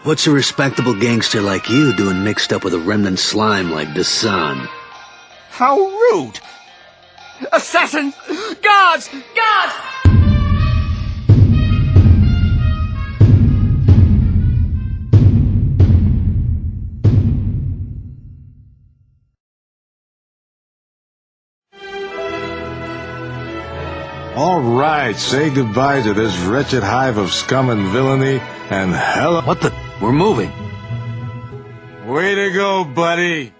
What's a respectable gangster like you doing mixed up with a remnant slime like Dasan? How rude! Assassins! Guards! Guards! All right, say goodbye to this wretched hive of scum and villainy, and hell... What the? We're moving. Way to go, buddy!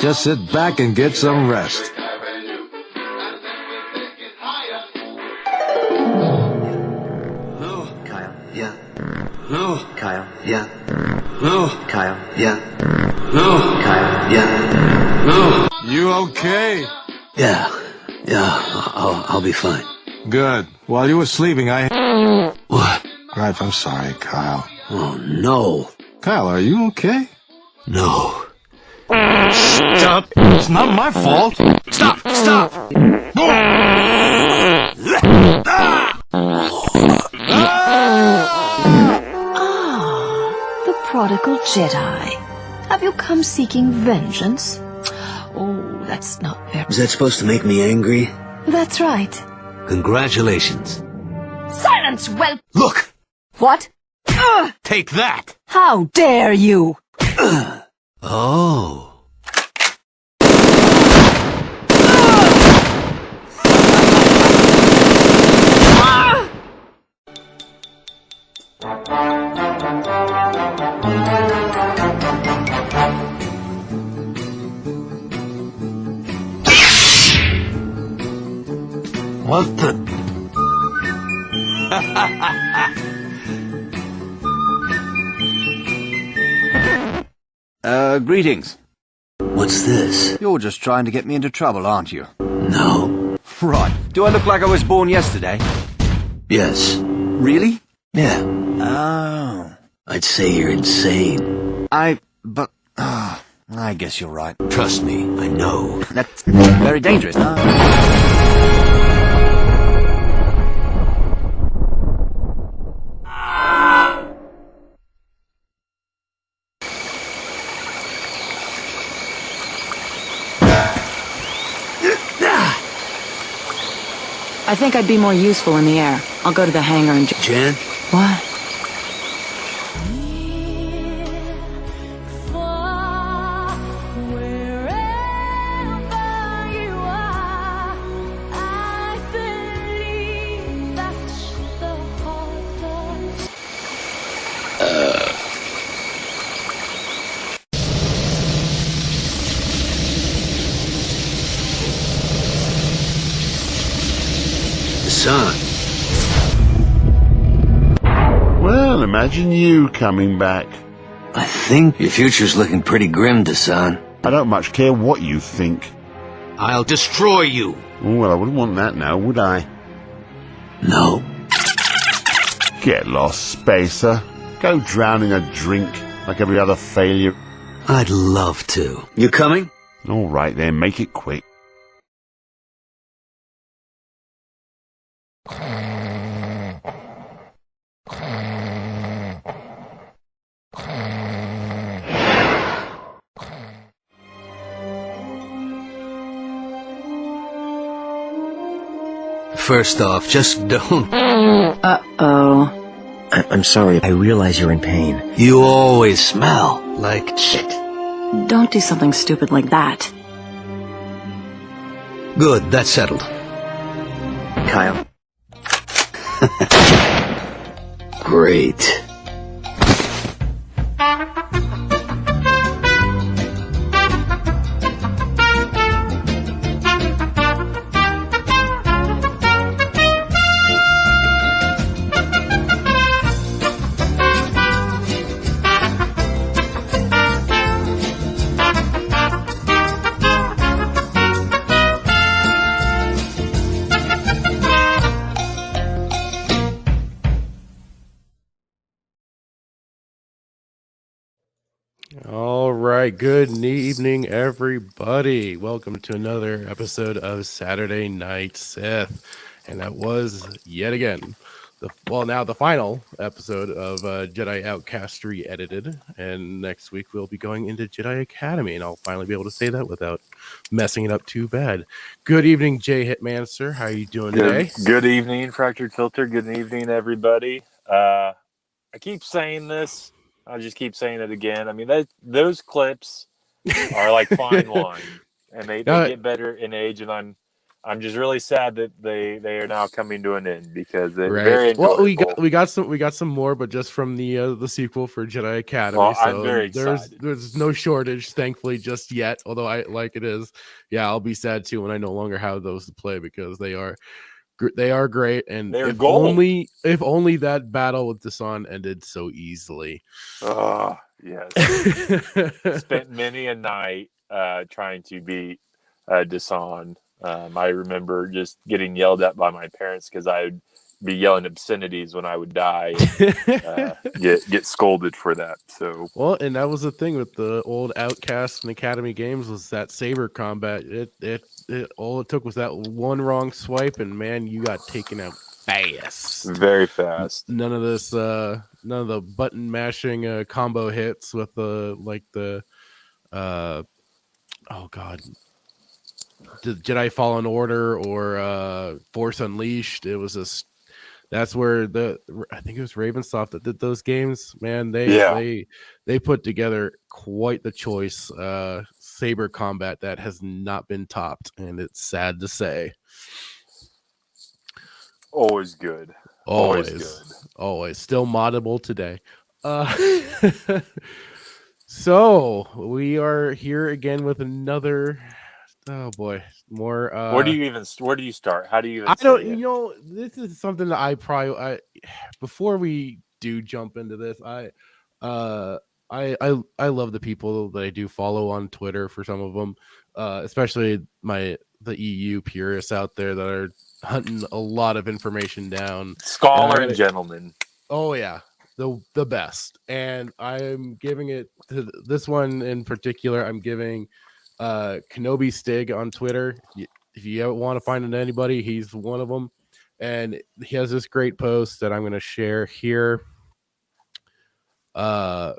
Just sit back and get some rest. No. Kyle. Yeah. No. Kyle. Yeah. No. Kyle. Yeah. No. Kyle. Yeah. No. You okay? Yeah. I'll be fine. Good. While you were sleeping, What? Right, I'm sorry, Kyle. Oh, no. Kyle, are you okay? No. Stop! It's not my fault! Stop! Stop! The prodigal Jedi. Have you come seeking vengeance? Oh, that's not fair. Is that supposed to make me angry? That's right. Congratulations. Silence, well... Look! What? Take that! How dare you? Oh. What the? Greetings. What's this? You're just trying to get me into trouble, aren't you? No. Right. Do I look like I was born yesterday? Yes. Really? Yeah. Oh. I'd say you're insane. I guess you're right. Trust me, I know. That's very dangerous. I think I'd be more useful in the air. I'll go to the hangar and... Jan? What? Son. Well, imagine you coming back. I think your future's looking pretty grim, Dasan. I don't much care what you think. I'll destroy you. Oh, well, I wouldn't want that now, would I? No. Get lost, Spacer. Go drown in a drink like every other failure. I'd love to. You coming? All right, then, make it quick. First off, just don't. Uh-oh. I'm sorry. I realize you're in pain. You always smell like shit. Don't do something stupid like that. Good, that's settled. Kyle. Great. All right, good evening, everybody. Welcome to another episode of Saturday Night Sith. And that was, yet again, now the final episode of Jedi Outcast re-edited, and next week we'll be going into Jedi Academy, and I'll finally be able to say that without messing it up too bad. Good evening, Jay Hitmanster. How are you doing today? Good evening, Fractured Filter. Good evening, everybody. I keep saying this. I'll just keep saying it again. I mean, those clips are like fine wine, and they get better in age. And I'm just really sad that they are now coming to an end because they're very enjoyable. Well, we got some more, but just from the sequel for Jedi Academy. Well, so I'm very excited. There's no shortage, thankfully, just yet. Although I like it is, yeah, I'll be sad too when I no longer have those to play because they are great, and if only that battle with Desan ended so easily. Oh yes, spent many a night trying to beat Desan. I remember just getting yelled at by my parents because I would be yelling obscenities when I would die and get scolded for that. So well, and that was the thing with the old Outcast and Academy games was that saber combat. It all it took was that one wrong swipe, and man, you got taken out fast, very fast. None of the button mashing combo hits with the Jedi Fallen Order or Force Unleashed. It was just that's where I think it was Ravensoft that did those games. Man, they put together quite the choice saber combat that has not been topped, and it's sad to say. Always good. Always still moddable today. So we are here again with another. Oh boy, more. Where do you start? How do you? I don't. You know, this is something that I before we do jump into this, I love the people that I do follow on Twitter. For some of them, especially the EU purists out there that are hunting a lot of information down. Scholar and gentlemen. Oh yeah, the best, and I'm giving it to this one in particular. I'm giving. Kenobi Stig on Twitter. If you want to find anybody, he's one of them, and he has this great post that I'm going to share here. And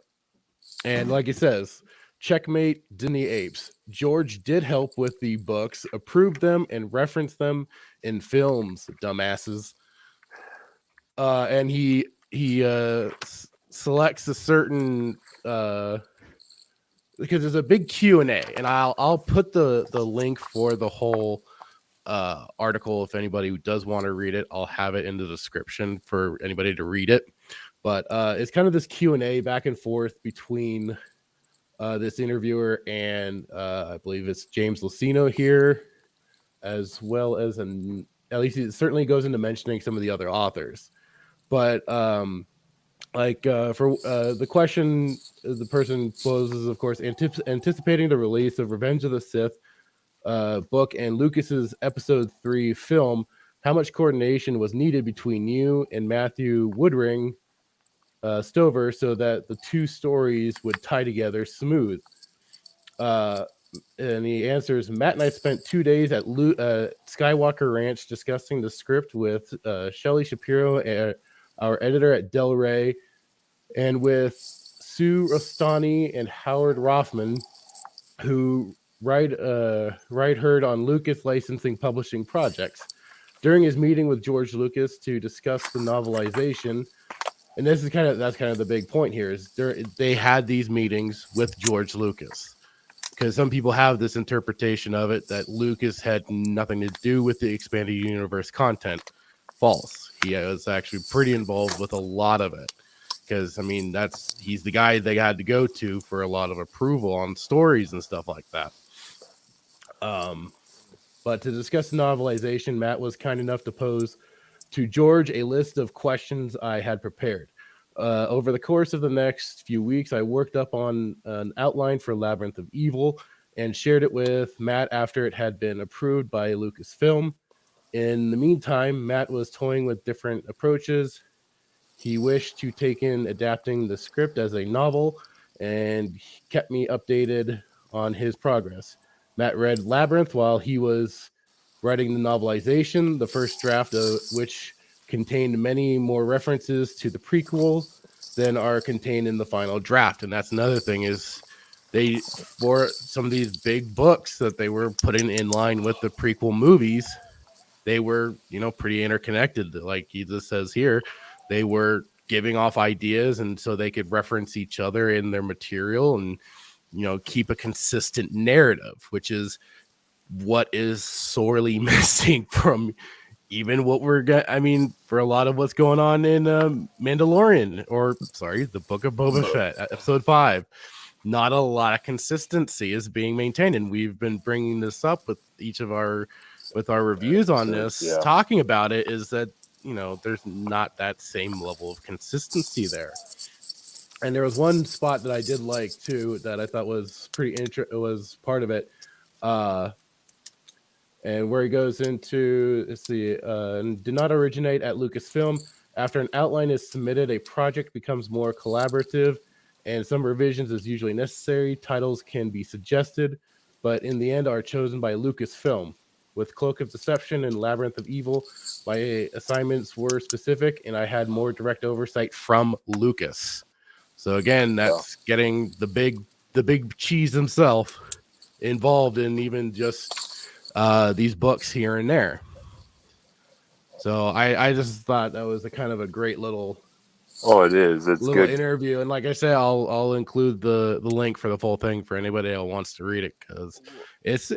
like it says, checkmate Disney apes. George did help with the books, approved them, and referenced them in films. Dumbasses. And he selects a certain. Because there's a big Q&A, and I'll put the link for the whole article if anybody does want to read it. I'll have it in the description for anybody to read it. But it's kind of this Q&A back and forth between this interviewer and I believe it's James Lucino here, as well as at least it certainly goes into mentioning some of the other authors. But for the question the person poses, of course, anticipating the release of Revenge of the Sith book and Lucas's Episode 3 film, how much coordination was needed between you and Matthew Woodring Stover so that the two stories would tie together smooth? And the answer is, Matt and I spent 2 days at Skywalker Ranch discussing the script with Shelley Shapiro, our editor at Del Rey, and with Sue Rostani and Howard Rothman, who write herd on Lucas licensing publishing projects. During his meeting with George Lucas to discuss the novelization, and that's kind of the big point here, is they had these meetings with George Lucas. Because some people have this interpretation of it that Lucas had nothing to do with the expanded universe content. False. He was actually pretty involved with a lot of it. Because, I mean, he's the guy they had to go to for a lot of approval on stories and stuff like that. But to discuss the novelization, Matt was kind enough to pose to George a list of questions I had prepared. Over the course of the next few weeks, I worked up on an outline for Labyrinth of Evil and shared it with Matt after it had been approved by Lucasfilm. In the meantime, Matt was toying with different approaches. He wished to take in adapting the script as a novel and kept me updated on his progress. Matt read Labyrinth while he was writing the novelization, the first draft of which contained many more references to the prequel than are contained in the final draft. And that's another thing is for some of these big books that they were putting in line with the prequel movies, they were, pretty interconnected. Like he just says here, they were giving off ideas and so they could reference each other in their material and, keep a consistent narrative, which is what is sorely missing from even what we're for a lot of what's going on in Mandalorian, the Book of Boba Fett, episode 5. Not a lot of consistency is being maintained, and we've been bringing this up with each of our reviews on this, talking about it, is that there's not that same level of consistency there. And there was one spot that I did like too that I thought was pretty it was part of it. And where he goes into, did not originate at Lucasfilm. After an outline is submitted, a project becomes more collaborative, and some revisions is usually necessary. Titles can be suggested, but in the end are chosen by Lucasfilm. With Cloak of Deception and Labyrinth of Evil, my assignments were specific, and I had more direct oversight from Lucas. So again, that's getting the big cheese himself involved in even just these books here and there. So I just thought that was a kind of a great little it is. It's little good interview, and like I said, I'll include the link for the full thing for anybody that wants to read it, because it's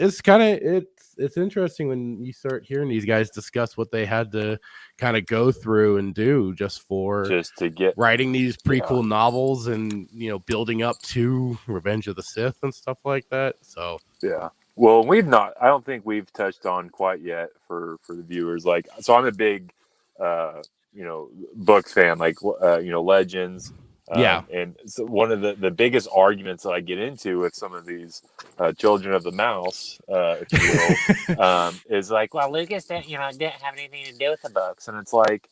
interesting when you start hearing these guys discuss what they had to kind of go through and do just to get writing these prequel novels and building up to Revenge of the Sith and stuff like that. So well, I don't think we've touched on quite yet for the viewers. Like, so I'm a big books fan, like Legends. And so one of the biggest arguments that I get into with some of these children of the mouse, if you will, is like, well, Lucas didn't have anything to do with the books, and it's like,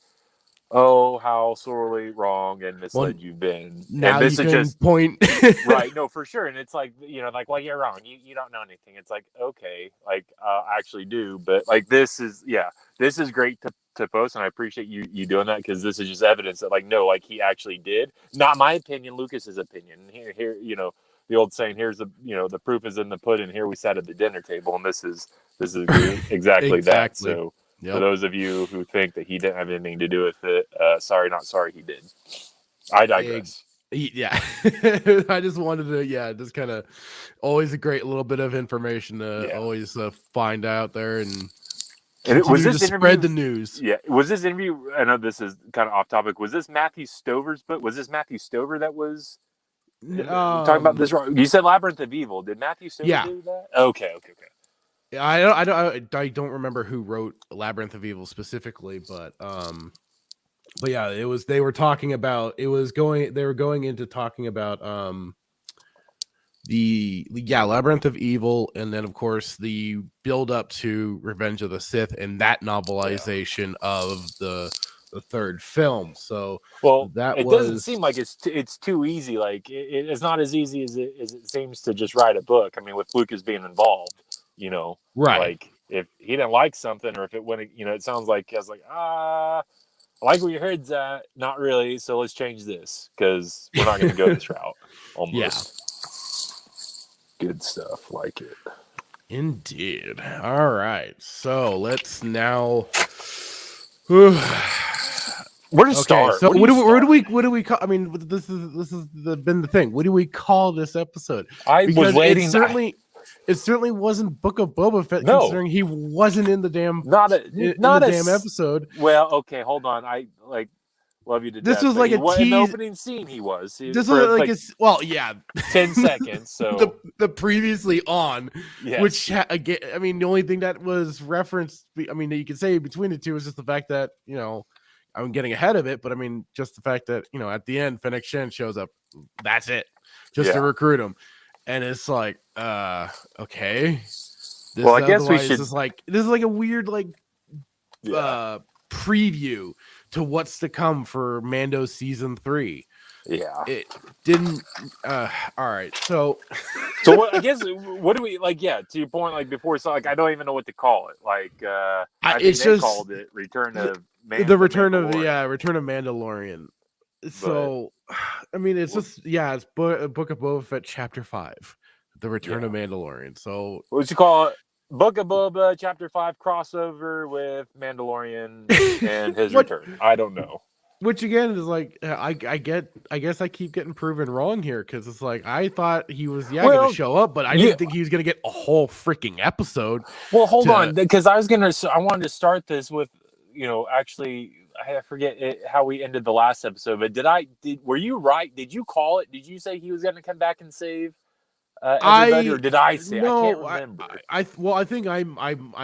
oh, how sorely wrong and misled you've been. Now and this you is can just point right, no, for sure. And it's like, like, well, you're wrong. You don't know anything. It's like, okay, like I actually do, but like this is great to post, and I appreciate you doing that, because this is just evidence that, like, no, like, he actually did. Not my opinion, Lucas's opinion. Here, the old saying, here's the proof is in the pudding. Here we sat at the dinner table, and this is exactly that. So for those of you who think that he didn't have anything to do with it, sorry, not sorry, he did. I digress. Yeah. I just wanted to just kind of always a great little bit of information to always find out there and was this interview, spread the news. Yeah. Was this interview, I know this is kind of off topic, was this Matthew Stover's book? Was this Matthew Stover that was talking about this? You said Labyrinth of Evil. Did Matthew Stover do that? Okay. Yeah, I don't remember who wrote Labyrinth of Evil specifically, but yeah, they were going into talking about Labyrinth of Evil, and then of course the build up to Revenge of the Sith and that novelization of the third film. So it doesn't seem like it's too easy. Like it's not as easy as it seems to just write a book. I mean, with Lucas being involved, right? Like if he didn't like something, or if it went, it sounds like I was like, I like where your head's at. Not really. So let's change this, because we're not going to go this route. Almost. Yeah. Good stuff. Like it. Indeed. All right. So let's now. Where to start? So what do we call? I mean, this is been the thing. What do we call this episode? Was waiting. It certainly wasn't Book of Boba Fett, considering he wasn't in the damn damn episode. Well, okay, hold on. I love you to this death. Was like a tease. In the opening scene, he was. This was like 10 seconds. So the previously on, which again, I mean, the only thing that was referenced, I mean, that you could say between the two is just the fact that I'm getting ahead of it, but I mean, just the fact that at the end, Fennec Shen shows up. That's it, just to recruit him, and it's like, okay. I guess we should. This is like a weird preview to what's to come for Mando season 3. Yeah. It didn't. All right, so So what? I guess what do we like? Yeah, to your point, like before, so like I don't even know what to call it. Like, I think it's they just called it Return of the return of Mandalorian. Return of Mandalorian. But So, I mean, it's just it's Book of Boba Fett Chapter 5, the Return of Mandalorian. So, what would you call it? Book of Boba Chapter 5 crossover with Mandalorian and his return. I don't know. Which again is like I guess I keep getting proven wrong here because it's like I thought he was going to show up, but I didn't think he was going to get a whole freaking episode. Well, hold on, because I wanted to start this with actually I forget how we ended the last episode, but were you right? Did you call it? Did you say he was going to come back and save everybody, or did I say? No, I can't remember. I think I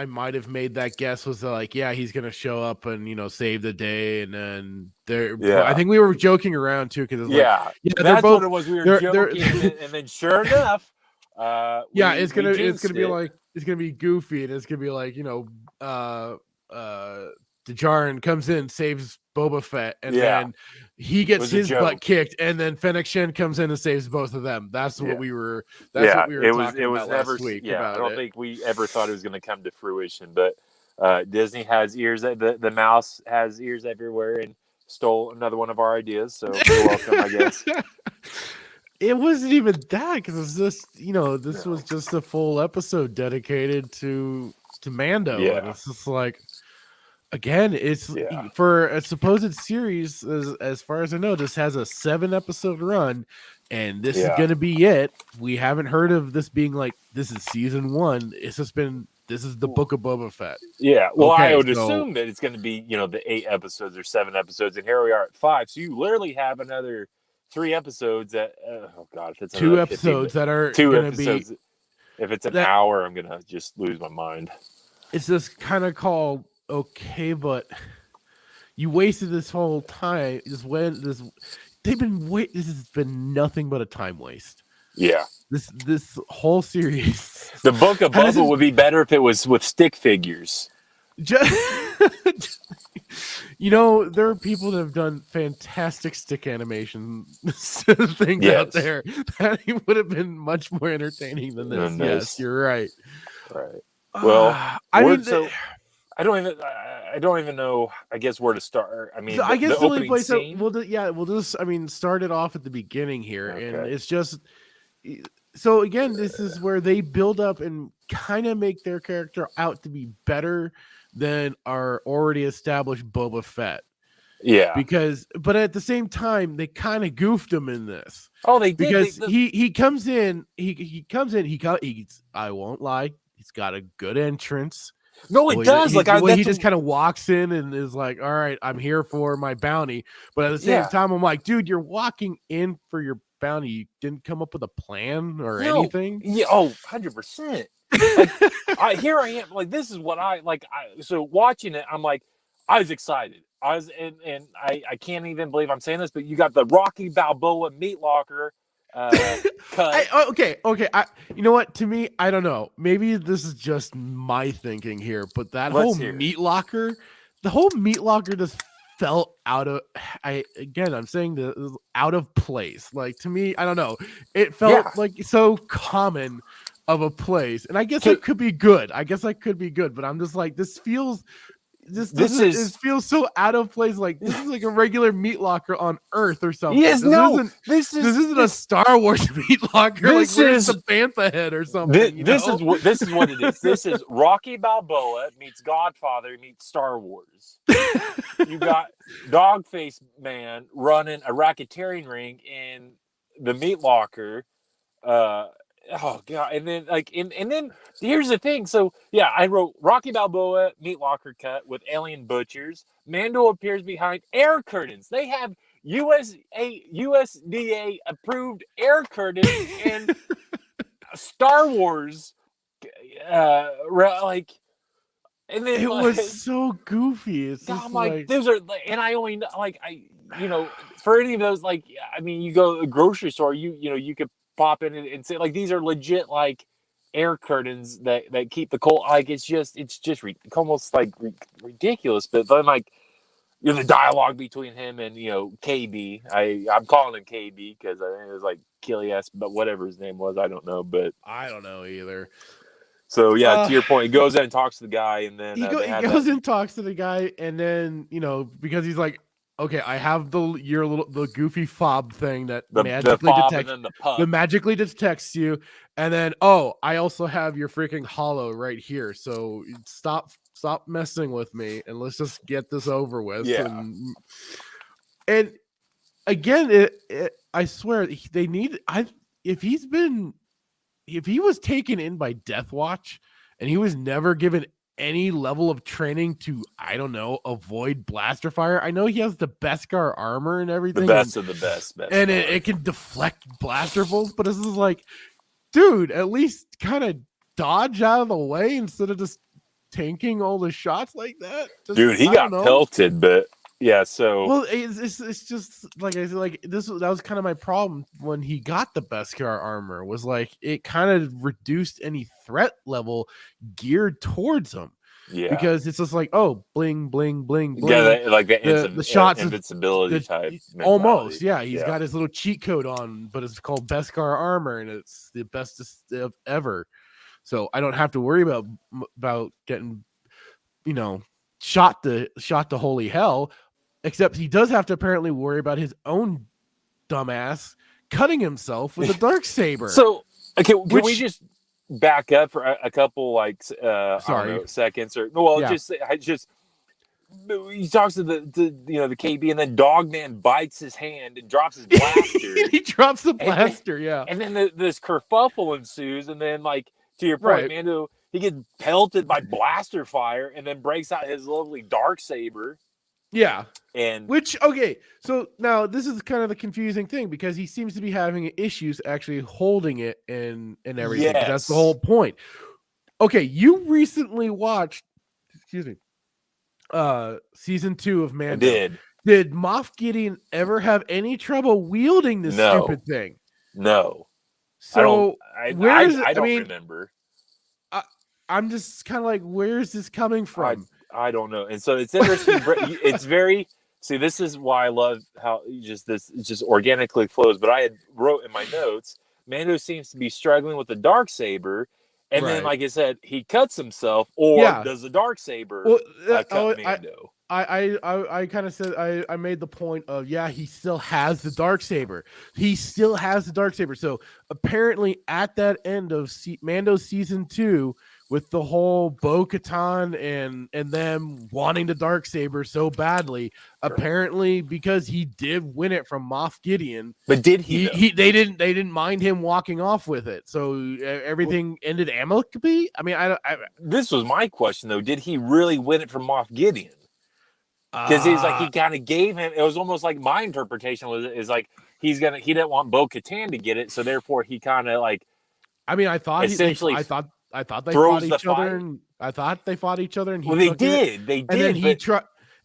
might have made that guess. Was like, yeah, he's gonna show up and save the day, and then I think we were joking around too because that's what it was. We were joking, and then sure enough, it's gonna be goofy, and it's gonna be like Djarin comes in, saves Boba Fett, and then he gets his butt kicked, and then Fennec Shen comes in and saves both of them. That's what we were. That's what we were talking about last week. Yeah, I don't think we ever thought it was going to come to fruition, but Disney has ears. The mouse has ears everywhere, and stole another one of our ideas. So you're welcome, I guess. It wasn't even that because it's just this was just a full episode dedicated to Mando, and it's just like. Again, it's for a supposed series, as far as I know, this has a 7-episode run, and this is going to be it. We haven't heard of this being like, this is season 1. It's just been, this is the Book of Boba Fett. Yeah, well, I would assume that it's going to be, the 8 episodes or 7 episodes, and here we are at 5. So you literally have another 3 episodes that, oh God, if it's 2 episodes that are 2 episodes. If it's an hour, I'm going to just lose my mind. It's just kind of called, okay, but you wasted this whole time. This has been nothing but a time waste. Yeah. This whole series. The Book of Boba would be better if it was with stick figures. There are people that have done fantastic stick animation things out there that would have been much more entertaining than this. Yes, you're right. Right. Well, I don't even know. I guess where to start. I mean, I guess the only place scene? we'll just start it off at the beginning here, and it's just so again, this is where they build up and kind of make their character out to be better than our already established Boba Fett. Yeah, but at the same time, they kind of goofed him in this. Oh, they did because he comes in. I won't lie, he's got a good entrance. No, it does. He just kind of walks in and is like, "All right, I'm here for my bounty." But at the same time, I'm like, "Dude, you're walking in for your bounty. You didn't come up with a plan or anything." Yeah, 100%. Here I am. Like, this is what so watching it, I'm like, I was excited. I was, and I can't even believe I'm saying this, but you got the Rocky Balboa meat locker. Cut. Okay. You know what? To me, I don't know. Maybe this is just my thinking here, but meat locker, the whole meat locker just felt out of. I'm saying this out of place. Like, to me, I don't know. It felt like so common of a place, and I guess it could be good. But I'm just like, this feels. This feels so out of place. Like, this is like a regular meat locker on Earth or something. Yes, this isn't a Star Wars meat locker. Like, where's the Bantha head or something? This is what it is. This is Rocky Balboa meets Godfather meets Star Wars. You got Dogface Man running a racketeering ring in the meat locker. Oh God! And then and then here's the thing. So yeah, I wrote Rocky Balboa meat locker cut with alien butchers. Mando appears behind air curtains. They have USDA approved air curtains and Star Wars. And then it was so goofy. It's just I'm like, those are, and I only for any of those, you go to a grocery store, you could pop in and say, like, these are legit air curtains that keep the cold. It's just almost ridiculous. But then the dialogue between him and KB. I'm calling him KB because I think it was like Kilias, but whatever his name was, I don't know. But I don't know either. So yeah, to your point, he goes in and talks to the guy, and then he goes and talks to the guy, and then because he's like, okay, I have the goofy fob thing that magically detects magically detects you, and then I also have your freaking holo right here. So stop messing with me, and let's just get this over with. Yeah. And again, I swear they need. If he was taken in by Death Watch and he was never given any level of training to, I don't know, avoid blaster fire. I know he has the Beskar armor and everything. The best of the best. And it can deflect blaster bolts, but this is like, dude, at least kind of dodge out of the way instead of just tanking all the shots like that. Dude, he got pelted, but yeah, so it's just like I said, like that was kind of my problem when he got the Beskar armor, was like it kind of reduced any threat level geared towards him. Yeah, because it's just like, oh, bling bling bling bling. Yeah, like the shots invincibility type. Almost, yeah. He's got his little cheat code on, but it's called Beskar armor, and it's the bestest ever. So I don't have to worry about getting, shot to holy hell. Except he does have to apparently worry about his own dumbass cutting himself with a Darksaber. So, okay, can we just back up for a couple seconds? He talks to the KB, and then Dogman bites his hand and drops his blaster. He drops the blaster, and then this kerfuffle ensues, and then to your point, right. Mando, he gets pelted by blaster fire, and then breaks out his lovely Darksaber. Yeah. And so now this is kind of the confusing thing, because he seems to be having issues actually holding it and everything. Yes. That's the whole point. Okay, you recently watched season 2 of Mando. I did. Did Moff Gideon ever have any trouble wielding this stupid thing? No. So I don't remember. I'm just kind of like, where is this coming from? I don't know. And so it's interesting. It's very, this is why I love how it just organically flows. But I had wrote in my notes, Mando seems to be struggling with the Darksaber. And then, like I said, he cuts himself, or does the Darksaber cut Mando? I kind of said, I made the point of, he still has the Darksaber. He still has the Darksaber. So apparently at that end of Mando season 2, with the whole Bo-Katan and them wanting the Darksaber so badly, apparently because he did win it from Moff Gideon. But did he? They didn't mind him walking off with it, so everything ended amicably. I mean, this was my question though. Did he really win it from Moff Gideon? Because he's like, he kind of gave him. It was almost like my interpretation is like he didn't want Bo-Katan to get it, so therefore he kind of like. I mean, I thought essentially. I thought they fought each other, and I thought they fought each other, and they did, and then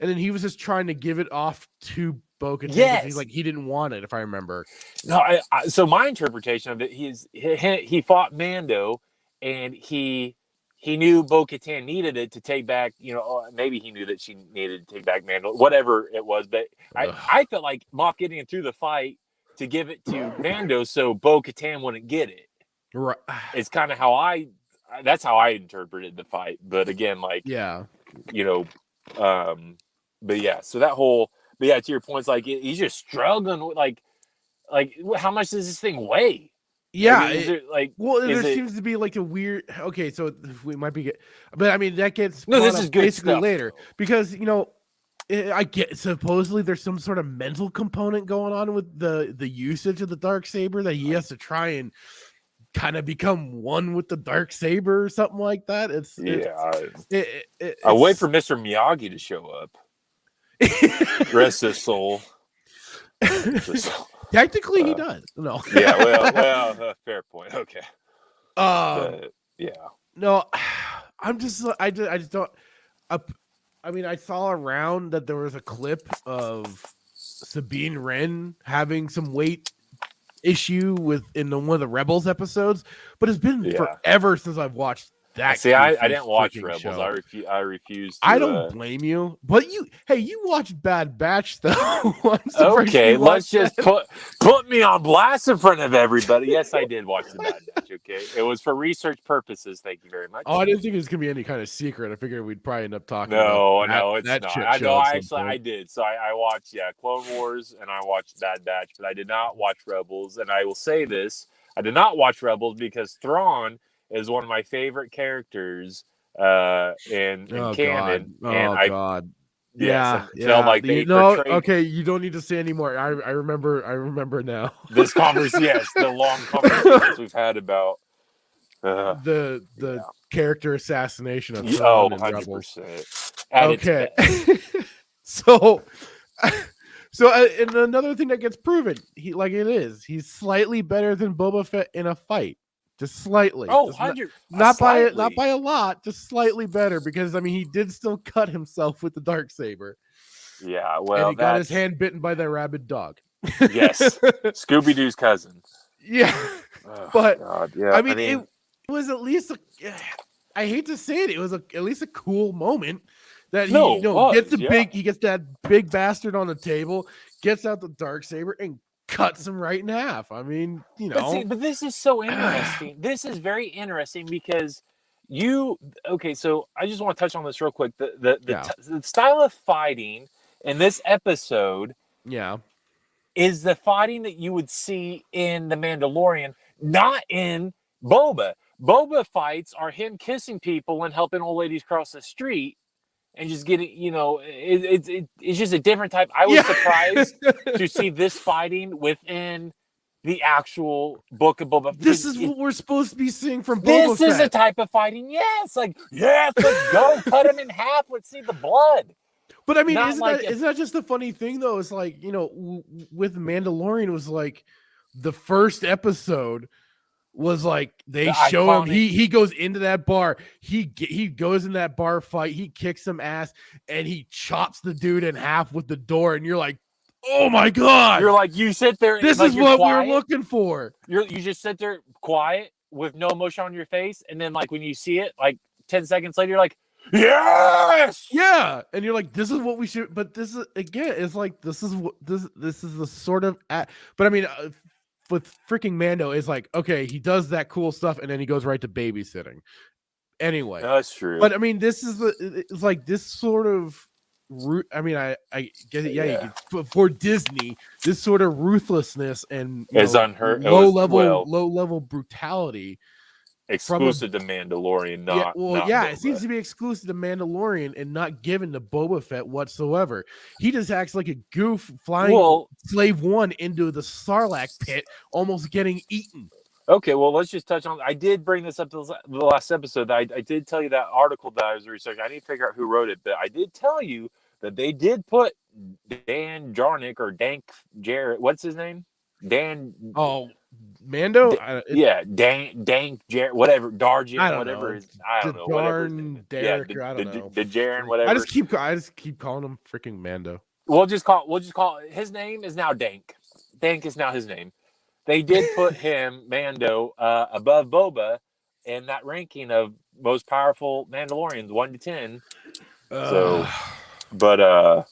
and then he was just trying to give it off to Bo-Katan. Yes, he's like, he didn't want it, if I remember. No, so my interpretation of it, he fought Mando, and he knew Bo-Katan needed it to take back. Maybe he knew that she needed to take back Mando, whatever it was. But I felt like Moff Gideon threw the fight to give it to Mando, so Bo-Katan wouldn't get it. Right. It's kind of how that's how I interpreted the fight. But again, but yeah, so that whole, to your points, he's just struggling with how much does this thing weigh? Yeah. There seems to be like a weird, so we might be, but I mean, that gets, this is good basically stuff, later, because, I get, supposedly there's some sort of mental component going on with the usage of the Darksaber, that he has to try and kind of become one with the Darksaber or something like that. I wait for Mr. Miyagi to show up. Rest his soul. Technically, he does. No. Yeah. Well, fair point. Okay. No, I'm just. I just don't. I mean, I saw around that there was a clip of Sabine Wren having some weight issue in one of the Rebels episodes, but it's been forever since I've watched that. See, I goofy didn't watch freaking Rebels. show. I refuse to. I don't blame you, but you watched Bad Batch though. I'm surprised Okay, you let's watched just that. put me on blast in front of everybody. Yes, I did watch the Bad Batch. Okay, it was for research purposes. Thank you very much. Oh, I didn't think it was gonna be any kind of secret. I figured we'd probably end up talking No, about that, no, it's that not. shit I show know. at I some actually I point. did. So I watched Clone Wars and I watched Bad Batch, but I did not watch Rebels. And I will say this: I did not watch Rebels because Thrawn is one of my favorite characters in Oh canon. God! And Oh God! yes, Yeah, until like they portrayed okay, you don't need to say anymore. I remember now. this conversation. Yes, the long conversations we've had about the character assassination of oh, Thrawn and Rebels. 100%. At its Okay, best. so and another thing that gets proven, he's slightly better than Boba Fett in a fight, just slightly. Oh, Just 100, not slightly. by a lot, just slightly better, because I mean he did still cut himself with the Darksaber. Yeah, well, and he got his hand bitten by that rabid dog. Yes, Scooby-Doo's cousin. Yeah, Oh, but God, yeah. I mean, it was at least I hate to say it, it was at least a cool moment that he gets he gets that big bastard on the table, gets out the Darksaber and cuts him right in half. I mean, But this is so interesting. This is very interesting because so I just want to touch on this real quick. The style of fighting in this episode is the fighting that you would see in The Mandalorian, not in Boba. Boba fights are him kissing people and helping old ladies cross the street and just getting, it's just a different type. I was surprised to see this fighting within the actual Book of Boba Fett. This is what we're supposed to be seeing from Boba Fett. This is a type of fighting. Yes, let's go. Cut him in half. Let's see the blood. But I mean, isn't that just the funny thing though? It's like, with Mandalorian, it was like the first episode was like they show him he goes into that bar, he goes in that bar fight, he kicks some ass and he chops the dude in half with the door, and you're like, oh my God, you're like, you sit there, this is what we're looking for. You just sit there quiet with no emotion on your face, and then like when you see it like 10 seconds later, you're like, yes, yeah, and you're like, this is what we should. But this is again, it's like this is the sort of but I mean, with freaking Mando is like, okay, he does that cool stuff and then he goes right to babysitting. Anyway, that's true. But I mean, it's like this sort of I mean, I get it. Yeah, for Disney, this sort of ruthlessness and is unheard. Low level brutality. Exclusive to Mandalorian, not it seems to be exclusive to Mandalorian and not given to Boba Fett whatsoever. He just acts like a goof flying Slave One into the Sarlacc pit, almost getting eaten. Okay, well, let's just touch on. I did bring this up the last episode. I did tell you that article that I was researching. I need to figure out who wrote it, but I did tell you that they did put Dan Jarnick or Dank Jarrett. What's his name? Dan. Oh. Mando, Dank Jarrett, whatever, Darjan, whatever. I don't know. Darn Derek, I don't know. The Jaren, whatever. I just keep calling him freaking Mando. We'll just call his name is now Dank. Dank is now his name. They did put him, Mando, above Boba in that ranking of most powerful Mandalorians, 1 to 10. So, but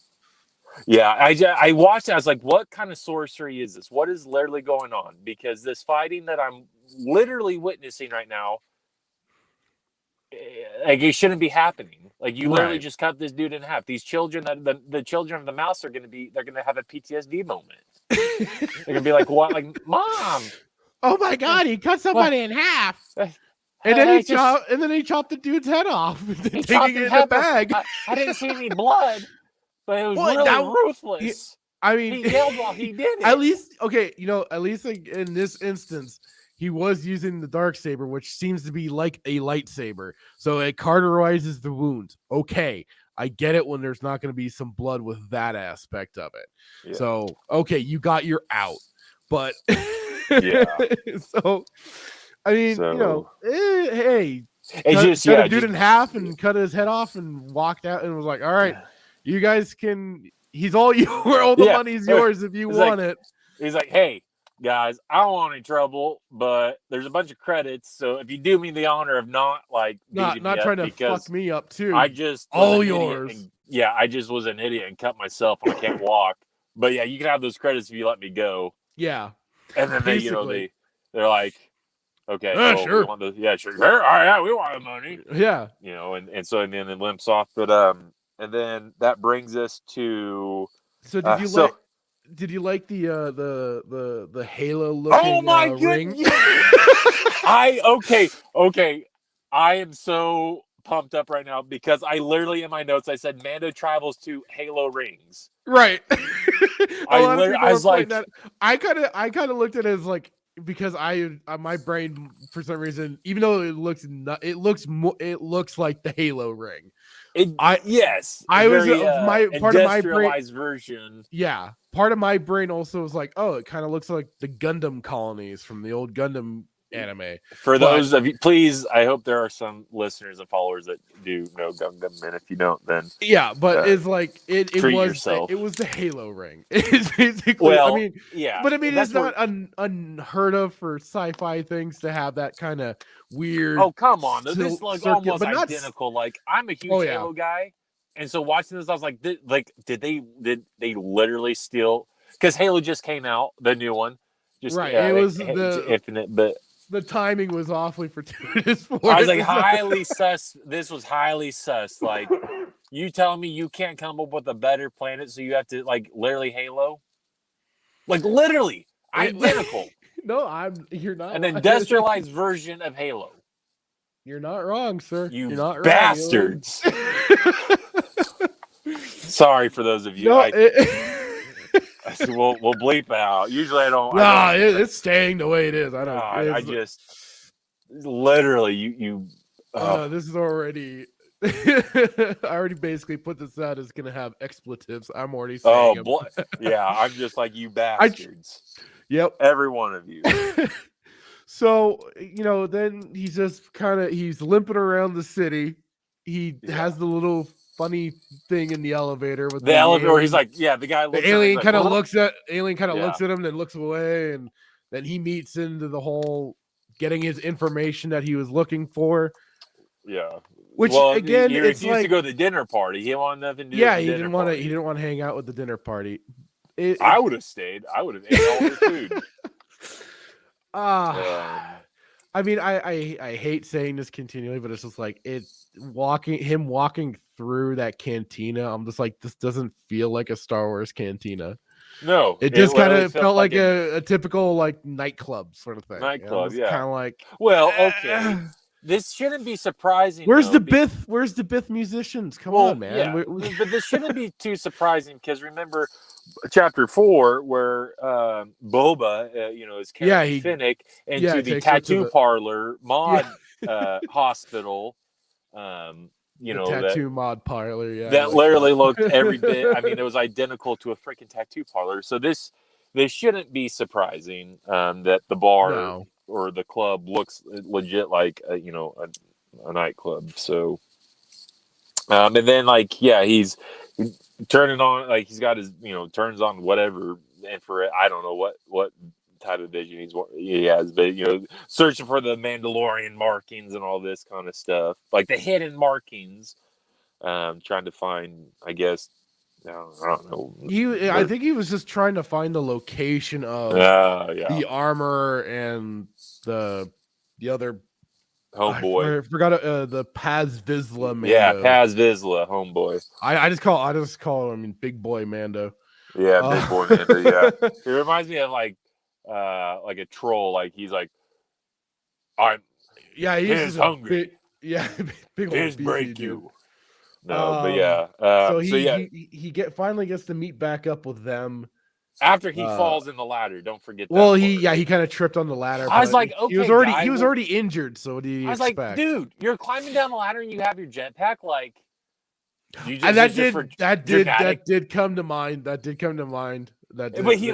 yeah, I watched it. I was like, what kind of sorcery is this? What is literally going on? Because this fighting that I'm literally witnessing right now, like, it shouldn't be happening. Like, you literally just cut this dude in half. These children, the children of the mouse they're going to have a PTSD moment. They're going to be like, what? Like, Mom. Oh my God, he cut somebody in half. And then he chopped the dude's head off, taking it in a bag. I didn't see any blood. But it was really ruthless. I mean, he yelled while he did it. At least like in this instance, he was using the Darksaber, which seems to be like a lightsaber. So it cauterizes the wounds. Okay, I get it when there's not going to be some blood with that aspect of it. Yeah. So, okay, you got your out. But, yeah. So, I mean, hey. It's cut a dude in half and cut his head off and walked out and was like, all right. You guys can. He's all yours. All the money's yours if you want it. He's like, hey, guys, I don't want any trouble, but there's a bunch of credits. So if you do me the honor of not like beating not me trying up, to because fuck me up too. I just was all an idiot yours. and, yeah, I just was an idiot and cut myself and I can't walk. But yeah, you can have those credits if you let me go. Yeah. And then they're like, okay, Sure. we want the sure. All right, yeah, we want the money. Yeah. And so then it limps off. But and then that brings us to. So did you like the Halo looking oh my ring? goodness! Okay. I am so pumped up right now because I literally in my notes I said Mando travels to Halo rings. Right. I was like, I kind of looked at it as like, because my brain for some reason, even though it looks like the Halo ring. my industrialized version. Yeah, part of my brain also was like, oh, it kind of looks like the Gundam colonies from the old Gundam anime. For those of you, please, I hope there are some listeners and followers that do know Gundam, and if you don't, then but it's like it was the Halo ring. It's basically, it's not unheard of for sci-fi things to have that kind of weird. Oh, come on! This looks almost but identical. Like, I'm a huge Halo guy, and so watching this, I was like, did they literally steal? Because Halo just came out, the new one. It was Infinite, but the timing was awfully fortuitous for I was like, highly sus. This was highly sus. Like, you telling me you can't come up with a better planet, so you have to like literally Halo, like literally identical. No, you're not. An industrialized version of Halo. You're not wrong, sir. You're not bastards. Sorry for those of you. No, we'll bleep it out. Usually I don't. It's staying the way it is. I don't. I just literally you. This is already. I already basically put this out as gonna have expletives. I'm already saying. Yeah, I'm just like, you bastards. Yep, every one of you. So then he's just he's limping around the city. He has the little funny thing in the elevator with the elevator. He's like, the guy. The alien kind of looks at him, then looks away, and then he meets into the whole getting his information that he was looking for. Yeah. Which again, he refused to go to the dinner party. He wanted nothing to do. Yeah, he didn't want to. He didn't want to hang out with the dinner party. I would have stayed. I would have ate all the food. I mean, I hate saying this continually, but it's just like him walking through that cantina. I'm just like, this doesn't feel like a Star Wars cantina. No, it just kind of felt like a typical like nightclub sort of thing. Nightclub, kind of like. Well, okay. This shouldn't be surprising. Where's the Bith musicians? Come on, man. Yeah. But this shouldn't be too surprising because remember chapter 4 where Boba, is carrying Finnick into the tattoo parlor mod hospital. Tattoo mod parlor. Yeah, that literally looked every bit. I mean, it was identical to a freaking tattoo parlor. So this shouldn't be surprising that the bar or the club looks legit like a nightclub. So and then he's turning on, like, he's got his turns on whatever infrared. I don't know what type of vision he has, but searching for the Mandalorian markings and all this kind of stuff, like the hidden markings, trying to find, I guess, I don't know. I think he was just trying to find the location of the armor and the other homeboy. I forgot the Paz Vizsla Mando. Yeah, Paz Vizsla homeboy. I just call him Big Boy Mando. Yeah, Big Boy Mando. Yeah, it reminds me of like a troll. Like he's like, he's hungry. Big old break you. No, but so he finally gets to meet back up with them after he falls in the ladder. Don't forget that. Well, he kind of tripped on the ladder. I was like, okay, he was already injured. So what do you expect? Like, dude, you're climbing down the ladder and you have your jetpack. Like, that did come to mind. But he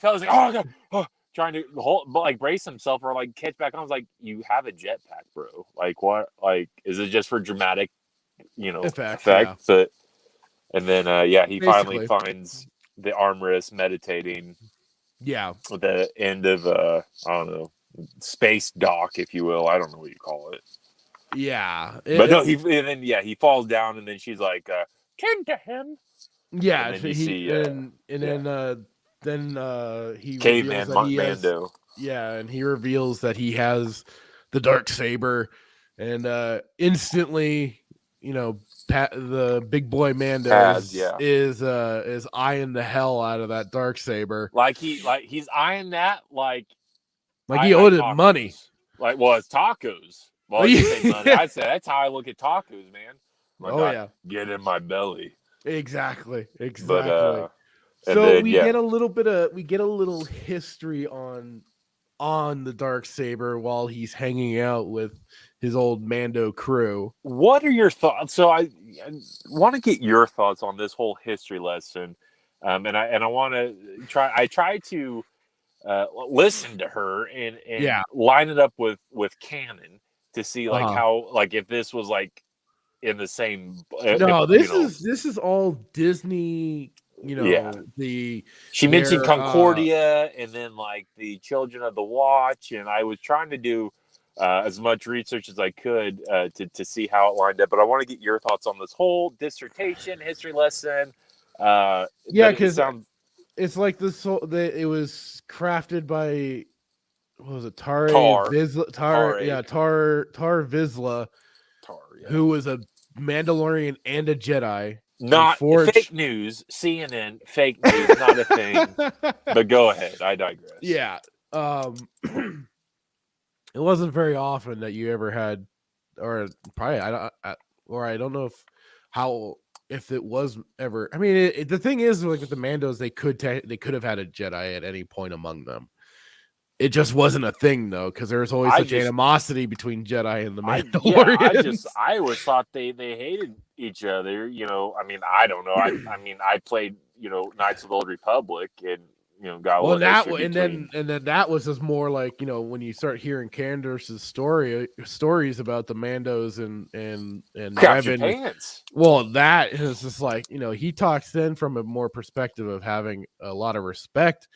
fell. He's like, oh god. Trying to brace himself or like catch back on. I was like, you have a jetpack, bro. Like, what? Like, is it just for dramatic, effect? Yeah. But and then he finally finds the armorist meditating Yeah. At the end of I don't know, space dock, if you will. I don't know what you call it. Yeah. But no, he falls down, and then she's like, "Tend to him." Yeah, And then you he see, then he reveals caveman that he has, Mando. yeah, and he reveals that he has the dark saber, and instantly, the big boy Mando is eyeing the hell out of that dark saber, Like he's eyeing that like he owed it tacos. money. Like, well, it's tacos. Well, I didn't say money. I'd say that's how I look at tacos, man. Like, get in my belly. Exactly. But so we get a little history on the dark saber while he's hanging out with his old Mando crew. What are your thoughts? So I want to get your thoughts on this whole history lesson, and I want to try. I try to listen to her and line it up with canon to see like how, like, if this was like in the same. This is all Disney. She mentioned Concordia and then like the Children of the Watch, and I was trying to do as much research as I could to see how it lined up. But I want to get your thoughts on this whole dissertation, history lesson. Because it's like this whole it was crafted by, what was it, Tar Vizsla, who was a Mandalorian and a Jedi. Not fake news, CNN, fake news, not a thing. But go ahead, I digress. Yeah. It wasn't very often that you ever had, or probably I don't know if it was ever. I mean, the thing is, like with the Mandos, they could have had a Jedi at any point among them. It just wasn't a thing though, because there was always such animosity between Jedi and the Mandalorians. I always thought they hated each other. I mean, I don't know. I mean, I played Knights of the Old Republic, and got and then that was just more like when you start hearing Candace's stories about the Mandos and Revan. Well, that is just like he talks then from a more perspective of having a lot of respect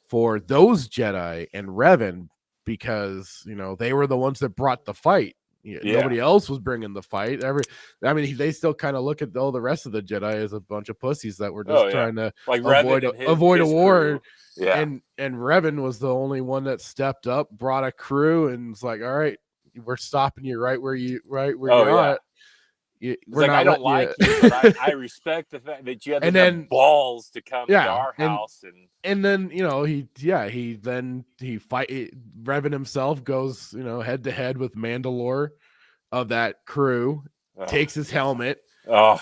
for those Jedi and Revan, because they were the ones that brought the fight. Nobody else was bringing the fight. They still kind of look at all the rest of the Jedi as a bunch of pussies that were just trying to like avoid a war. Yeah. And Revan was the only one that stepped up, brought a crew, and was like, "All right, we're stopping you right where you're at." We're not, I don't like you, but I respect the fact that you had the balls to come to our house, and then Revan himself goes head to head with Mandalore of that crew, takes his helmet, and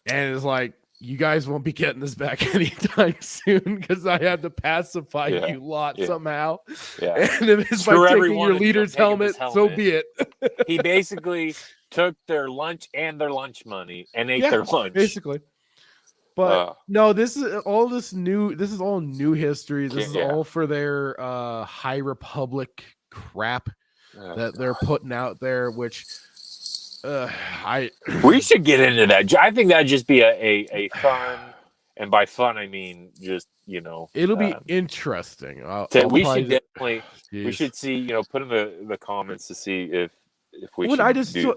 is like, "You guys won't be getting this back anytime soon because I had to pacify you lot somehow." And if it's by taking your leader's helmet, so be it. He basically took their lunch and their lunch money and ate their lunch, basically. But no, this is all new history. This is all for their High Republic crap that they're putting out there, which we should get into that. I think that'd just be a fun, and by fun I mean just it'll be interesting. We should see, put in the comments to see if we should do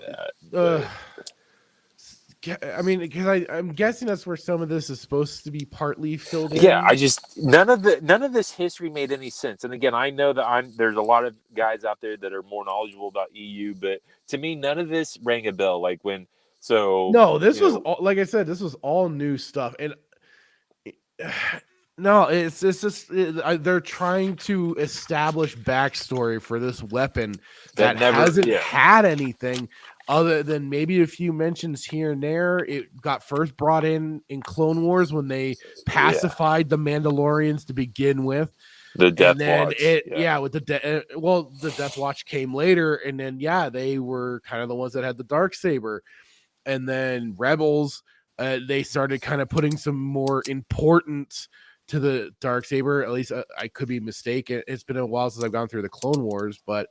that. I mean, because I'm guessing that's where some of this is supposed to be partly filled in. Yeah, none of this history made any sense. And again, I know that there's a lot of guys out there that are more knowledgeable about EU, but to me, none of this rang a bell. Like this was all, like I said, this was all new stuff, and no, it's just they're trying to establish backstory for this weapon that hasn't had anything other than maybe a few mentions here and there. It got first brought in Clone Wars when they pacified the Mandalorians to begin with. The Death Watch. With the Death Watch came later, and then they were kind of the ones that had the Darksaber. And then Rebels, they started kind of putting some more importance to the Darksaber. At least I could be mistaken. It's been a while since I've gone through the Clone Wars, but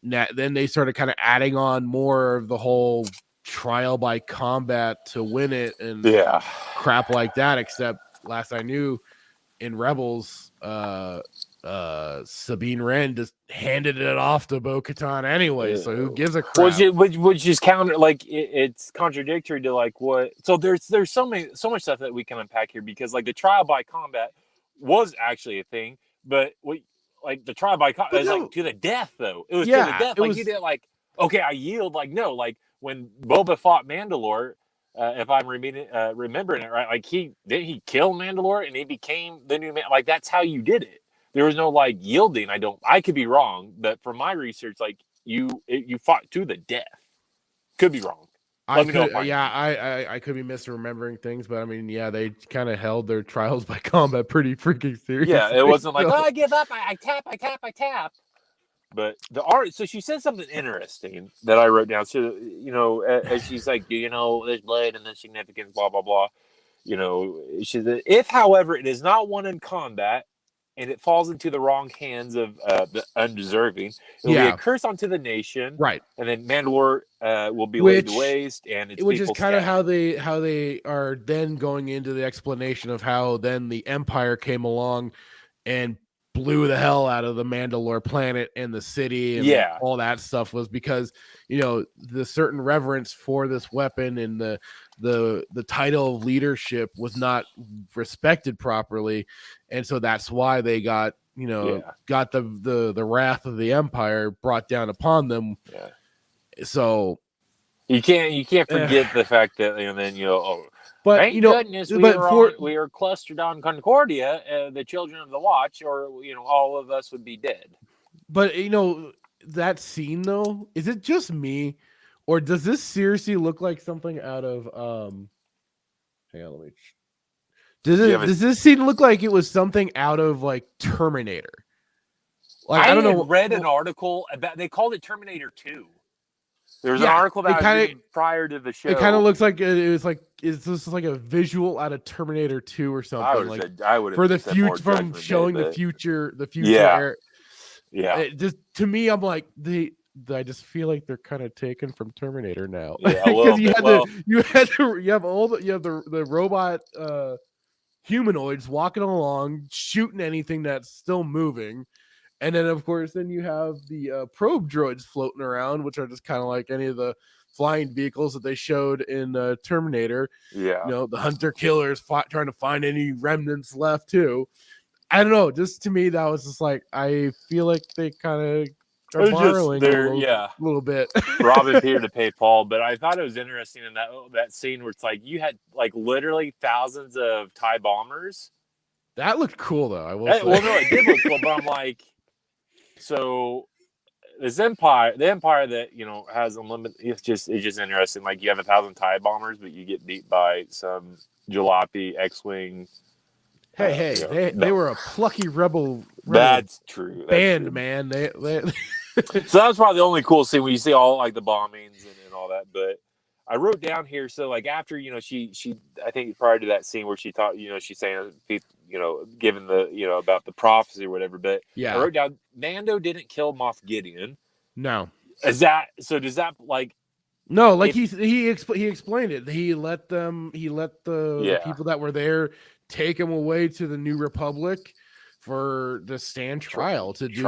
then they started kind of adding on more of the whole trial by combat to win it and crap like that. Except last I knew, in Rebels, Sabine Wren just handed it off to Bo-Katan anyway. So who gives a crap? Which is counter, like it's contradictory to like what. So there's so much stuff that we can unpack here, because like the trial by combat was actually a thing, but like the trial by combat is like to the death though. It was to the death. Like you did like, okay, I yield. Like no, like when Boba fought Mandalore. If I'm remembering it right, like he killed Mandalore and he became the new man. Like that's how you did it. There was no like yielding. I could be wrong, but from my research, like you fought to the death. Could be wrong. I could be misremembering things, but I mean, yeah, they kind of held their trials by combat pretty freaking seriously. Yeah, it wasn't like, oh, I give up. I tap. But the art, so she said something interesting that I wrote down. So, as she's like, do you know there's blood and the significance, blah, blah, blah. She said, if, however, it is not won in combat and it falls into the wrong hands of the undeserving, it will be a curse unto the nation. Right. And then Mandalore will be laid to waste. And it's which is kind of how they are then going into the explanation of how then the Empire came along and blew the hell out of the Mandalore planet and the city and all that stuff, was because the certain reverence for this weapon and the title of leadership was not respected properly, and so that's why they got got the wrath of the Empire brought down upon them. So you can't forget the fact that but thank goodness we were clustered on Concordia, the children of the Watch, or all of us would be dead. But that scene though, is it just me, or does this seriously look like something out of hang on, let me. Does this scene look like it was something out of like Terminator? Like I don't know. Read an article about, they called it Terminator 2. There's an article that I was reading prior to the show. It kind of looks like it was like, is this like a visual out of Terminator 2 or something? I would have for the future, from showing the future. Yeah. Just to me, I'm like I just feel like they're kind of taken from Terminator now. Yeah, because you have the robot humanoids walking along, shooting anything that's still moving. And then, of course, you have the probe droids floating around, which are just kind of like any of the flying vehicles that they showed in Terminator. Yeah. The hunter-killers trying to find any remnants left, too. I don't know. Just to me, that was just like, I feel like they kind of are borrowing a little bit. Robbing Peter to pay Paul. But I thought it was interesting in that scene where it's like you had like literally thousands of TIE bombers. That looked cool, though. Well, no, it did look cool, but I'm like, so this empire, the empire that has unlimited, it's just interesting. Like you have 1,000 TIE bombers, but you get beat by some jalopy X-wing. They were a plucky rebel. That's true. Band, man. They So that was probably the only cool scene when you see all like the bombings and all that. But I wrote down here, so like after she I think prior to that scene where she taught she's saying given the about the prophecy or whatever. But I wrote down Mando didn't kill Moff Gideon. No. Is that so? Does that like? No, like he explained it. He let the people that were there take him away to the New Republic for the stand trial to do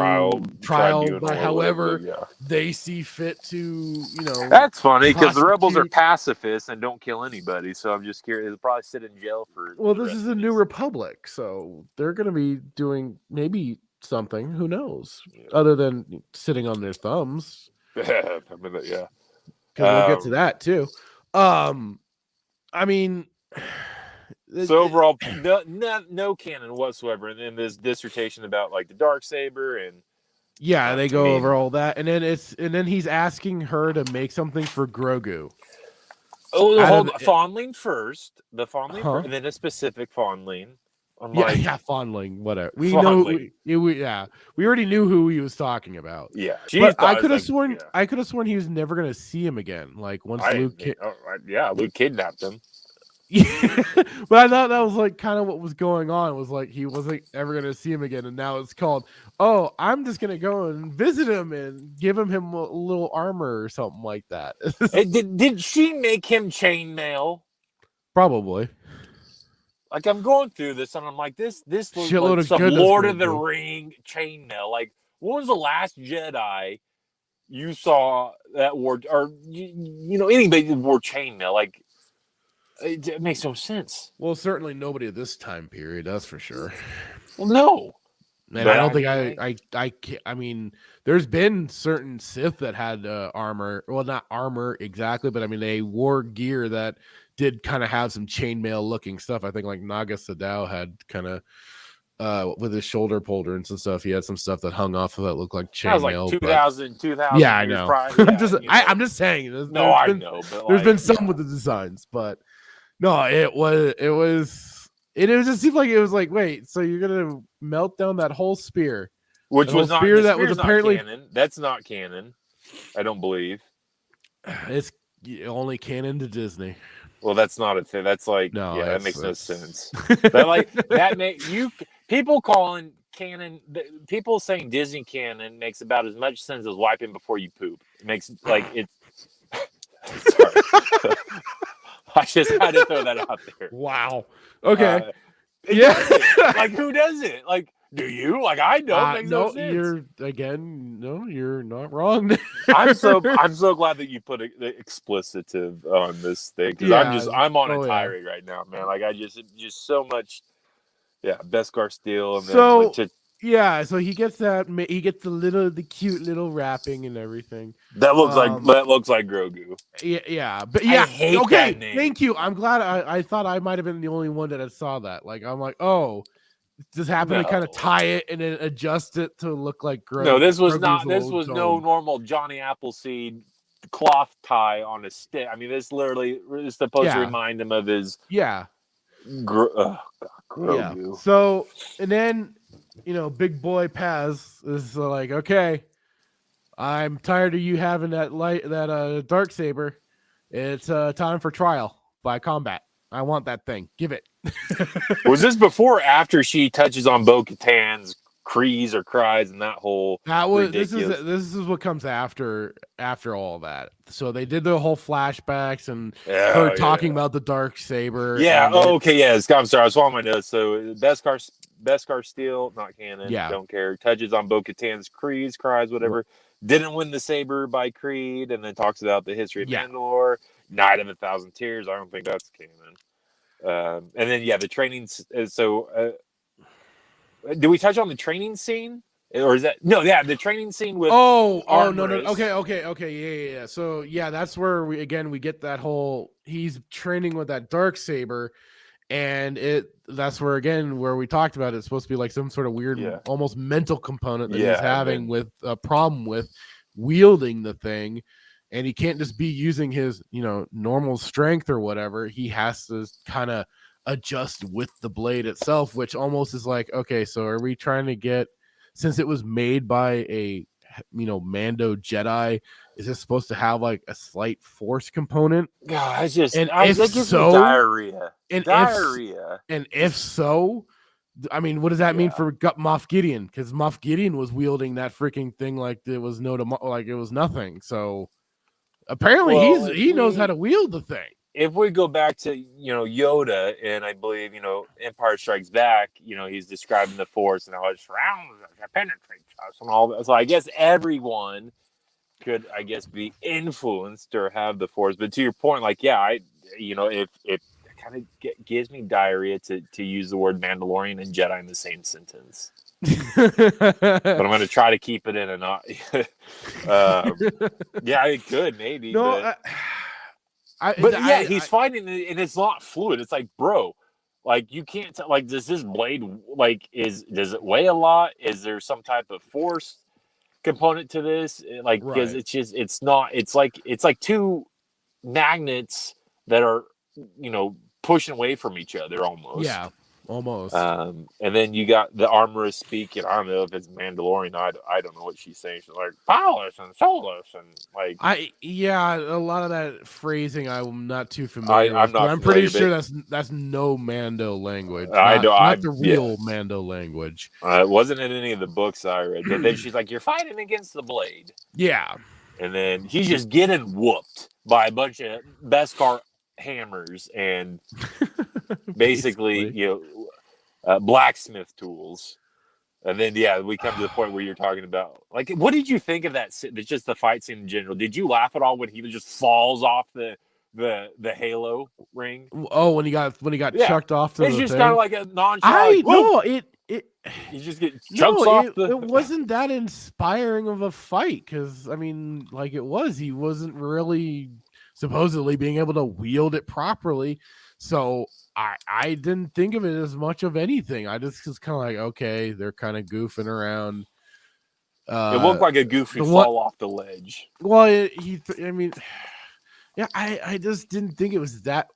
trial by however they see fit to That's funny because the rebels are pacifists and don't kill anybody. So I'm just curious. They'll probably sit in jail for. Well, this is the New Republic, so they're going to be doing maybe something. Who knows? Other than sitting on their thumbs. I mean, yeah. Because we'll get to that too. I mean. So overall, no canon whatsoever, and then this dissertation about like the Darksaber and they go over all that, and then he's asking her to make something for Grogu. Oh, fondling first, first, and then a specific fondling. Fondling, whatever. We already knew who he was talking about. Yeah, but I could have sworn he was never going to see him again. Like once Luke kidnapped him. Yeah, but I thought that was like kind of what was going on. It was like he wasn't ever going to see him again, and now it's called, I'm just going to go and visit him and give him a little armor or something like that. Did she make him chainmail? Probably. Like I'm going through this, and I'm like, this looks Shitload like of some goodness, Lord of the Grogu. Ring chainmail. Like, when was the last Jedi you saw that wore, or anybody that wore chainmail? Like, it makes no sense. Well, certainly nobody at this time period, that's for sure. Well, no. And But I don't think mean, I can't. I mean, there's been certain Sith that had armor. Well, not armor exactly, but I mean, they wore gear that did kind of have some chainmail looking stuff. I think like Naga Sadao had kind of with his shoulder pauldrons and stuff. He had some stuff that hung off of that looked like that was like chainmail. 2000 yeah, I years know. prior. I'm just saying. I know. But there's been some with the designs, but no, it just seemed like it was like, wait, so you're gonna melt down that whole spear, which was not spear that was apparently canon. That's not canon. I don't believe it's only canon to Disney. Well, that's not a thing. That's like that makes no sense. But like that people calling canon, people saying Disney canon makes about as much sense as wiping before you poop. It makes like it. Sorry. I just had to throw that out there. Wow. Okay. Like who does it? Like, do you? Like I don't. Makes no sense. You're not wrong. I'm so glad that you put the explicitive on this thing because I'm on a tirade right now, man. Like I just so much. Yeah, Beskar Steel and then so he gets the cute little wrapping and everything. That looks like Grogu. Yeah, but yeah. I hate that name. Thank you. I'm glad. I thought I might have been the only one that had saw that. Like I'm like, oh, just happened to kind of tie it and then adjust it to look like Grogu. No, this was not. This was no normal Johnny Appleseed cloth tie on a stick. I mean, this literally is supposed to remind him of his Grogu. Yeah. So, and then, big boy Paz is like, okay, I'm tired of you having that dark saber. It's time for trial by combat. I want that thing. Give it. Was this before or after she touches on Bo-Katan's crees or cries and that whole this is what comes after all that. So they did the whole flashbacks and her talking about the dark saber. Yeah. Okay. Yes. I'm sorry. I was following my notes. So Beskar Steel, not canon. Yeah. Don't care. Touches on Bo-Katan's creeds, cries, whatever. Didn't win the saber by Creed, and then talks about the history of Mandalore. Night of 1,000 Tears. I don't think that's canon. And then the training. So. Did we touch on the training scene, or is that the training scene with? No. Okay. Yeah. So that's where we get that whole he's training with that dark saber, and that's where we talked about it's supposed to be like some sort of weird, almost mental component that he's having with a problem with wielding the thing, and he can't just be using his normal strength or whatever. He has to kind of adjust with the blade itself, which almost is like, okay, so are we trying to get, since it was made by a Mando Jedi, is it supposed to have like a slight force component? God, it gives me diarrhea. And if so, I mean, what does that mean for Moff Gideon? Because Moff Gideon was wielding that freaking thing like it was it was nothing. So apparently he knows how to wield the thing. If we go back to Yoda, and I believe Empire Strikes Back, he's describing the Force and how it surrounds us, it penetrates us, and all that. So I guess everyone could, be influenced or have the Force. But to your point, like, if it kind of gives me diarrhea to use the word Mandalorian and Jedi in the same sentence. But I'm going to try to keep it in a not. It could maybe. No. He's fighting and it's not fluid. It's like, bro, like you can't tell. Like, does this blade does it weigh a lot? Is there some type of force component to this? Like, because it's not. It's like two magnets that are pushing away from each other almost. Yeah. Almost. And then you got the armorist speaking. I don't know if it's Mandalorian. I don't know what she's saying. She's like powerless and soulless and like. A lot of that phrasing I'm not too familiar with. I'm pretty sure that's no Mando language. Not the real Mando language. It wasn't in any of the books I read. But then she's like, "You're fighting against the blade." Yeah. And then he's just getting whooped by a bunch of Beskar hammers and basically, blacksmith tools. And then, we come to the point where you're talking about, like, what did you think of that? It's just the fight scene in general. Did you laugh at all when he just falls off the Halo ring? Oh, when he got chucked off to it's the just thing? kind of like a nonchalant. You just get chucks off the. It wasn't that inspiring of a fight because I mean, like he wasn't really supposedly being able to wield it properly. So I didn't think of it as much of anything. I just was kind of like, okay, they're kind of goofing around. It looked like a goofy fall off the ledge. Well, I just didn't think it was that.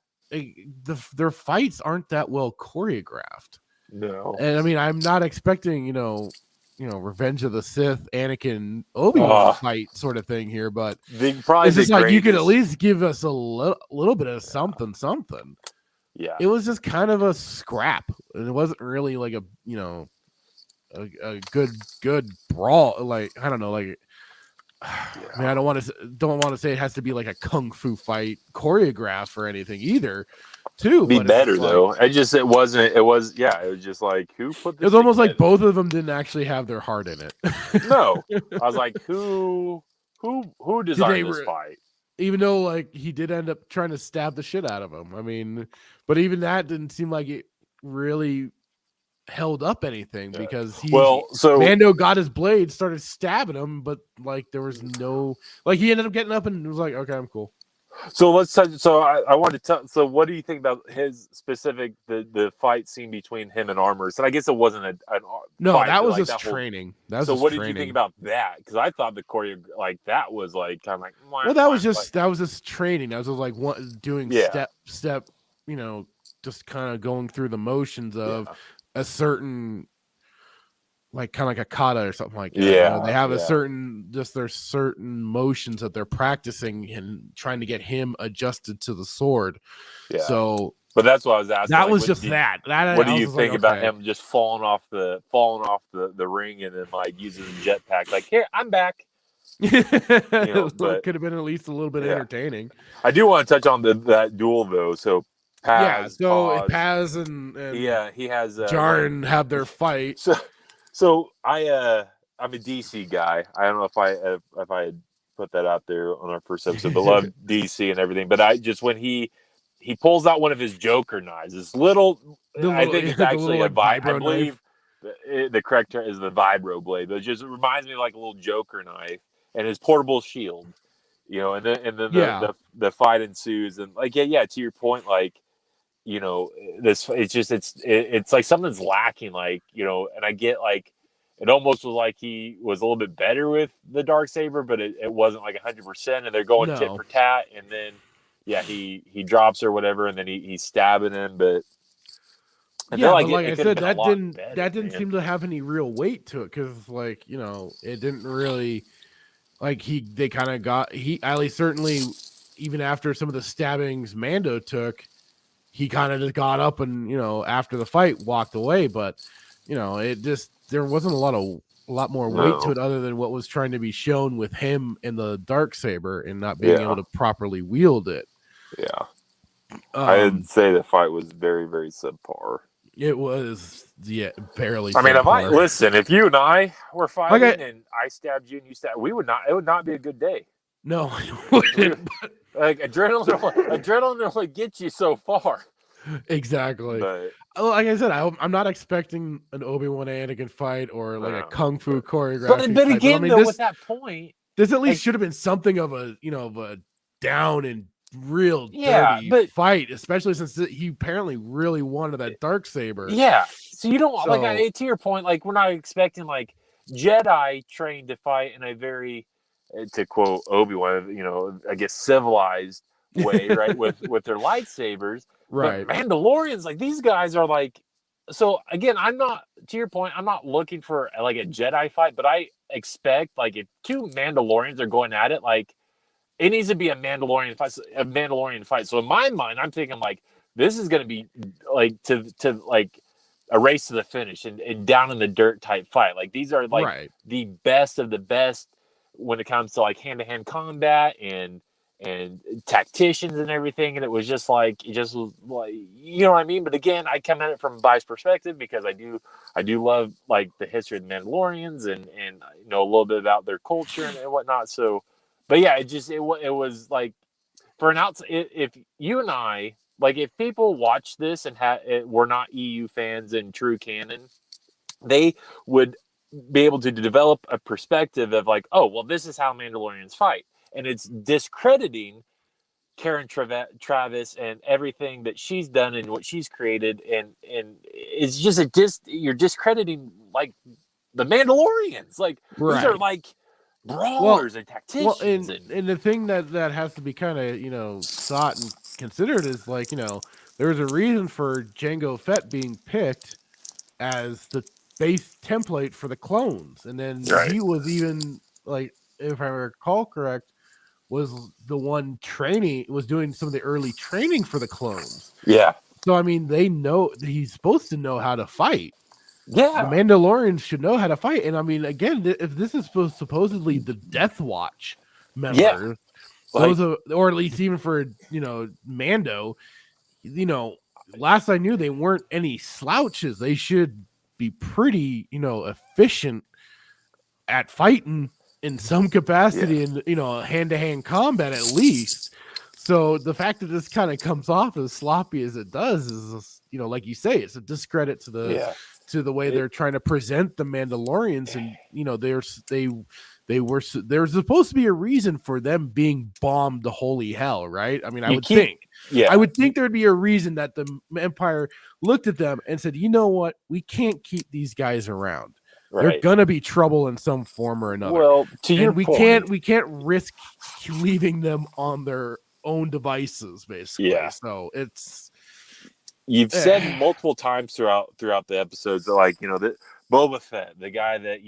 Their fights aren't that well choreographed. No, and I mean, I'm not expecting Revenge of the Sith, Anakin, Obi-Wan fight sort of thing here, but it's just like you could at least give us a little bit of something. Yeah, it was just kind of a scrap, and it wasn't really like a good brawl. Like I don't know, like I mean, I don't want to say it has to be like a kung fu fight choreographed or anything either. Be better though. It was just like who put this. It was almost like both of them didn't actually have their heart in it. No, I was like, who designed this fight? Even though like he did end up trying to stab the shit out of him. I mean, but even that didn't seem like it really held up anything because Mando got his blade, started stabbing him, but like there was no he ended up getting up and was like, okay, I'm cool. So let's touch. So I wanted to tell. So what do you think about his specific the fight scene between him and Armors? And I guess it wasn't an no, fight, that was just training. So what did you think about that? Because I thought the choreo that was like kind of like. Well, that was just training. That was like doing step, just kind of going through the motions of a certain. Like kind of like a kata or something like that. Yeah, they have there's certain motions that they're practicing and trying to get him adjusted to the sword. Yeah. So, but that's what I was asking. That was just that. What do you think about him just falling off the ring and then like using the jetpack? Like, here, I'm back. It could have been at least a little bit entertaining. I do want to touch on that duel though. So. Paz and he has Jaren have their fight. So I'm a DC guy. I don't know if I had put that out there on our first episode, but love DC and everything. But I just when he pulls out one of his Joker knives, I think it's actually a vibro. I believe the correct term is the vibro blade, but it just reminds me of like a little Joker knife and his portable shield. And then the fight ensues, and to your point, like. It's like something's lacking, and I get like it almost was like he was a little bit better with the Darksaber, but it wasn't like 100%, and they're going tit for tat, and then he drops or whatever, and then he's stabbing him, but I said, that didn't seem to have any real weight to it because it didn't really they kind of got at least certainly even after some of the stabbings Mando took. He kind of just got up and, after the fight walked away, but there wasn't a lot more weight to it other than what was trying to be shown with him and the Darksaber and not being able to properly wield it. Yeah. I'd say the fight was very, very subpar. It was, barely. I mean, if you and I were fighting and I stabbed you and you stabbed, it would not be a good day. No, it wouldn't. Like adrenaline will get you so far. Exactly. But, like I said, I'm not expecting an Obi-Wan Anakin fight or like a kung fu choreography. But again, with that point, this at least should have been something of a down and real dirty fight, especially since he apparently really wanted that Darksaber. Yeah. So you don't to your point, like we're not expecting like Jedi trained to fight in a very. To quote Obi-Wan, I guess civilized way, right? with their lightsabers, right? But Mandalorians, like these guys are like. So again, I'm not to your point. I'm not looking for like a Jedi fight, but I expect like if two Mandalorians are going at it, like it needs to be a Mandalorian fight. So in my mind, I'm thinking like this is going to be like to like a race to the finish and down in the dirt type fight. Like these are like the best of the best. When it comes to like hand-to-hand combat and and tacticians and everything, and it was just like you know what I mean. But again, I come at it from a biased perspective because I do love like the history of the Mandalorians and know a little bit about their culture and whatnot. So, but yeah, it was like for an outside, if you and I like if people watch this and were not EU fans and true canon, they would be able to develop a perspective of like, oh, well, this is how Mandalorians fight. And it's discrediting Karen Travis and everything that she's done and what she's created. And it's just you're discrediting like the Mandalorians. Like these are like brawlers and tacticians. And the thing that has to be kind of, thought and considered is like, there's a reason for Jango Fett being picked as the base template for the clones. And then he was even like, if I recall correct, was the one doing some of the early training for the clones. Yeah. So, I mean, they know he's supposed to know how to fight. Yeah. The Mandalorians should know how to fight. And I mean, again, if this is supposedly the Death Watch members, or at least even for, Mando, last I knew they weren't any slouches. They should be pretty, efficient at fighting in some capacity in, hand-to-hand combat at least. So the fact that this kind of comes off as sloppy as it does is, like you say, it's a discredit to the way they're trying to present the Mandalorians. And, there's supposed to be a reason for them being bombed to holy hell, right? I mean, I would think there'd be a reason that the Empire looked at them and said, you know what? We can't keep these guys around. Right. They're gonna be trouble in some form or another. Well, we can't risk leaving them on their own devices, basically. Yeah. So you've said multiple times throughout the episodes that, like, that Boba Fett, the guy that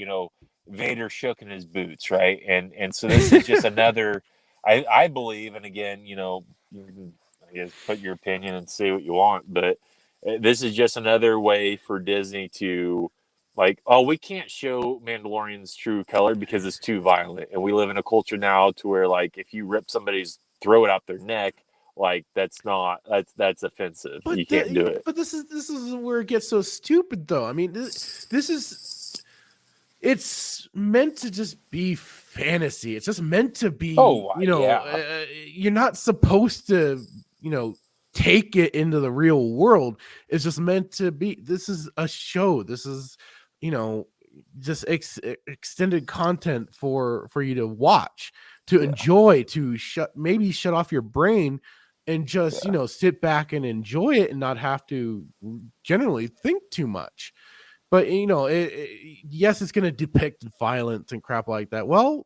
Vader shook in his boots, right? And so this is just another. I believe, and again, you can, I guess, put your opinion and say what you want, but this is just another way for Disney to. Like, oh, we can't show Mandalorian's true color because it's too violent. And we live in a culture now to where, like, if you rip somebody's throat out their neck, like, that's offensive. You can't do it. But this is where it gets so stupid, though. I mean, it's meant to just be fantasy. It's just meant to be, you're not supposed to, take it into the real world. It's just meant to be. This is a show. This is, just extended content for you to watch, to enjoy, to shut off your brain and just, sit back and enjoy it and not have to generally think too much. But, yes, it's going to depict violence and crap like that. Well,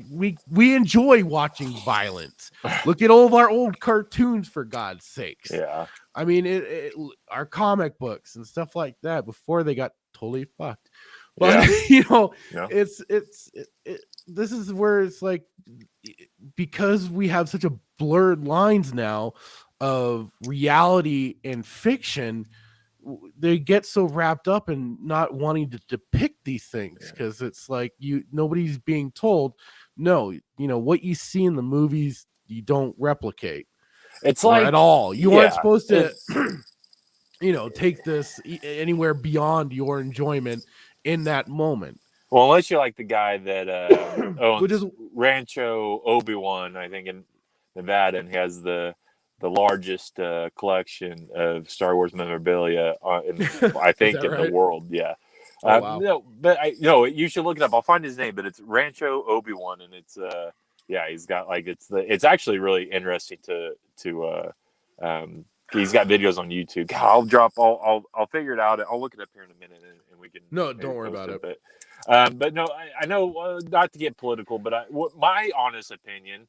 we enjoy watching violence. Look at all of our old cartoons, for God's sakes. Yeah. I mean, our comic books and stuff like that before they got totally fucked. But, this is where it's like, because we have such a blurred lines now of reality and fiction, they get so wrapped up in not wanting to depict these things because it's like nobody's being told, no, what you see in the movies, you don't replicate. It's like at all. You aren't supposed to, take this anywhere beyond your enjoyment in that moment. Well, unless you're like the guy that owns Rancho Obi-Wan, I think in Nevada, and has the largest collection of Star Wars memorabilia, I think, in the world. Yeah. Oh, wow. No, but you should look it up. I'll find his name, but it's Rancho Obi-Wan, and it's he's got like it's actually really interesting to he's got videos on YouTube. God, I'll figure it out. I'll look it up here in a minute, and we can. No, don't worry about it. But no, I know not to get political, but my honest opinion.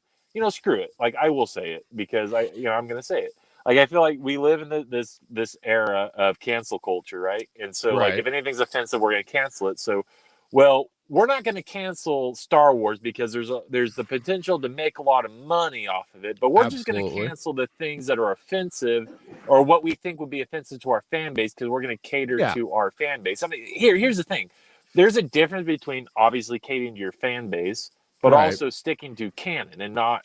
Screw it. Like, I will say it because I'm going to say it. Like, I feel like we live in this era of cancel culture, right? And so, like, if anything's offensive, we're going to cancel it. So, well, we're not going to cancel Star Wars because there's the potential to make a lot of money off of it. But we're just going to cancel the things that are offensive or what we think would be offensive to our fan base because we're going to cater to our fan base. I mean, here's the thing. There's a difference between obviously catering to your fan base but also sticking to canon and not,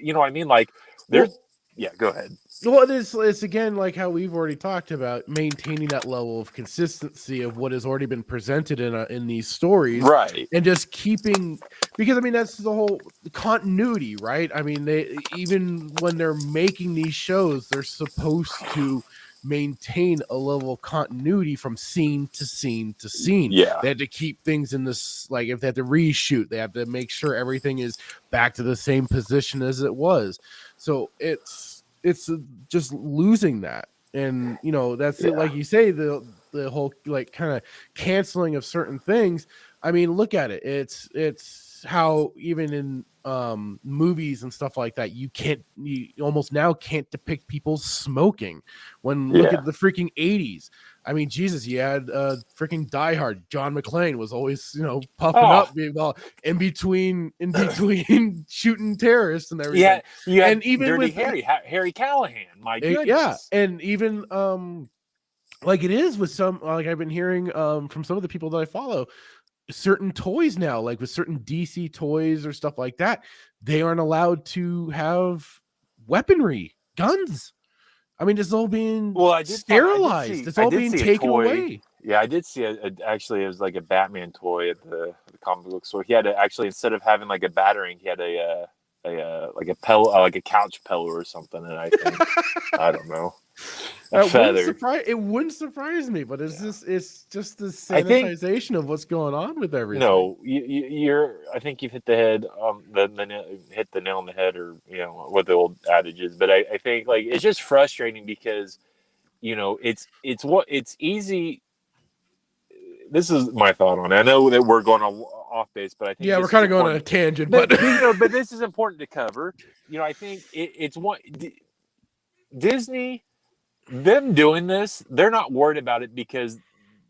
you know what I mean? Like, there's, yeah, go ahead. Well, it's again like how we've already talked about maintaining that level of consistency of what has already been presented in these stories, Right? And just keeping, because I mean that's the whole continuity, right? I mean, they even when they're making these shows, they're supposed to maintain a level of continuity from scene to scene to scene. Yeah. They had to keep things in this, like if they had to reshoot, they have to make sure everything is back to the same position as it was. So it's just losing that, and you know that's it. Like you say, the whole like kind of canceling of certain things. I mean, look at it. It's how even in movies and stuff like that, you almost now can't depict people smoking. Look at the freaking 80s. I mean, Jesus, you had freaking Die Hard. John McClane was always, puffing up well in between shooting terrorists and everything. Yeah, and even Dirty with Harry Callahan, my goodness. Yeah, and even like it is with some, like I've been hearing from some of the people that I follow, certain toys now, like with certain DC toys or stuff like that, they aren't allowed to have weaponry, guns. I mean, it's all being sterilized. It's all being taken away. Yeah, I did see actually, it was like a Batman toy at the comic book store. He had actually, instead of having like a battering, he had a pillow, like a couch pillow or something. And I think, I don't know, it wouldn't surprise me, but it's just the sanitization of what's going on with everything. No, I think you've hit the head, hit the nail on the head, or what the old adage is. But I think like it's just frustrating because it's easy. This is my thought on it. I know that we're going off base, but I think we're kind of going on a tangent. But but this is important to cover. I think it's one Disney, them doing this. They're not worried about it because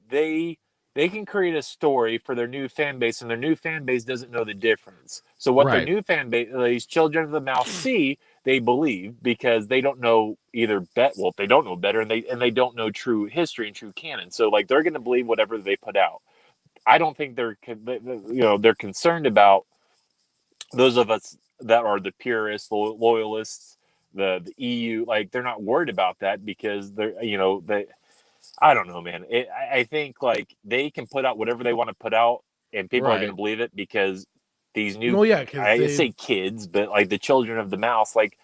they can create a story for their new fan base, and their new fan base doesn't know the difference. So what their new fan base, these children of the mouse, see, they believe because they don't know they don't know better, and they don't know true history and true canon. So like they're going to believe whatever they put out. I don't think they're concerned about those of us that are the purists, loyalists, the EU. Like they're not worried about that because they're I don't know, man. I think like they can put out whatever they want to put out, and people are going to believe it because these new, I say kids, but like the children of the mouse, like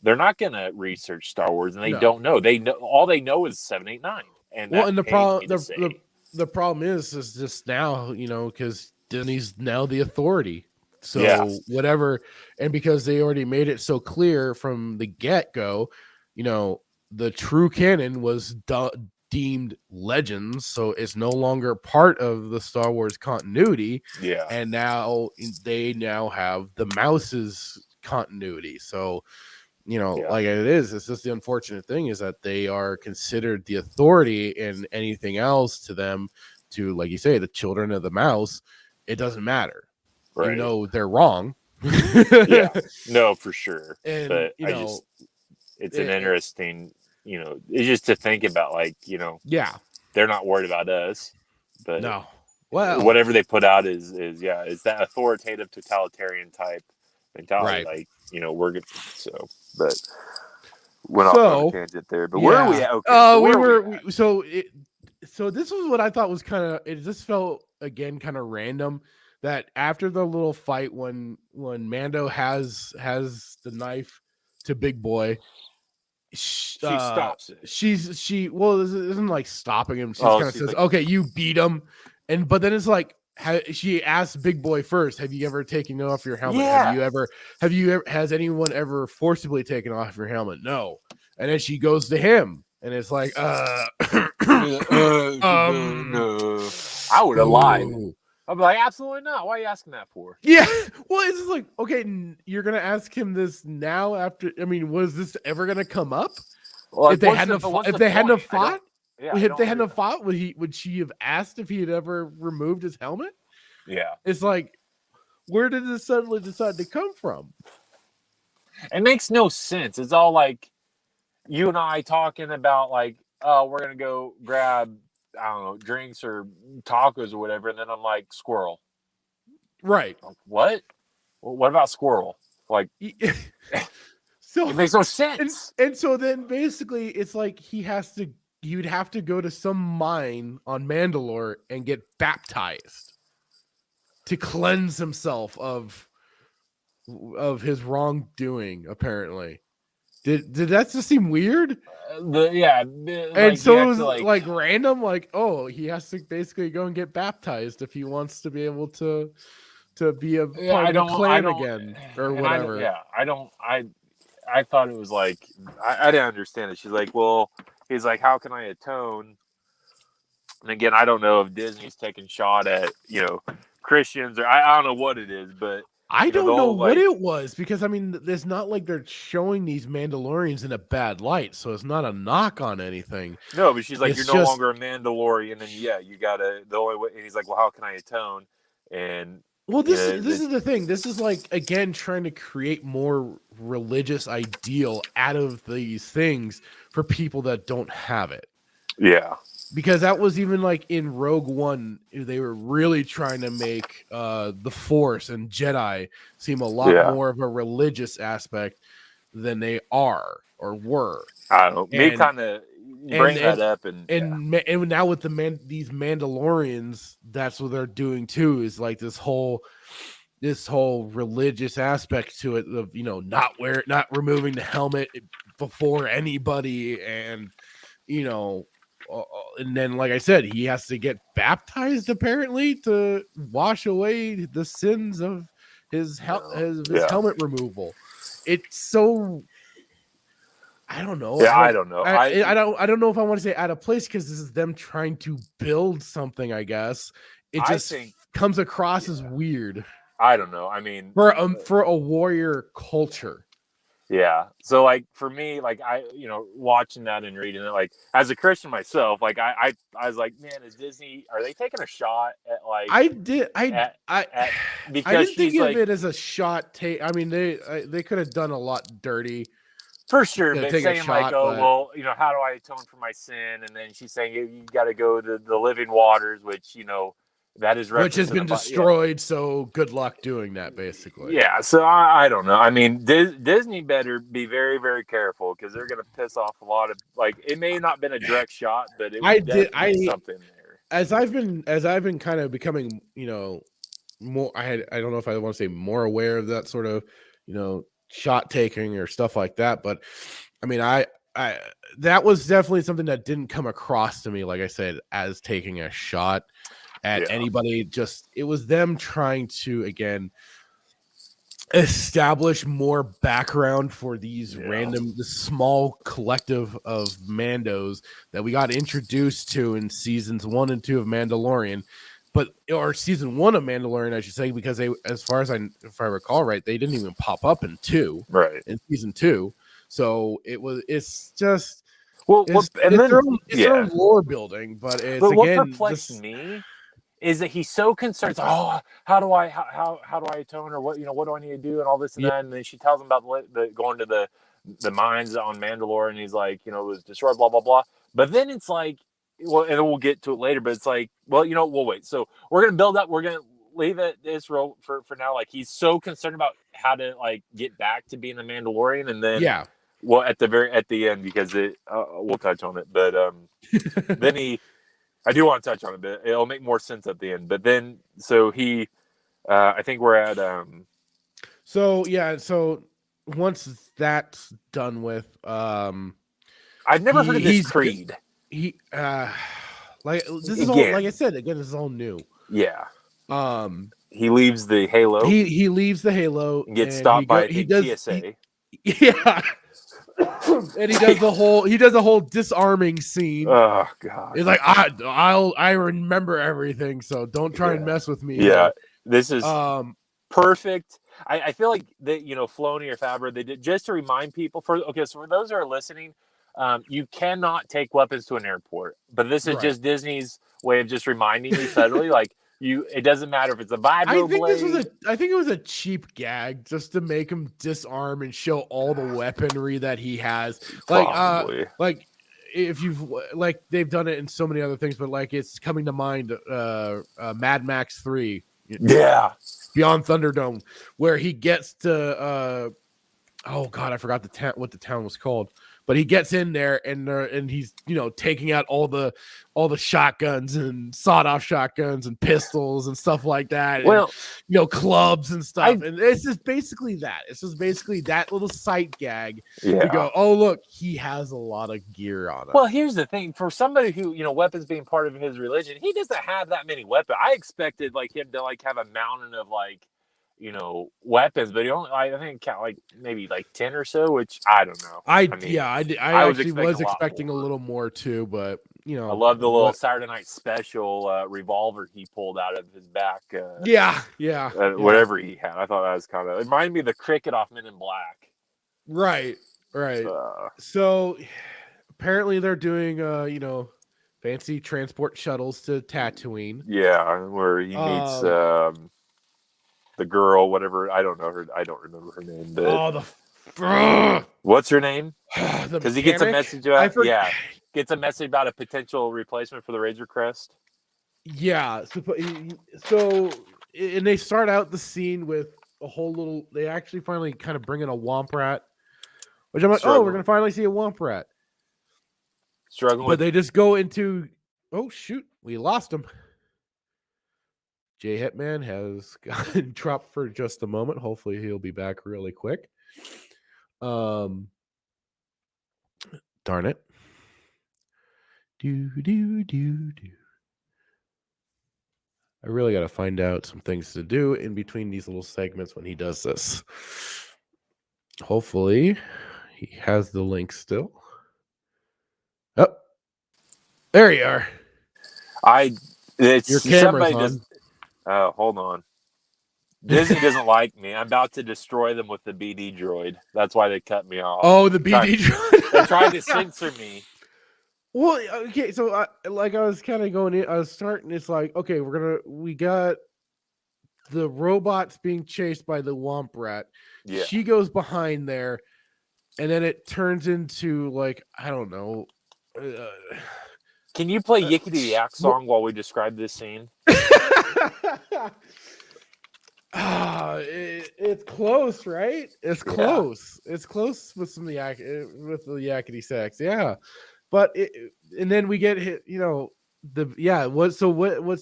they're not going to research Star Wars, and they don't know. They know all they know is 7, 8, 9. And the problem is just now, because Disney's now the authority. So whatever, and because they already made it so clear from the get-go, the true canon was deemed legends, so it's no longer part of the Star Wars continuity. Yeah, and now they have the mouse's continuity. So like it is. It's just the unfortunate thing is that they are considered the authority, and anything else to them, to like you say, the children of the mouse, it doesn't matter. Right. They're wrong. No, for sure. And but it's an interesting. It's just to think about, like, they're not worried about us, but no, well, whatever they put out is that authoritative totalitarian type mentality. Right. Like, we're good. So, but went off on a tangent there. But where are we at? Okay, so this was what I thought was kind of, it just felt again kind of random that after the little fight when Mando has the knife to Big Boy. She stops it. She isn't like stopping him. She kind of says, like, "Okay, you beat him," but then it's like she asks Big Boy first, "Have you ever taken off your helmet? Yeah. Has anyone ever forcibly taken off your helmet?" No. And then she goes to him, and it's like, no. I would have lied. I'd be like, absolutely not. Why are you asking that for? Yeah. Well, it's just like, okay, you're going to ask him this now after, I mean, was this ever going to come up? Well, if they hadn't fought, would she have asked if he had ever removed his helmet? Yeah. It's like, where did this suddenly decide to come from? It makes no sense. It's all like you and I talking about like, oh, we're going to go grab, I don't know, drinks or tacos or whatever, and then I'm like, squirrel. Right. Like, what? Well, what about squirrel? Like, So it makes no sense. and so then basically it's like you'd have to go to some mine on Mandalore and get baptized to cleanse himself of his wrongdoing, apparently. Did that just seem weird? And So it was like random, like, oh, he has to basically go and get baptized if he wants to be able to be a part of the clan again or whatever. I thought it was like I didn't understand it. She's like, well, he's like, how can I atone? And again, I don't know if Disney's taking shot at Christians or I don't know what it is, but I don't know what it was, because I mean, it's not like they're showing these Mandalorians in a bad light, so it's not a knock on anything. No, but she's like, you're no longer a Mandalorian, and you gotta the only way. And he's like, well, how can I atone? And well, this is the thing. This is like, again, trying to create more religious ideal out of these things for people that don't have it. Yeah. Because that was even like in Rogue One, they were really trying to make the Force and Jedi seem a lot more of a religious aspect than they are or were. I don't know. They kind of bring that up, and now with these Mandalorians, that's what they're doing too. Is like this whole religious aspect to it of not removing the helmet before anybody, and and then, like I said, he has to get baptized apparently to wash away the sins of his helmet removal. It's so, I don't know. Yeah, I don't know. I don't know if I want to say out of place, because this is them trying to build something. I guess it just comes across as weird. I don't know. I mean, for a warrior culture. Yeah. So like for me, like I, watching that and reading it, like as a Christian myself, like I was like, man, is Disney, are they taking a shot at like I didn't think of it as a shot take. I mean, they could have done a lot dirty. For sure, but saying like, well, how do I atone for my sin? And then she's saying you got to go to the living waters, which that is which has been destroyed. So good luck doing that, basically. Yeah. So I don't know. I mean, Disney better be very, very careful, because they're going to piss off a lot of, like, it may not have been a direct shot, but it was something there. As I've been kind of becoming, more. I don't know if I want to say more aware of that sort of, shot taking or stuff like that. But I mean, I that was definitely something that didn't come across to me, like I said, as taking a shot at anybody. It was them trying to, again, establish more background for these this small collective of Mandos that we got introduced to in seasons 1 and 2 of Mandalorian, or season 1 of Mandalorian, I should say, because they, as far as if I recall right, they didn't even pop up in season 2. So it's just their own lore building, but it's what perplexed me is that he's so concerned. Oh, how do I atone, or what do I need to do, and all this and that. And then she tells him about going to the mines on Mandalore, and he's like, it was destroyed, blah blah blah. But then it's like, well, and we'll get to it later. But it's like, well, we'll wait. So we're gonna build up. We're gonna leave it this role for now. Like, he's so concerned about how to like get back to being a Mandalorian, and then well, at the end, because we'll touch on it. But then I do want to touch on it, but it'll make more sense at the end. But then, so he, I think we're at. So once that's done with, I've never heard of this creed. This is all, like I said, again, this is all new. Yeah. He leaves the Halo. He leaves the Halo and gets stopped by TSA. And he does the whole disarming scene. Oh god! It's like, I remember everything, so don't try and mess with me. Yeah, this is perfect. I feel like that Filoni or Favreau, they did just to remind people. So for those who are listening, you cannot take weapons to an airport, but this is just Disney's way of just reminding you subtly, like. It doesn't matter if it's a vibro blade. I think it was a cheap gag just to make him disarm and show all the weaponry that he has. Like if you've they've done it in so many other things, but like it's coming to mind, Mad Max 3. Yeah. Beyond Thunderdome, where he gets to oh god, I forgot what the town was called, but he gets in there and he's taking out all the shotguns and sawed-off shotguns and pistols and stuff like that. Well, and, clubs and stuff, and it's just basically that. It's just basically that little sight gag to go, oh look, he has a lot of gear on him. Well, here's the thing: for somebody who weapons being part of his religion, he doesn't have that many weapons. I expected him to have a mountain of weapons, but he only I think count maybe 10 or so, which I don't know. I actually was expecting a little more too, but I love the little Saturday Night Special revolver he pulled out of his back. Whatever he had, I thought that was kind of, it reminded me of the cricket off Men in Black. Right. So apparently they're doing fancy transport shuttles to Tatooine. Yeah, where he meets the girl, whatever. I don't remember her name. But what's her name? Because he gets a message about gets a message about a potential replacement for the Razor Crest. Yeah. So and they start out the scene with a whole little. They actually finally kind of bring in a Womp Rat, which I'm like, oh, we're gonna finally see a Womp Rat. But they just go into. Oh shoot, we lost him. Jay Hitman has gotten dropped for just a moment. Hopefully he'll be back really quick. Darn it. I really got to find out some things to do in between these little segments when he does this. Hopefully he has the link still. Oh, there you are. Your camera's on. Oh, hold on. Disney doesn't like me. I'm about to destroy them with the BD droid. That's why they cut me off. Oh, the BD droid. They tried to censor me. Well, okay, so I was kind of going in. I was starting. It's like, okay, we got the robots being chased by the Womp Rat. Yeah. She goes behind there, and then it turns into I don't know. Can you play Yickety Yak song while we describe this scene? It's close, right? It's close. It's close with some of the with the yakety sax, yeah. But and then we get hit. What's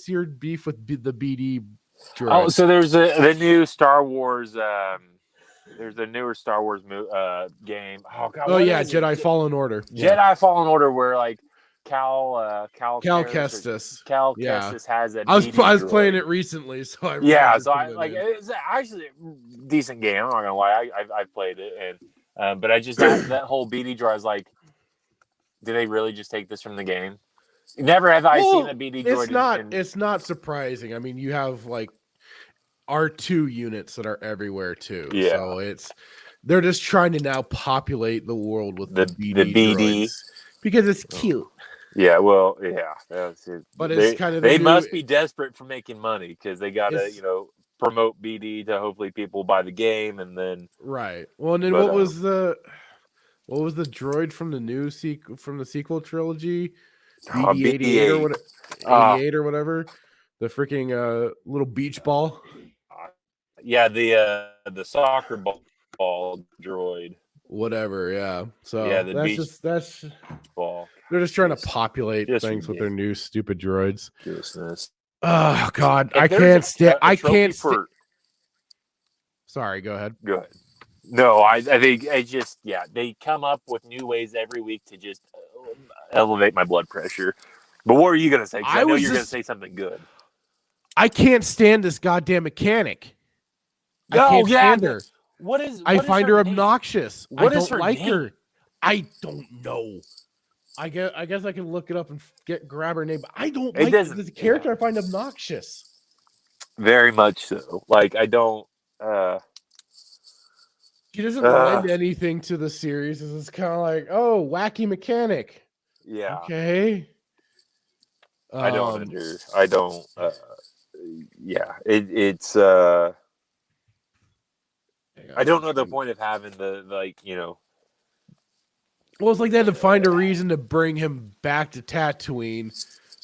your beef with the BD droid? Oh, so there's the new Star Wars. There's a newer Star Wars game. Oh God! Oh yeah, Jedi Fallen Order. Jedi Fallen Order, where Cal Kestis. Cal Kestis has a. I was playing it recently, so I it's actually a decent game. I'm not gonna lie, I've played it, and but I just that whole BD droid is do they really just take this from the game? Never have I seen a BD droid. It's not surprising. I mean, you have R2 units that are everywhere too. Yeah. So they're just trying to now populate the world with the BD droids because it's cute. Yeah, well, yeah. That's it. But it's kind of they must be desperate for making money because they got to promote BD to hopefully people buy the game and then right. Well, and then what was the droid from the sequel trilogy? BD-88 or whatever. 88 or whatever. The freaking little beach ball. Yeah, the soccer ball droid. Whatever, yeah. So yeah, that's ball. They're just trying to populate things with their new stupid droids. Goodness. Oh God, I can't stand. Sorry, go ahead. Go ahead. No, I think they come up with new ways every week to just elevate my blood pressure. But what are you gonna say? I know you're gonna say something good. I can't stand this goddamn mechanic. I can't stand her. I find her obnoxious. I don't like her. I don't know. I guess I can look it up and grab her name, but I don't like this character. I find obnoxious. Very much so. I don't. She doesn't lend anything to the series. It's kind of wacky mechanic. Yeah. Okay. I don't. Yeah. It's. I don't know the point of having the Well, it's like they had to find a reason to bring him back to Tatooine,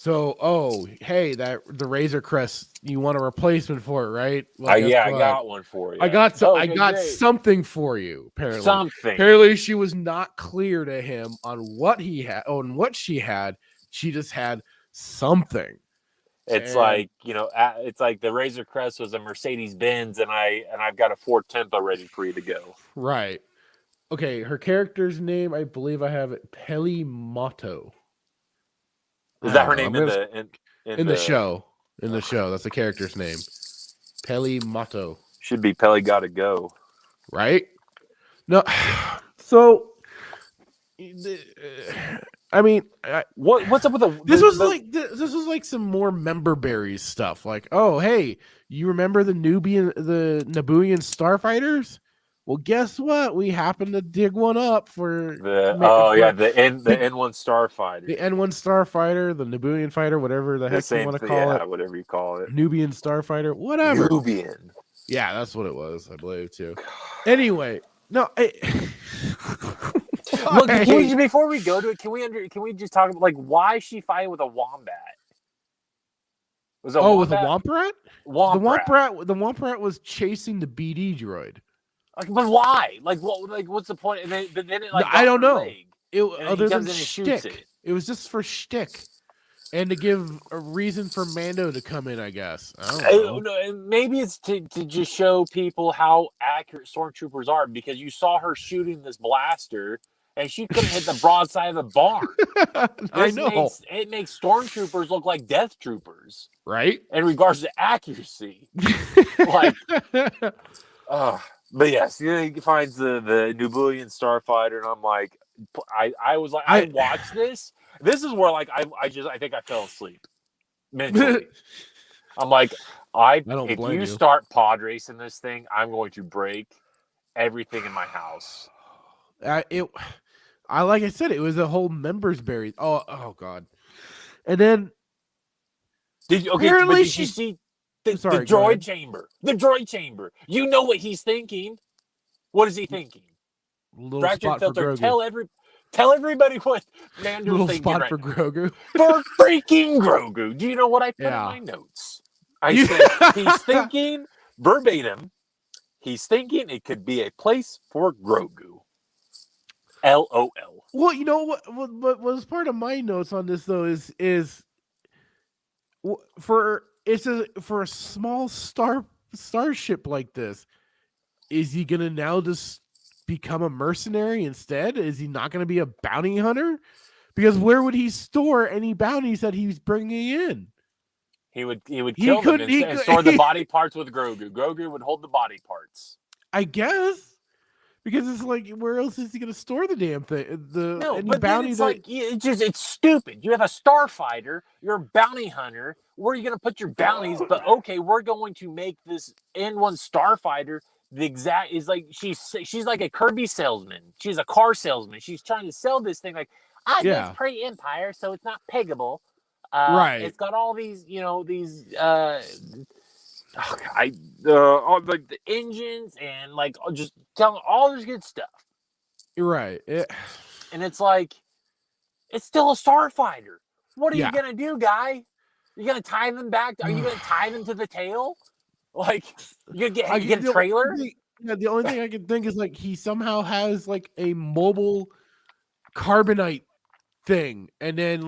So, hey, the Razor Crest, you want a replacement for it, right? Well, guess I what? got one for you. I got Okay, got great. something for you. Apparently, Something. Apparently, she was not clear to him on what he had, on what she had. She just had something. It's And- like, it's like the Razor Crest was a Mercedes Benz, and I've got a Ford Tempo ready for you to go. Right. Okay, her character's name, I believe I have it, Peli Motto. Is that her name in the show? In the show, that's the character's name. Peli Motto. Should be Peli Gotta Go. Right? No. So, I mean, what's up with this was like some more member berries stuff. Like, oh, hey, you remember the Nabooian starfighters? Well, guess what? We happened to dig one up for the N1 starfighter. The N1 starfighter, the Nabooian fighter, whatever the heck you want to call it. Whatever you call it. Nubian starfighter, whatever. Nubian. Yeah, that's what it was, I believe too. Anyway, no, Look, before we go to it, can we just talk about like why is she fighting with a wombat? Was it with a Womp-Rat? Womp-Rat. The Womp-Rat was chasing the BD droid. Like, but why? Like, what's the point? And then it like I don't know. Other than shtick. It was just for shtick, and to give a reason for Mando to come in. I guess. I don't know. Maybe it's to just show people how accurate stormtroopers are, because you saw her shooting this blaster, and she couldn't hit the broadside of the barn. I know. It makes stormtroopers look like death troopers, right? In regards to accuracy, like. But yes, he finds the Nabooian starfighter, and I'm like, I was like, I watched this. This is where like I think I fell asleep mentally. I'm like, if you start pod racing this thing, I'm going to break everything in my house. Like I said, it was a whole members berry. Oh God! And then did you see? The droid chamber. The droid chamber. You know what he's thinking. What is he thinking? Little spot for Grogu. Tell everybody what Mando's little thinking. Spot for Grogu. For freaking Grogu. Do you know what I put in my notes? I said he's thinking verbatim. He's thinking it could be a place for Grogu. LOL. Well, you know what was part of my notes on this though is for a small starship like this, is he gonna now just become a mercenary instead? Is he not gonna be a bounty hunter? Because where would he store any bounties that he's bringing in? He would kill them and store the body parts with Grogu. Grogu would hold the body parts. I guess. Because it's like, where else is he going to store the damn thing? It's stupid. You have a starfighter. You're a bounty hunter. Where are you going to put your bounties? But okay, we're going to make this N1 starfighter she's like a Kirby salesman. She's a car salesman. She's trying to sell this thing like, it's pre-Empire, so it's not peggable. Right. It's got all these, all like the engines and like just telling all this good stuff. Right. And it's like, it's still a starfighter. What are you gonna do, guy? You gonna tie them back? Are you gonna tie them to the tail? Like you get a trailer? The only thing I can think is like he somehow has like a mobile carbonite thing, and then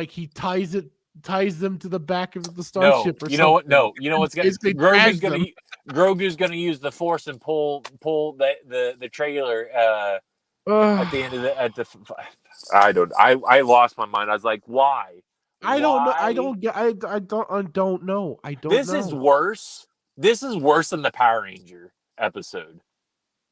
he ties them to the back of the starship. You know what? Grogu's gonna use the Force and pull the trailer at the end of I lost my mind. I was like, why? I don't know. I don't know. This is worse. This is worse than the Power Ranger episode.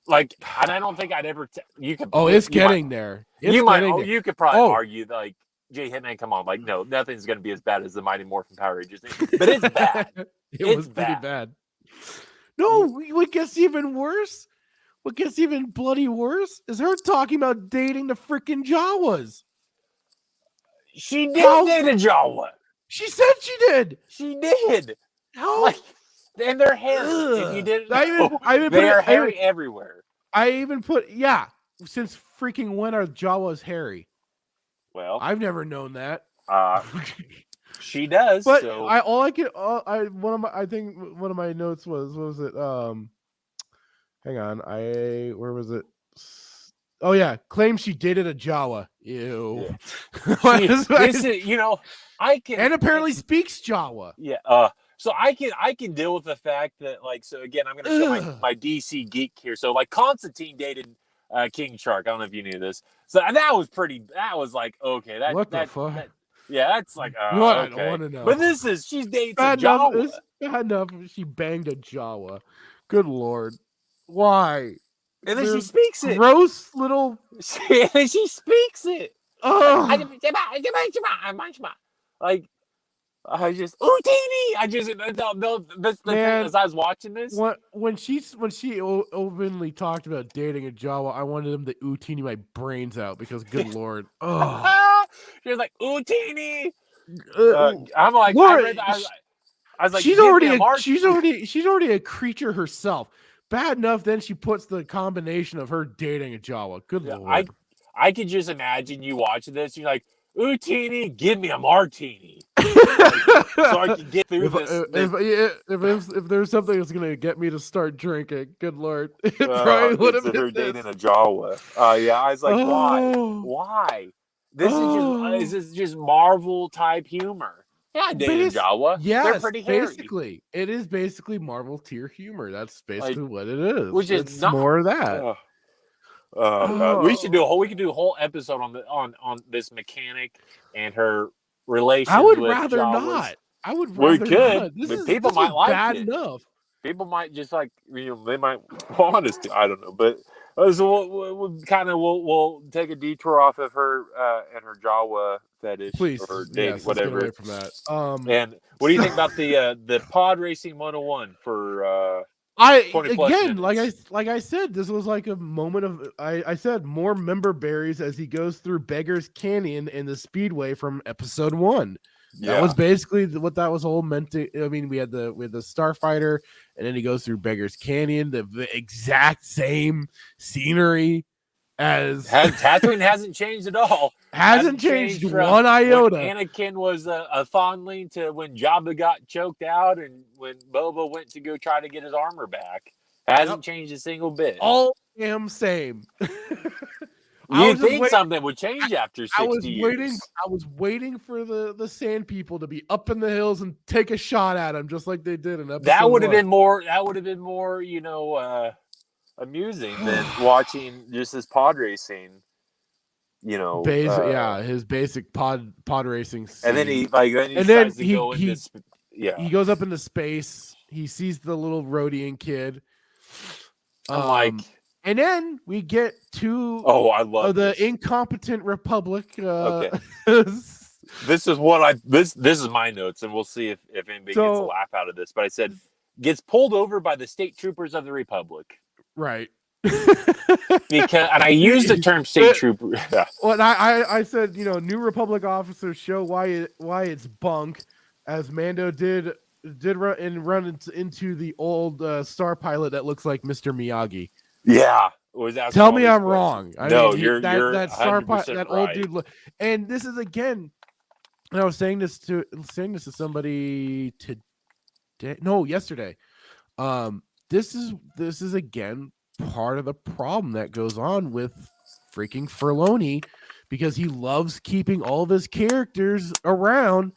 Like, and I don't think I'd ever. You could. Oh, it's getting there. You could probably argue like, Jay Hitman, come on, like, no, nothing's gonna be as bad as the Mighty Morphin Power Rangers thing, but it's bad. It was pretty bad. No, what gets even worse? What gets even bloody worse is her talking about dating the freaking Jawas. She did date a Jawa. She said she did. She did. How? Like, and their hair. If you didn't know, they're hairy everywhere. I even put since freaking when are Jawas hairy? Well, I've never known that. She does. But So I think one of my notes was what was it? Hang on, where was it? Oh yeah, claims she dated a Jawa. Ew. Yeah. This is, I can, and apparently speaks Jawa. Yeah. So I can deal with the fact that, like, so again, I'm going to show my DC geek here. So like Constantine dated King Shark. I don't know if you knew this. So that was like, okay, What the fuck? That's like, okay. I don't want to know. But she dates a Jawa. It's bad enough she banged a Jawa. Good Lord. Why? And then she speaks it. Gross little. And she speaks it. Oh. Like, I just Utini. That's the thing as I was watching this. When she openly talked about dating a Jawa, I wanted him to Utini my brains out because good Lord. Oh. She was like Utini. I'm like, I was like, she's already a creature herself. Bad enough, then she puts the combination of her dating a Jawa. Good Lord. I could just imagine you watching this. You're like, Utini, give me a martini. So I can get through this. If there's something that's gonna get me to start drinking, good Lord, it probably would have been her dating a Jawa. Yeah, I was like, why? This is just Marvel type humor. Yeah, dating Jawa. Yes, they're pretty hairy. Basically, it is basically Marvel tier humor. That's basically what it is. Which is more of that. We could do a whole episode on this mechanic and her relationship. I would with rather Jawas. not. I would rather not. People might like bad it. Enough. People might just like, they might want us to. I don't know, but so we'll take a detour off of her and her Jawa fetish, please, or dating, whatever. Let's get away from that. And what do you think about the pod racing 101 for? Like I said, this was like a moment of I said more member berries as he goes through Beggar's Canyon in the Speedway from episode 1. Yeah. That was basically what that was all meant to. I mean, we had the Starfighter, and then he goes through Beggar's Canyon, the exact same scenery as Tatooine hasn't changed at all. Hasn't changed one iota. Anakin was a fondling to when Jabba got choked out, and when Boba went to go try to get his armor back. Hasn't changed a single bit. All damn same. You'd think something would change after 60 years. I was waiting for the Sand People to be up in the hills and take a shot at him, just like they did in episode That would have 1. been more. That would have been more. Amusing than watching just this pod racing. His basic pod racing scene. And then he goes up into space. He sees the little Rhodian kid. And then we get to the incompetent Republic. Okay. This is my notes, and we'll see if anybody gets a laugh out of this. But I said gets pulled over by the state troopers of the Republic. Right. And I used the term state trooper. Yeah. Well, I said, New Republic officers show why it's bunk, as Mando did run into the old star pilot that looks like Mr. Miyagi. Yeah. Tell me I'm wrong. You're that star pilot, that right. old dude. And this is again, and I was saying this to somebody today. No, yesterday. This is again part of the problem that goes on with freaking Filoni, because he loves keeping all of his characters around,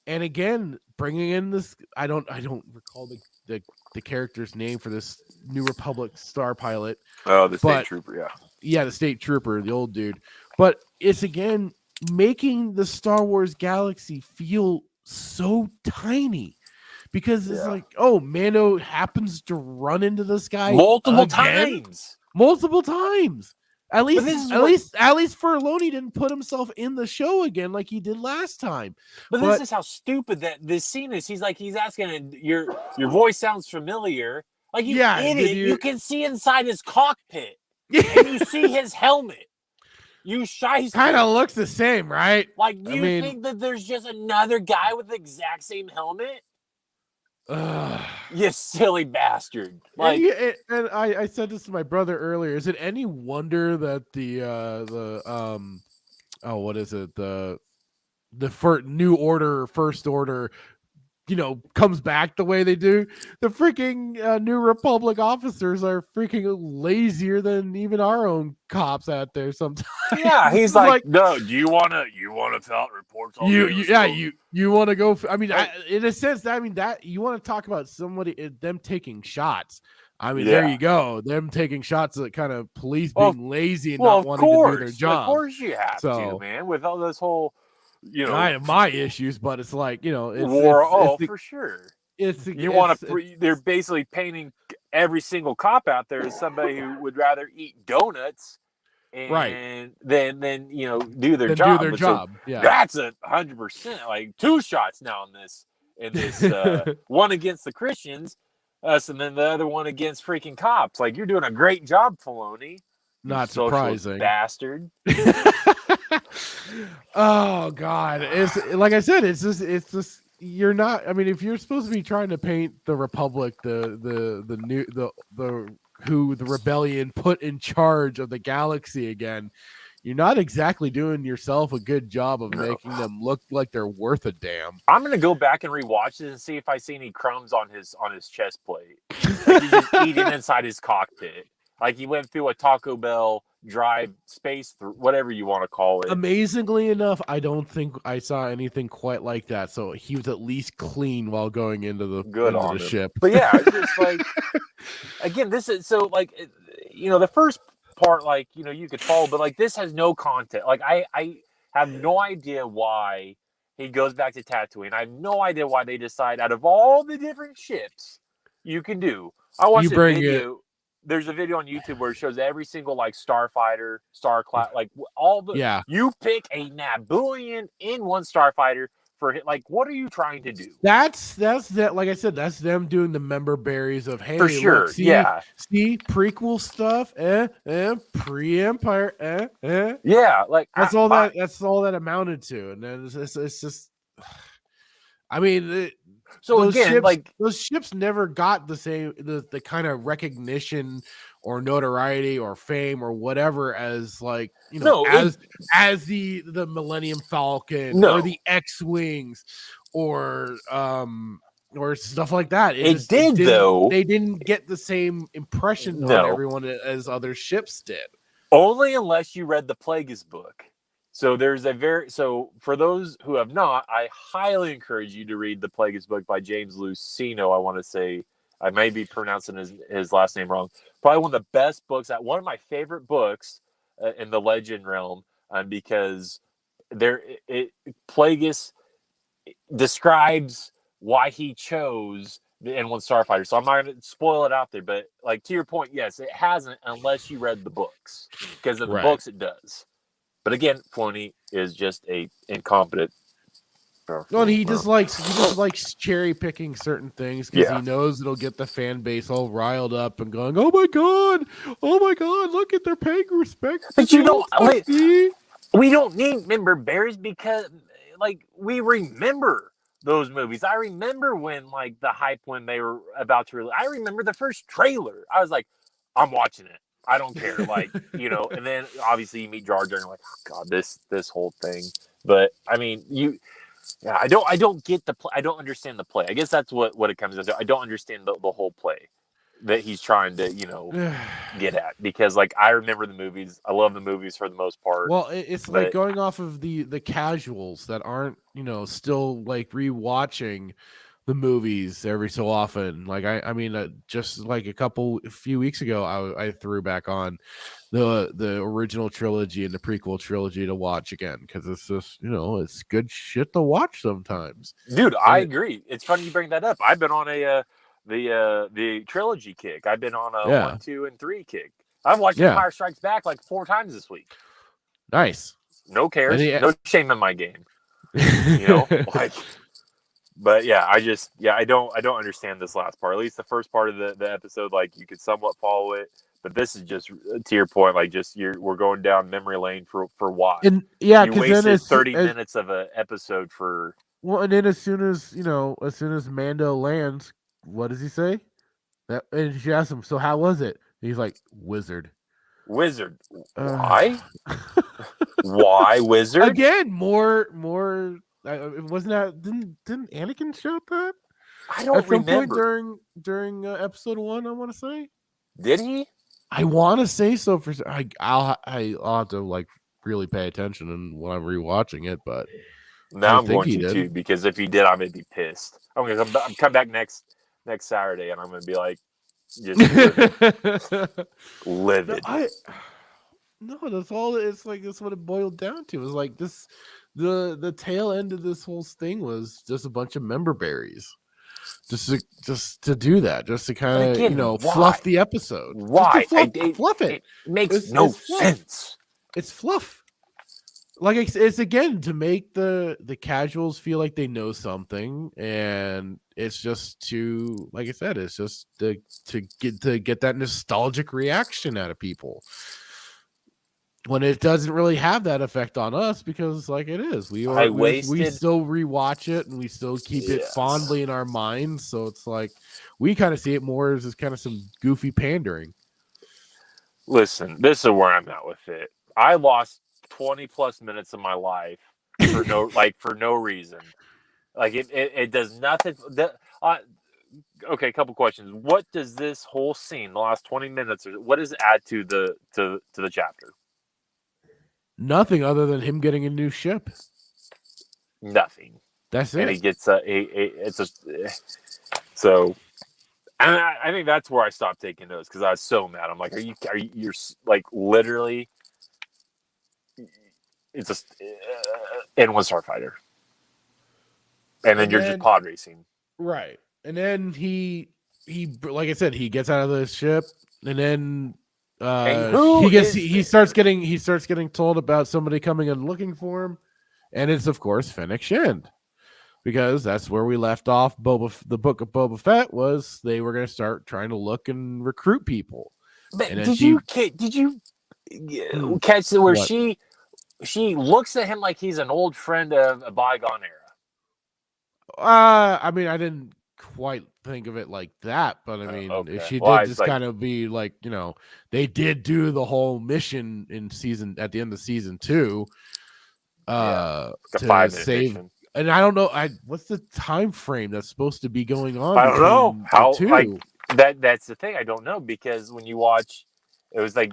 and again bringing in this. I don't recall the character's name for this New Republic star pilot. Oh, the state trooper, yeah, the state trooper, the old dude. But it's again making the Star Wars galaxy feel so tiny. Because it's like, Mando happens to run into this guy multiple times. At least Filoni didn't put himself in the show again like he did last time. But this is how stupid that this scene is. He's asking, your voice sounds familiar. Like, you idiot, you can see inside his cockpit. And you see his helmet. You shyster. Kind of looks the same, right? Like, do you think that there's just another guy with the exact same helmet? You silly bastard! Like, and I said this to my brother earlier. Is it any wonder that what is it? New Order, First Order, comes back the way they do. The freaking New Republic officers are freaking lazier than even our own cops out there sometimes. Yeah, he's like, no, do you wanna fill out reports on you want to go? I mean, Like- in a sense, that you want to talk about them taking shots. I mean, there you go. Them taking shots at kind of police being lazy and not wanting to do their job. Of course you have to, man. with all this whole, I have my issues, but it's like, it's war. it's For sure. They're basically painting every single cop out there as somebody who would rather eat donuts and then do their job. Do their job. Yeah, that's 100%. Like 2 shots now in this one against the Christians, us, and then the other one against freaking cops. Like, you're doing a great job, Filoni. Not surprising, bastard. Oh God, it's like I said, it's just you're not. I mean, if you're supposed to be trying to paint the Republic, the rebellion put in charge of the galaxy again, you're not exactly doing yourself a good job of making them look like they're worth a damn. I'm gonna go back and rewatch this and see if I see any crumbs on his chest plate. Like he's just eating inside his cockpit. Like he went through a Taco Bell drive space, whatever you want to call it. Amazingly enough, I don't think I saw anything quite like that. So he was at least clean while going into the ship. But yeah, it's just like, again, this is so like, the first part, like, you could follow, but like this has no content. Like I have no idea why he goes back to Tatooine. I have no idea why they decide out of all the different ships you can do. I watched a video. There's a video on YouTube where it shows every single like starfighter, starclass, like all the. Yeah. You pick a Nabooian in one starfighter for like. What are you trying to do? That's that. Like I said, that's them doing the member berries of hey, for sure. Look, see prequel stuff, pre-Empire, Yeah, like that's all that amounted to, and then it's just. I mean. So again, ships, like those ships never got the same the kind of recognition or notoriety or fame or whatever as like as the Millennium Falcon or the X-Wings or stuff like that. They didn't get the same impression on everyone as other ships did. Only unless you read the Plagueis book. So for those who have not, I highly encourage you to read the Plagueis book by James Luceno. I want to say, I may be pronouncing his last name wrong. Probably one of the best books, one of my favorite books in the legend realm, because Plagueis describes why he chose the N1 Starfighter. So I'm not going to spoil it out there, but like to your point, yes, it hasn't unless you read the books, because in the books it does. But again, Filoni is just a incompetent. No, he just likes cherry picking certain things because he knows it'll get the fan base all riled up and going, "Oh my god, look at their paying respect." But we don't need member berries because, like, we remember those movies. I remember when, like, the hype when they were about to release. I remember the first trailer. I was like, "I'm watching it. I don't care." Like, and then obviously you meet Jar Jar and you're like, "Oh god, this whole thing." But I mean, I don't get the play. I don't understand the play. I guess that's what it comes down to. I don't understand the whole play that he's trying to, get at, because like I remember the movies. I love the movies for the most part. Well, it's like going off of the casuals that aren't, still like rewatching the movies every so often. Like I mean, just like a few weeks ago, I threw back on the original trilogy and the prequel trilogy to watch again, because it's just it's good shit to watch sometimes. Dude, I agree. It's funny you bring that up. I've been on the trilogy kick. I've been on a 1, 2, and 3 kick. I've watched Empire Strikes Back like 4 times this week. Nice. No cares. No shame in my game. Like. But yeah, I don't understand this last part. At least the first part of the episode, like you could somewhat follow it, but this is just to your point, like we're going down memory lane for why. And you wasted 30 minutes of an episode for. Well, and then as soon as Mando lands, what does he say? And she asks him, "So how was it?" And he's like, "Wizard." Wizard. Why? Why wizard? Again, more. Wasn't that didn't Anakin show up that? I don't at some remember. point during episode 1. I want to say. Did he? I want to say so. For I'll have to like really pay attention and when I'm rewatching it, but now I'm going he to did. too, because if he did, I'm gonna be pissed. I'm come back next Saturday, and I'm gonna be like, just livid. No, that's all. It's like that's what it boiled down to. It was like this. The tail end of this whole thing was just a bunch of member berries, just to do that, just to kind of fluff the episode. Why? Fluff it. It makes no sense. It's fluff. Like it's again to make the casuals feel like they know something, and it's just to, like I said, it's just to get that nostalgic reaction out of people. When it doesn't really have that effect on us, because like it is, we still rewatch it and we still keep it fondly in our minds. So it's like we kind of see it more as kind of some goofy pandering. Listen, this is where I'm at with it. I lost 20 plus minutes of my life for no reason. Like it does nothing. Okay, a couple questions. What does this whole scene, the last 20 minutes, what does it add to the chapter? Nothing other than him getting a new ship. Nothing. That's it. And he gets so. And I think that's where I stopped taking notes, because I was so mad. I'm like, you're like literally, it's just and one starfighter, and then you're just pod racing, right? And then he like I said, he gets out of the ship, and then he starts getting told about somebody coming and looking for him, and it's of course Fennec Shand, because that's where we left off. The Book of Boba Fett was they were going to start trying to look and recruit people. But did you catch where what? she looks at him like he's an old friend of a bygone era? I mean, I didn't quite think of it like that, but I mean, okay. She did just kind of be like, they did do the whole mission at the end of season 2, to save. Mission. And I don't know, what's the time frame that's supposed to be going on? I don't know how. Like that's the thing. I don't know, because when you watch, it was like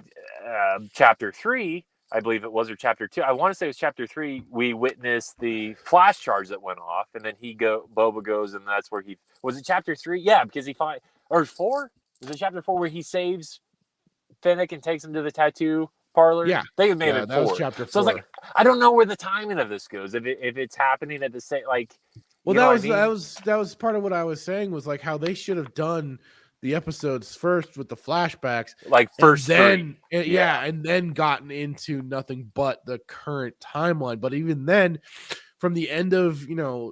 chapter 3, I believe it was, or chapter 2. I want to say it was chapter 3. We witnessed the flash charge that went off, and then Boba goes, and that's where he was. It chapter 3, yeah, because he finds, or 4. Was it chapter 4 where he saves Fennec and takes him to the tattoo parlor? Yeah, they made it 4. That was chapter 4. So I was like, I don't know where the timing of this goes. If it's happening at the same, like, well, that was part of what I was saying, was like how they should have done the episodes first with the flashbacks, like first, and then gotten into nothing but the current timeline. But even then, from the end of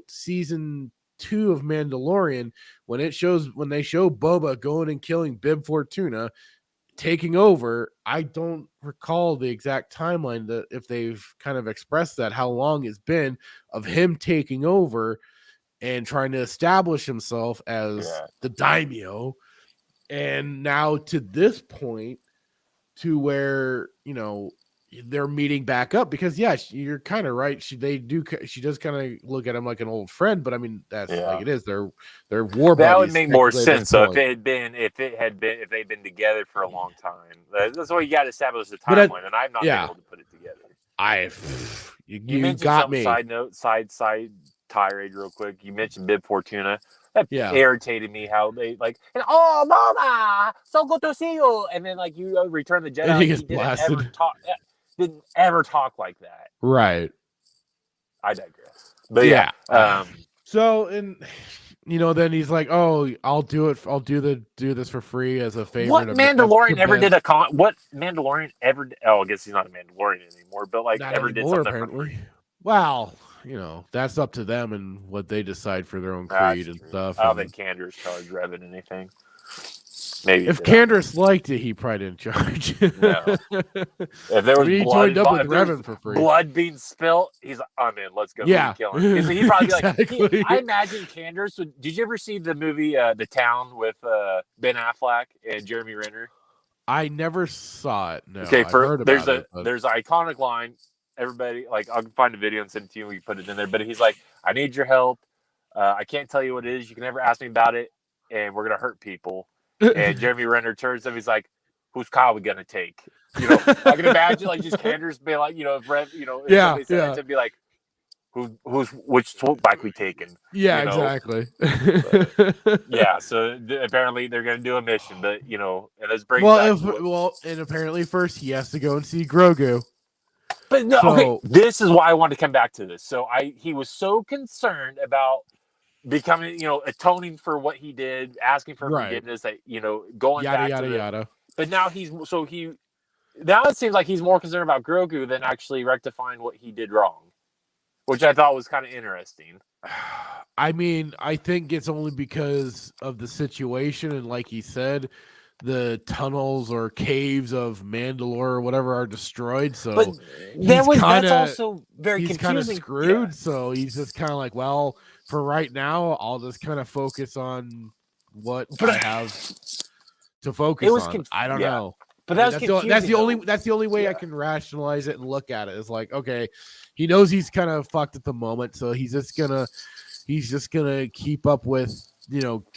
season 2 of Mandalorian, when they show Boba going and killing Bib Fortuna, taking over, I don't recall the exact timeline, that if they've kind of expressed that, how long it's been of him taking over and trying to establish himself as the daimyo. And now to this point, to where they're meeting back up, because you're kind of right. She does kind of look at him like an old friend, but I mean that's like it is. They're war buddies. That would make more sense. So if they'd been together for a long time, that's why you got to establish the timeline. And I'm not able to put it together. You got me. Side note, side tirade, real quick. You mentioned Bib Fortuna. That irritated me how they like, Boba, so good to see you. And then like you return the Jedi, he gets blasted. Didn't ever talk like that. Right. I digress. But so and then he's like, "Oh, I'll do it. I'll do this for free as a favor." What Mandalorian ever did what Mandalorian ever? Oh, I guess he's not a Mandalorian anymore. But like, not ever anymore, did something apparently. for free? Well, that's up to them and what they decide for their own creed and stuff. I don't think Candace charged Revan anything. Maybe if Candace liked it, he probably didn't charge. No. If there was joined up with Revan for free, blood being spilt, he's like, "I'm in. Let's go." Yeah, kill him. He'd probably be like, I imagine Candace would. Did you ever see the movie The Town with Ben Affleck and Jeremy Renner? I never saw it. No, Okay, I've heard about it. But... there's an iconic line. Everybody, like, I'll find a video and send it to you. We can put it in there. But he's like, "I need your help. I can't tell you what it is. You can never ask me about it, and we're gonna hurt people." And Jeremy Renner turns to him. He's like, "Who's Kyle we gonna take?" You know, I can imagine like just Candace be like, if Rev, if somebody said that to be like, which bike we taking? Yeah, exactly. Yeah, so apparently they're going to do a mission, but and this brings and apparently first he has to go and see Grogu. But no, okay, this is why I wanted to come back to this. So he was so concerned about becoming, atoning for what he did, asking for forgiveness, that going back to yada. But now now it seems like he's more concerned about Grogu than actually rectifying what he did wrong, which I thought was kind of interesting. I mean, I think it's only because of the situation, and like he said, the tunnels or caves of Mandalore or whatever are destroyed. So but that's also very confusing. He's kind of screwed. Yeah. So he's just kind of like, well, for right now, I'll just kind of focus on what I have to focus on. I don't know. But that's the only way I can rationalize it and look at it. Is like, okay, he knows he's kind of fucked at the moment, so he's just gonna keep up with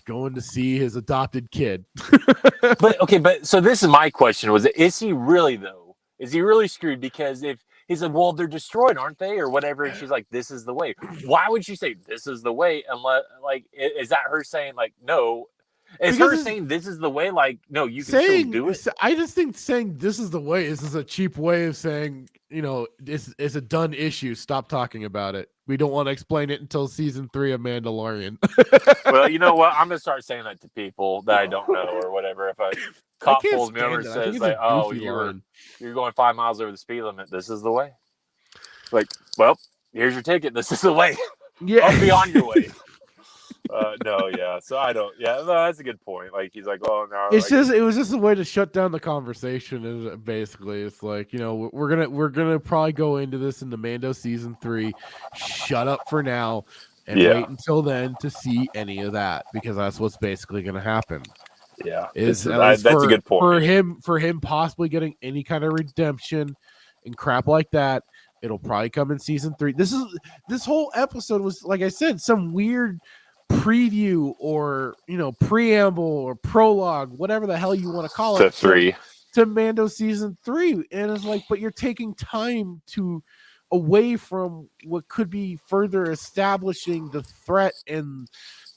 going to see his adopted kid. but so this is my question: is he really though? Is he really screwed? Because if he said, "Well, they're destroyed, aren't they?" or whatever, and she's like, "This is the way." Why would she say this is the way? Unless, like, is that her saying like no? Is her saying this is the way? Like, no, you can still do it. I just think saying this is the way is a cheap way of saying, it's a done issue. Stop talking about it. We don't want to explain it until season 3 of Mandalorian. Well, you know what? I'm gonna start saying that to people that I don't know or whatever. If a cop pulls me over and says like, "Oh, you're going 5 miles over the speed limit. This is the way." Like, well, here's your ticket. This is the way. Yeah, I'll be on your way. No, yeah. So I don't. Yeah, no, that's a good point. Like he's like, "Oh no." It was just a way to shut down the conversation. And basically, it's like we're gonna probably go into this in the Mando season 3. Shut up for now and wait until then to see any of that, because that's what's basically gonna happen. Yeah, that's a good point for him possibly getting any kind of redemption and crap like that. It'll probably come in season 3. This whole episode was, like I said, some weird preview or preamble or prologue, whatever the hell you want to call it, to Mando season 3. And it's like, but you're taking time away from what could be further establishing the threat and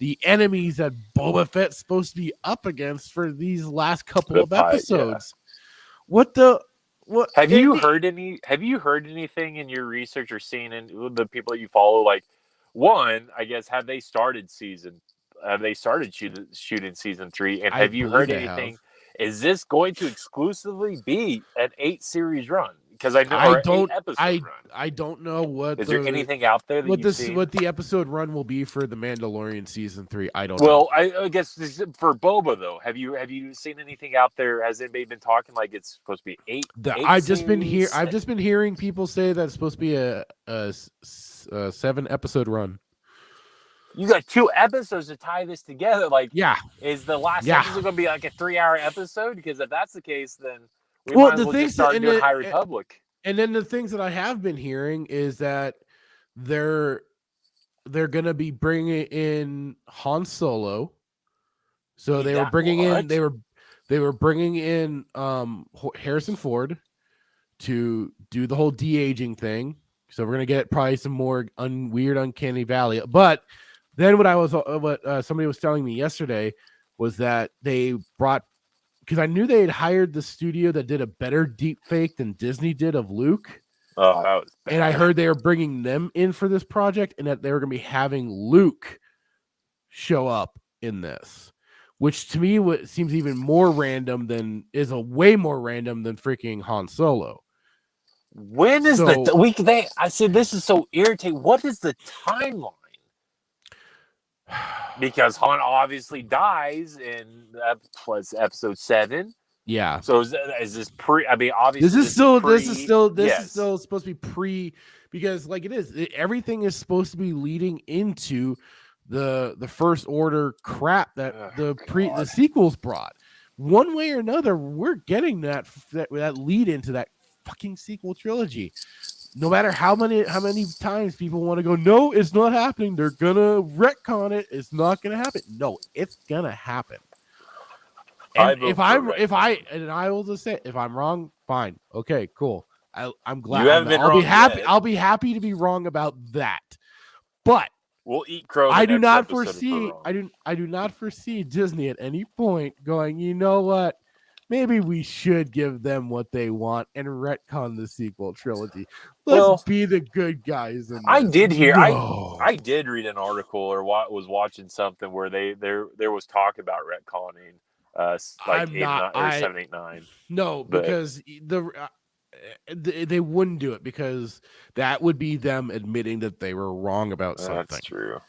the enemies that Boba Fett's supposed to be up against for these last couple of episodes. Yeah. What have you heard anything in your research or seen in the people that you follow? Like, one, I guess, have they started shooting season 3? And have you heard anything? Is this going to exclusively be an 8-series run? Because I know I don't know what. Is there anything out there that what the episode run will be for the Mandalorian season 3? I don't know. Well, I guess for Boba though, have you seen anything out there? Has anybody been talking like it's supposed to be 8? I've just been hearing people say that it's supposed to be a 7-episode run. You got 2 episodes to tie this together. Like, is the last episode going to be like a 3-hour episode? Because if that's the case, then we might as well just start doing High Republic. And then the things that I have been hearing is that they're going to be bringing in Han Solo. So they were bringing in Harrison Ford to do the whole de-aging thing. So we're going to get probably some more weird uncanny valley. But then what somebody was telling me yesterday was that they brought, because I knew they had hired the studio that did a better deep fake than Disney did of Luke. Oh, that was bad. And I heard they were bringing them in for this project, and that they were going to be having Luke show up in this, which to me seems even more random way more random than freaking Han Solo. When is the week? I said this is so irritating. What is the timeline? Because Han obviously dies in episode 7. Yeah. So is this pre? I mean, obviously this is still supposed to be pre, because like it is. Everything is supposed to be leading into the First Order crap that the sequels brought. one way or another, we're getting that lead into that fucking sequel trilogy. No matter how many times people want to go, no, it's not happening. They're gonna retcon it. It's not gonna happen. No, it's gonna happen. And I will just say, if I'm wrong, fine, okay, cool. I'm glad. You haven't been I'll wrong be happy. yet. I'll be happy to be wrong about that. But we'll eat crow. I do not foresee. I do not foresee Disney at any point going, you know what? Maybe we should give them what they want and retcon the sequel trilogy. Let's be the good guys. I did hear. No. I did read an article or was watching something where there was talk about retconning. Like 7, 8, 9. No, because they wouldn't do it because that would be them admitting that they were wrong about something. That's true.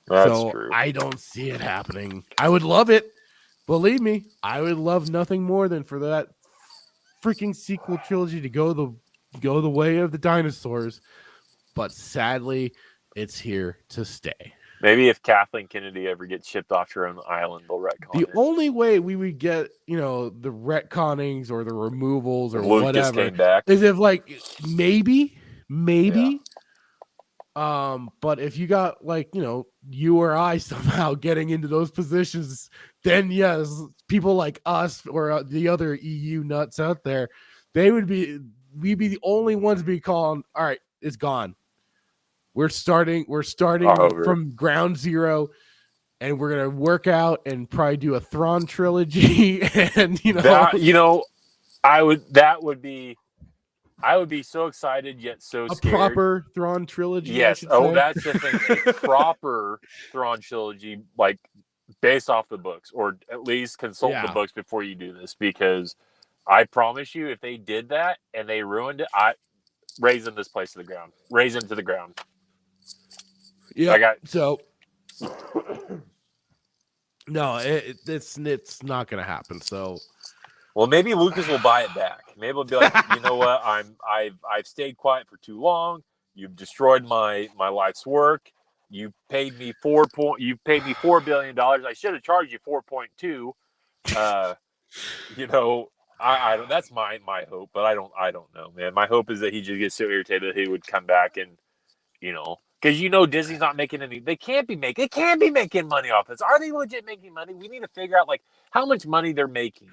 That's true. I don't see it happening. I would love it. Believe me, I would love nothing more than for that freaking sequel trilogy to go the way of the dinosaurs. But sadly, it's here to stay. Maybe if Kathleen Kennedy ever gets shipped off her own island, they'll retcon The only way we would get, the retconnings or the removals or Lucas whatever came back. is if, like, maybe. Yeah. But if you got, you or I somehow getting into those positions, then yes, people like us or the other EU nuts out there, we'd be the only ones to be calling, all right, it's gone. We're starting from ground zero, and we're gonna work out and probably do a Thrawn trilogy. And I would be so excited yet so scared. A proper Thrawn trilogy. Yes. That's the thing. A proper Thrawn trilogy, like based off the books, or at least consult the books before you do this, because I promise you, if they did that and they ruined it, I razing this place to the ground. Raise it to the ground. Yeah. No, it's not going to happen. So, well, maybe Lucas will buy it back. Maybe he'll be like, you know what? I've stayed quiet for too long. You've destroyed my life's work. You paid me $4 billion. I should have charged you 4.2. I don't. That's my hope, but I don't know, man. My hope is that he just gets so irritated that he would come back and, because Disney's not making any. They can't be making money off this. Are they legit making money? We need to figure out how much money they're making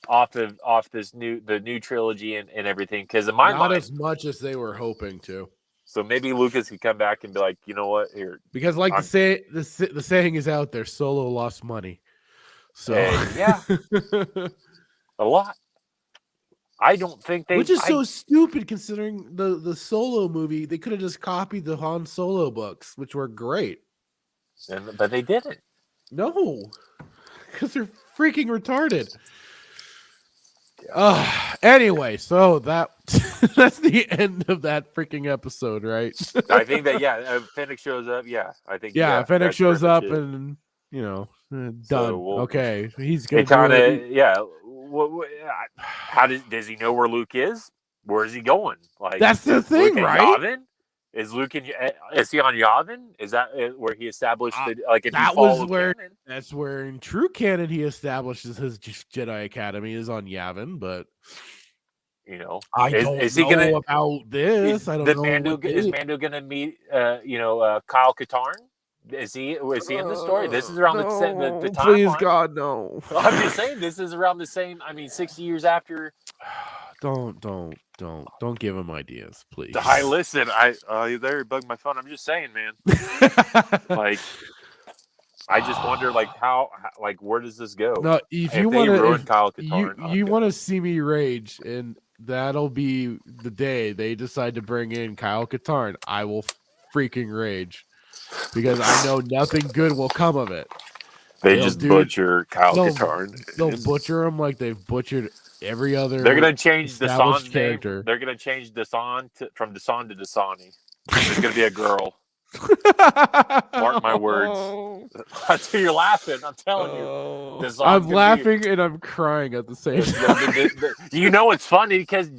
off this the new trilogy and everything. Because in my mind, not as much as they were hoping to. So maybe Lucas could come back and be like, you know what, here. Because the saying is out there, Solo lost money. So yeah, a lot. I don't think which is so stupid considering the Solo movie. They could have just copied the Han Solo books, which were great. But they didn't. No, because they're freaking retarded. Anyway, so that's the end of that freaking episode, right? I think that if Fennec shows up, I think Fennec shows up and done. So okay, he's gonna How does he know where Luke is? Where is he going? That's the thing, right? Yavin? Is Luke is he on Yavin? Is that where he established that's where in true canon he establishes his Jedi Academy is on Yavin, but I don't know about this. I don't know. Is Mando gonna meet Kyle Katarn? Is he in the story? This is around the timeline. Please God, no. I'm just saying this is around the same. 60 years after. Don't give him ideas, please. Listen, there bugged my phone. I'm just saying, man. I just wonder, how where does this go? No, if you want to see me rage, and that'll be the day they decide to bring in Kyle Katarn, I will freaking rage. Because I know nothing good will come of it. They'll butcher Kyle Katarn. They'll butcher him like they've butchered every other. They're gonna change Dasan's character. Name. They're gonna change Dasan from Dasan to Dasani. It's gonna be a girl. Mark my words. That's who you're laughing. I'm telling you. I'm laughing and I'm crying at the same time. It's funny because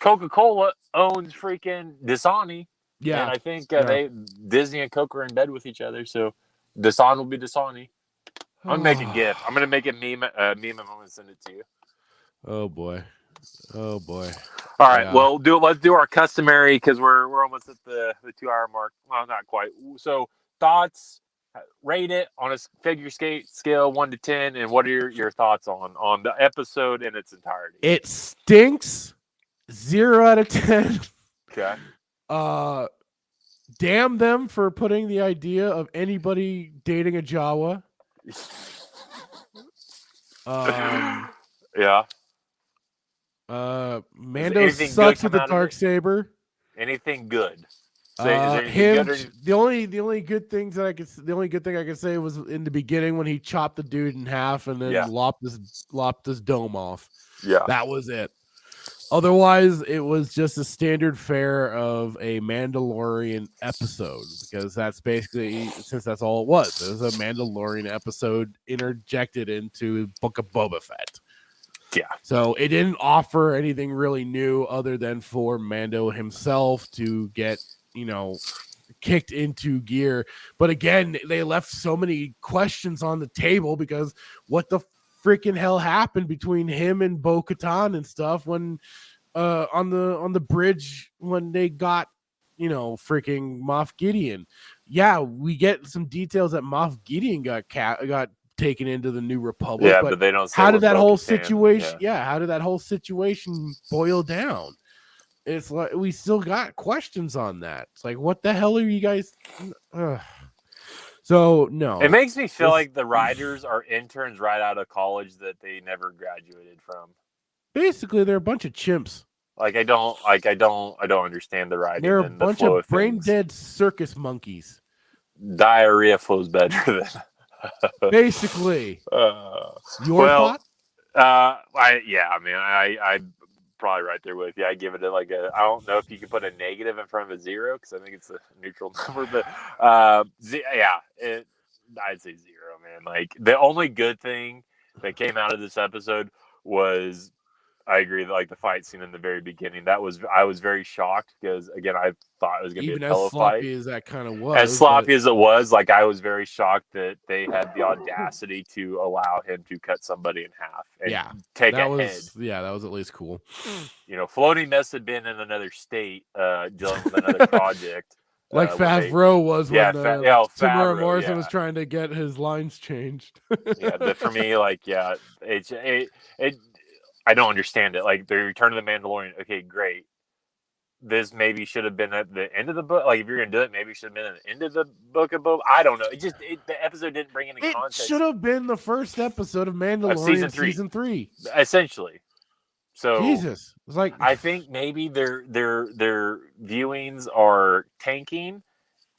Coca-Cola owns freaking Dasani. Yeah, and I think Disney and Coke are in bed with each other, so Dasan will be Dasani. I'm gonna make a GIF. I'm gonna make a meme. I'm gonna send it to you. Oh boy. Oh boy. All right. Yeah. Well, let's do our customary because we're almost at the 2 hour mark. Well, not quite. So thoughts. Rate it on a figure scale 1 to 10, and what are your thoughts on the episode in its entirety? It stinks. 0 out of 10. Okay. Damn them for putting the idea of anybody dating a Jawa. Yeah. Mando sucks with the Darksaber. Anything good? Is there anything good the only good things that the only good thing I could say was in the beginning when he chopped the dude in half and then lopped his dome off. Yeah. That was it. Otherwise, it was just a standard fare of a Mandalorian episode because that's basically, since that's all it was. It was a Mandalorian episode interjected into Book of Boba Fett. Yeah. So it didn't offer anything really new other than for Mando himself to get, kicked into gear. But again, they left so many questions on the table because what the freaking hell happened between him and Bo-Katan and stuff when on the bridge when they got freaking Moff Gideon. Yeah, we get some details that Moff Gideon got taken into the New Republic. Yeah, but they don't say how did that whole Bo-Katan, situation how did that whole situation boil down? It's like we still got questions on that. It's like, what the hell are you guys So no, it makes me feel like the writers are interns right out of college that they never graduated from. Basically, they're a bunch of chimps. Like I don't understand the writing. They're a and bunch the flow of brain dead circus monkeys. Diarrhea flows better than basically. Your thought? I'm probably right there with you. I give it I don't know if you can put a negative in front of a 0 because I think it's a neutral number, but I'd say 0, man. Like the only good thing that came out of this episode was, I agree, like the fight scene in the very beginning. I was very shocked because again, I thought it was going to be a pillow fight. As that kind of was, as sloppy as it was, like I was very shocked that they had the audacity to allow him to cut somebody in half and take a head. Yeah, that was at least cool. Floating mess had been in another state, dealing with another project. Like Favreau was when Favreau, Morrison was trying to get his lines changed. But for me, I don't understand it. Like the Return of the Mandalorian. Okay, great. This maybe should have been at the end of the book. Like if you're gonna do it, maybe it should have been at the end of the Book of Boba. I don't know. The episode didn't bring any context. It should have been the first episode of Mandalorian season 3. Essentially. So Jesus, it's like I think maybe their viewings are tanking.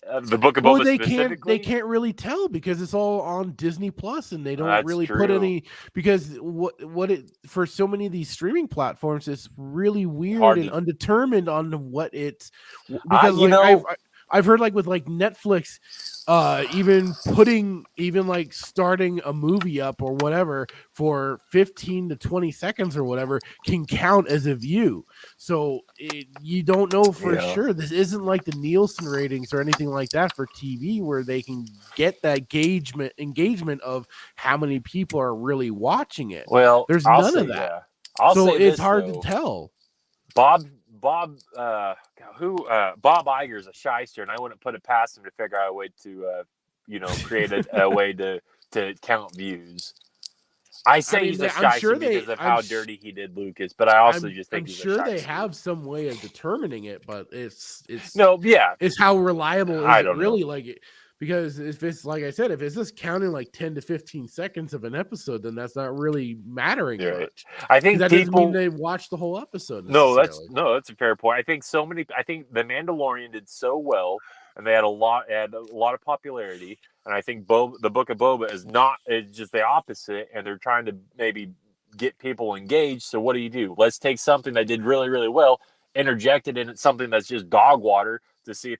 The Book of Boba specifically, they can't really tell because it's all on Disney Plus and they don't really put any, because what it for so many of these streaming platforms it's really weird and undetermined on what it's, because I've heard like with like Netflix, even like starting a movie up or whatever for 15 to 20 seconds or whatever can count as a view. So you don't know for sure. This isn't like the Nielsen ratings or anything like that for TV where they can get that engagement of how many people are really watching it. Well, there's none of that. So it's hard to tell. Bob Iger is a shyster, and I wouldn't put it past him to figure out a way to, create a way to count views. He's a shyster because of how dirty he did Lucas, but I also just think he's a shyster. They have some way of determining it, but it's how reliable is it really like it. Because if it's like I said, if it's just counting like 10 to 15 seconds of an episode, then that's not really mattering much. I think that doesn't mean they watched the whole episode. No, that's a fair point. I think the Mandalorian did so well, and they had a lot of popularity. And I think the Book of Boba is just the opposite, and they're trying to maybe get people engaged. So what do? Let's take something that did really, really well, interject it in something that's just dog water to see if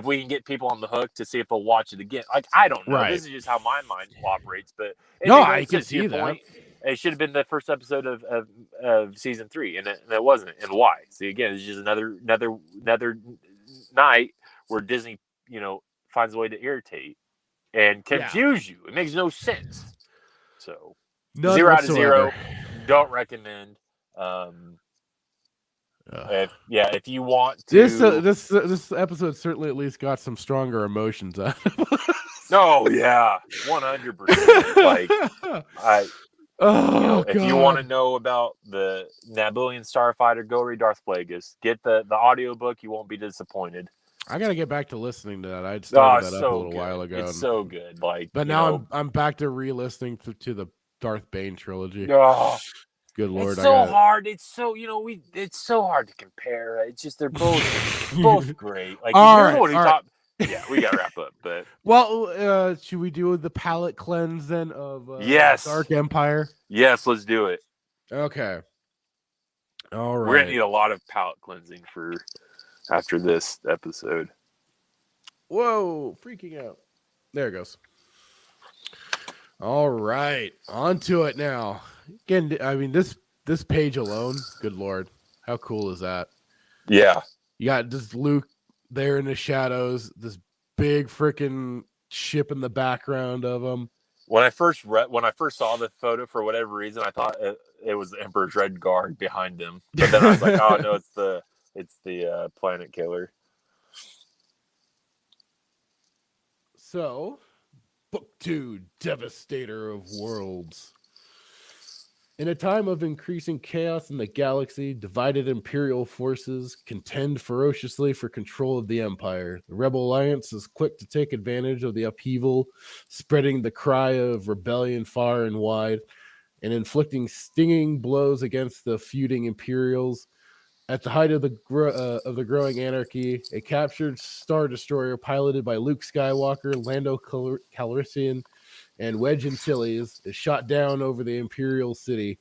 we can get people on the hook to see if they'll watch it again. Like, I don't know. Right. This is just how my mind operates. But I can see that. Point, it should have been the first episode of season 3, and it wasn't. And why? See, again, it's just another night where Disney, finds a way to irritate. and confuse you. It makes no sense. So None 0 out of whatsoever. 0. Don't recommend. If you want to, this episode certainly at least got some stronger emotions out of us. Oh yeah, 100%. Like if you want to know about the Nabooian Starfighter, go read Darth Plagueis. Get the audiobook. You won't be disappointed. I gotta get back to listening to that. I'd started that up a little good. while ago. It's so good. Like, but now I'm back to re-listening to the Darth Bane trilogy. Oh, good lord! It's so hard. It's so it's so hard to compare. It's just they're both great. Like yeah, we gotta wrap up. But well, should we do the palate cleanse then of yes, Dark Empire? Yes, let's do it. Okay. All right. We're gonna need a lot of palate cleansing after this episode. Whoa, freaking out. There it goes. All right, on to it now. Again, I mean, this page alone, good lord, how cool is that? Yeah. You got just Luke there in the shadows, this big freaking ship in the background of him. When I first saw the photo, for whatever reason, I thought it was the Emperor's Red Guard behind him. But then I was like, oh no, it's the Planet Killer. So, Book 2, Devastator of Worlds. In a time of increasing chaos in the galaxy, divided Imperial forces contend ferociously for control of the Empire. The Rebel Alliance is quick to take advantage of the upheaval, spreading the cry of rebellion far and wide, and inflicting stinging blows against the feuding Imperials. At the height of the growing anarchy, a captured Star Destroyer piloted by Luke Skywalker, Lando Calrissian, and Wedge Antilles is shot down over the Imperial city.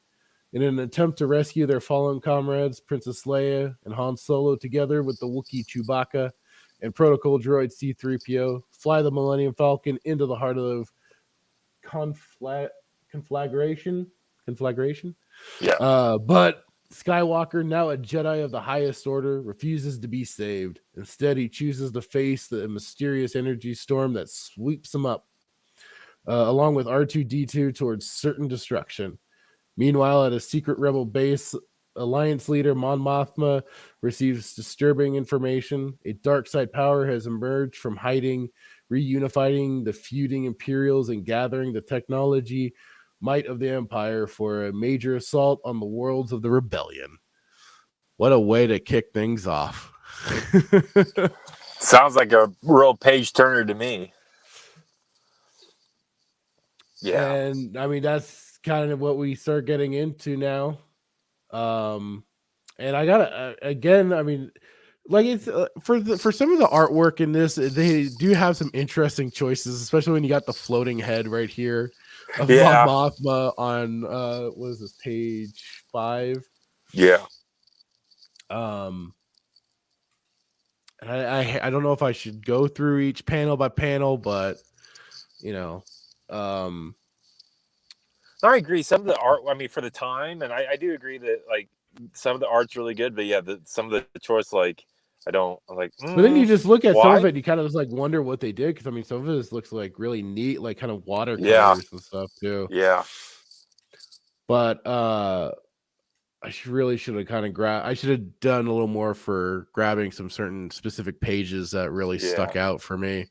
In an attempt to rescue their fallen comrades, Princess Leia and Han Solo, together with the Wookiee Chewbacca and protocol droid C-3PO, fly the Millennium Falcon into the heart of conflagration. Yeah. But Skywalker, now a Jedi of the highest order, refuses to be saved. Instead, he chooses to face the mysterious energy storm that sweeps him up, along with R2-D2, towards certain destruction. Meanwhile, at a secret rebel base, Alliance leader Mon Mothma receives disturbing information. A dark side power has emerged from hiding, reunifying the feuding Imperials and gathering the technology might of the Empire for a major assault on the worlds of the rebellion. What a way to kick things off. Sounds like a real page turner to me. Yeah. And I mean, that's kind of what we start getting into now. And I gotta again, I mean, like it's for some of the artwork in this, they do have some interesting choices, especially when you got the floating head right here of Mon Mothma on what is this, page 5? Yeah. And I don't know if I should go through each panel by panel, but I agree. Some of the art, I mean, for the time, and I do agree that like some of the art's really good, but yeah, some of the choice, like I don't like. But then you just look at some of it, and you kind of just like wonder what they did, because I mean, some of it looks like really neat, like kind of watercolors and stuff too. Yeah. But really should have kind of I should have done a little more for grabbing some certain specific pages that really stuck out for me,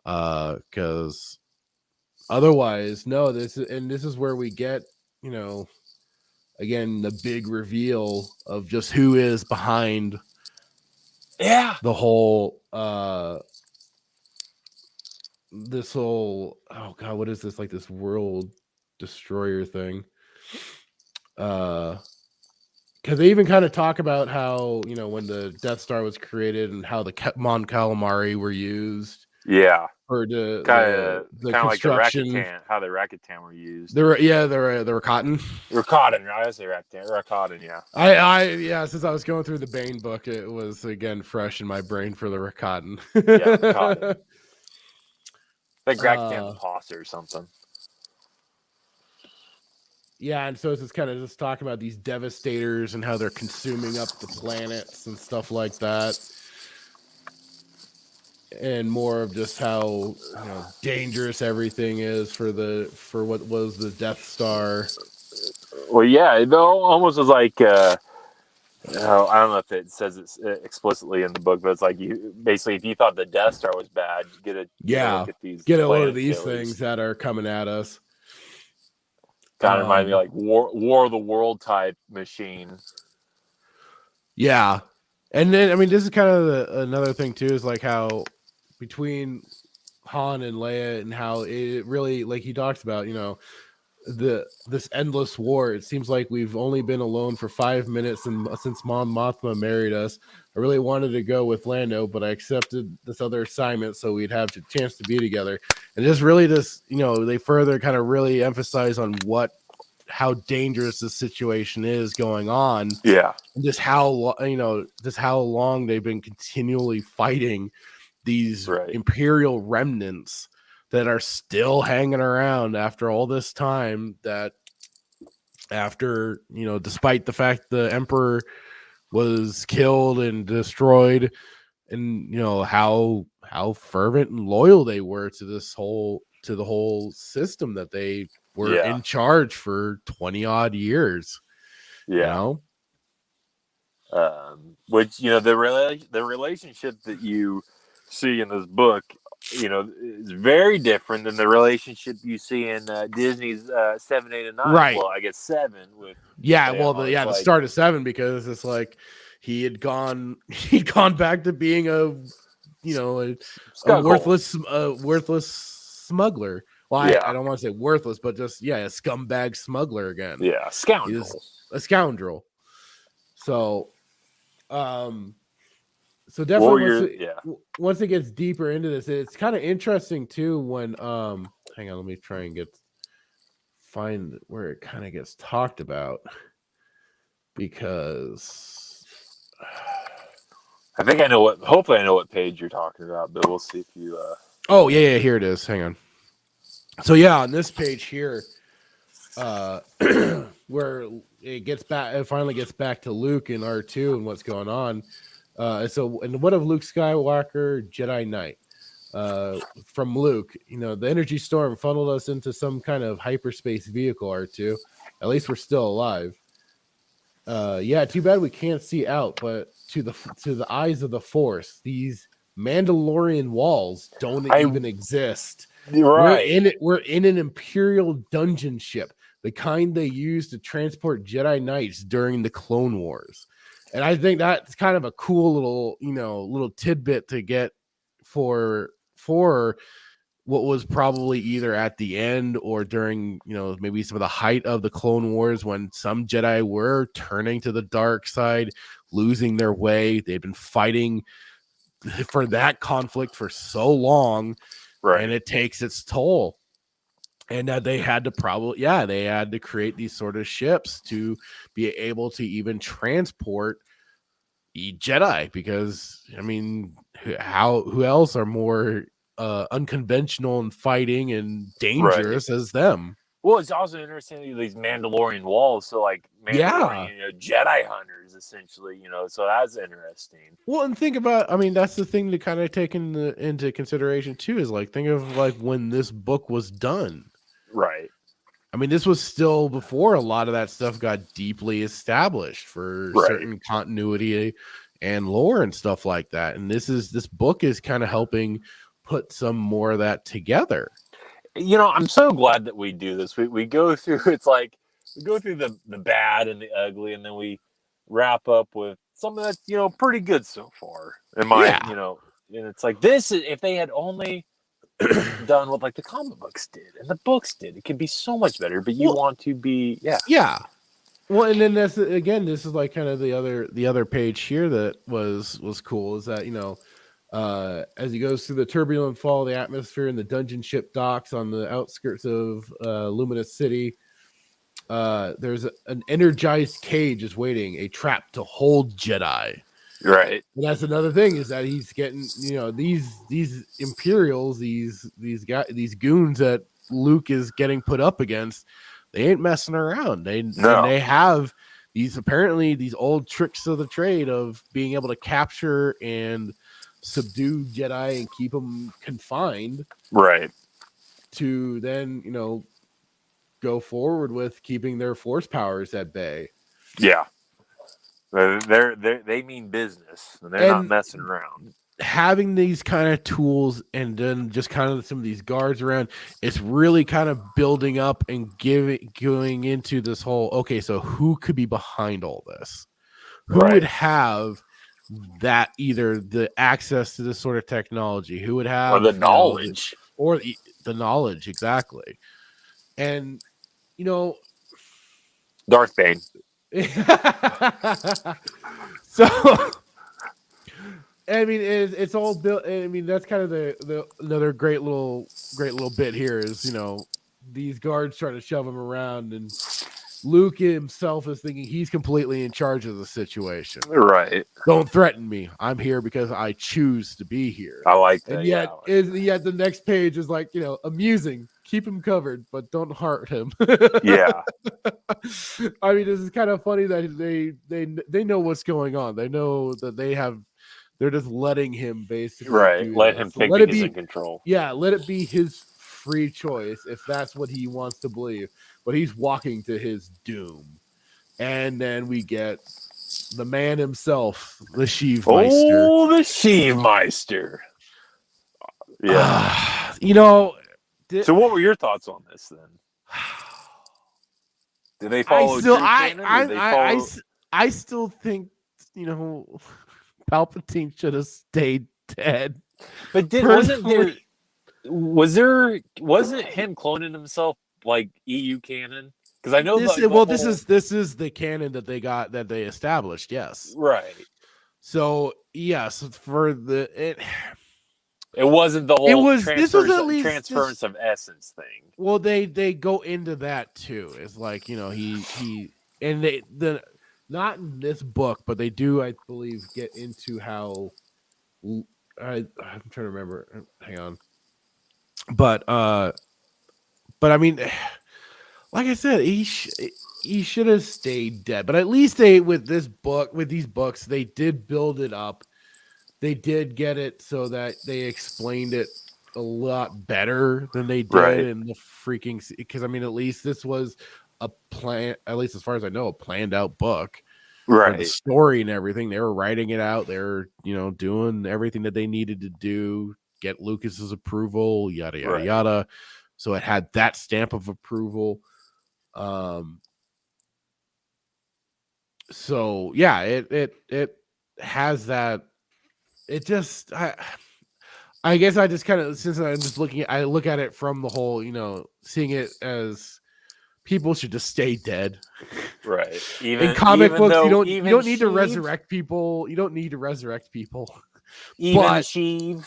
because otherwise, no. This is where we get, again, the big reveal of just who is behind. The whole this whole, oh god, what is this, like this world destroyer thing? Because they even kind of talk about how, when the Death Star was created and how the Mon Calamari were used. Yeah. For the construction, like how the Rakatan were used. They were Rakatan. Rakatan, I say Rakatan, yeah. Since I was going through the Bane book, it was again fresh in my brain for the Rakatan. Rakatan. Like Rakatan Pasta or something. Yeah, and so it's just kind of just talking about these devastators and how they're consuming up the planets and stuff like that. and more of just how dangerous everything is for what was the Death Star. Well, yeah, it almost was like I don't know if it says it explicitly in the book, but it's like you basically, if you thought the Death Star was bad, you get a look at these Get a load planet of these killers. things that are coming at us. Kind of remind me like War of the World type machine. Yeah, and then this is kind of another thing too, is like how between Han and Leia and how it really, like he talks about, this endless war. It seems like we've only been alone for 5 minutes and since Mon Mothma married us. I really wanted to go with Lando, but I accepted this other assignment so we'd have a chance to be together. And just really they further kind of really emphasize on how dangerous this situation is going on. Yeah. And just how long they've been continually fighting these Imperial remnants that are still hanging around after all this time, that after, despite the fact the Emperor was killed and destroyed, and how fervent and loyal they were to the whole system that they were in charge for 20 odd years. Which the relationship that you see in this book, is very different than the relationship you see in Disney's 7, 8, and 9. Right. Well, I guess 7 with the start of 7, because it's like he had gone back to being a worthless smuggler. Well, I don't want to say worthless, but just a scumbag smuggler again. Yeah, scoundrel. A scoundrel. So, definitely once it gets deeper into this, it's kind of interesting too when hang on, let me try and find where it kind of gets talked about, because I think I know hopefully I know what page you're talking about, but we'll see if you Oh yeah, here it is. Hang on. So on this page here, where it finally gets back to Luke and R2 and what's going on. And what of Luke Skywalker, Jedi Knight? From Luke, the energy storm funneled us into some kind of hyperspace vehicle, R2. At least we're still alive. Too bad we can't see out, but to the eyes of the Force, these Mandalorian walls don't even exist. Right. We're in an Imperial dungeon ship, the kind they used to transport Jedi Knights during the Clone Wars. And I think that's kind of a cool little tidbit to get for what was probably either at the end or during, maybe some of the height of the Clone Wars, when some Jedi were turning to the dark side, losing their way. They've been fighting for that conflict for so long, and it takes its toll. And that they had to create these sort of ships to be able to even transport Jedi, because who else are more unconventional in fighting and dangerous as them? Well, it's also interesting these Mandalorian walls. So like Mandalorian, Jedi hunters essentially, so that's interesting. Well, and think about, that's the thing to kind of take into consideration too, is like, think of like when this book was done. Right. This was still before a lot of that stuff got deeply established for certain continuity and lore and stuff like that. And this book is kind of helping put some more of that together. I'm so glad that we do this. We go through, it's like we go through the bad and the ugly, and then we wrap up with something that's, pretty good so far. And it's like this, if they had only done what like the comic books did and the books did, it could be so much better. But you want to be well, and then this is like kind of the other page here that was cool, is that as he goes through the turbulent fall of the atmosphere and the dungeon ship docks on the outskirts of Luminous City, there's an energized cage is waiting, a trap to hold Jedi. Right. And that's another thing, is that he's getting, these Imperials, these goons that Luke is getting put up against, they ain't messing around. They have these old tricks of the trade of being able to capture and subdue Jedi and keep them confined, Right. to then, go forward with keeping their force powers at bay. Yeah. They mean business, and they're not messing around. Having these kind of tools and then just kind of some of these guards around, it's really kind of building up and going into this whole, okay, so who could be behind all this? Who would have that, either the access to this sort of technology, who would have or the knowledge, or the knowledge, exactly. And Darth Bane. So I mean, it's all built. I mean, that's kind of the another great little bit here is, these guards trying to shove him around, and Luke himself is thinking he's completely in charge of the situation. Right. Don't threaten me. I'm here because I choose to be here. I like that. And yet the next page is like, amusing. Keep him covered, but don't hurt him. Yeah. I mean, this is kind of funny that they know what's going on. They know that they're just letting him basically let him think he's in control. Yeah, let it be his free choice if that's what he wants to believe. But he's walking to his doom. And then we get the man himself, the Sheevmeister. Oh, the Sheevmeister. Yeah. So what were your thoughts on this then? Did they follow I still think, Palpatine should have stayed dead. But wasn't him cloning himself like EU canon? Because I know this is the canon that they established. Yes, right. So yes, it wasn't the whole transference of essence thing. Well, they go into that too. It's like, he and the not in this book, but they do, I believe, get into how I'm trying to remember. Hang on. But I mean, like I said, he should have stayed dead. But at least with these books, they did build it up. They did get it so that they explained it a lot better than they did in the freaking. Because I mean, at least this was a plan. At least as far as I know, a planned out book. Right. The story and everything. They were writing it out. They're doing everything that they needed to do. Get Lucas's approval. Yada yada yada. So it had that stamp of approval. So yeah, it has that. It just I guess I just kind of, since I'm just I look at it from the whole, seeing it as people should just stay dead. Right. In comic books, you don't need to resurrect people. You don't need to resurrect people. Even Sheev.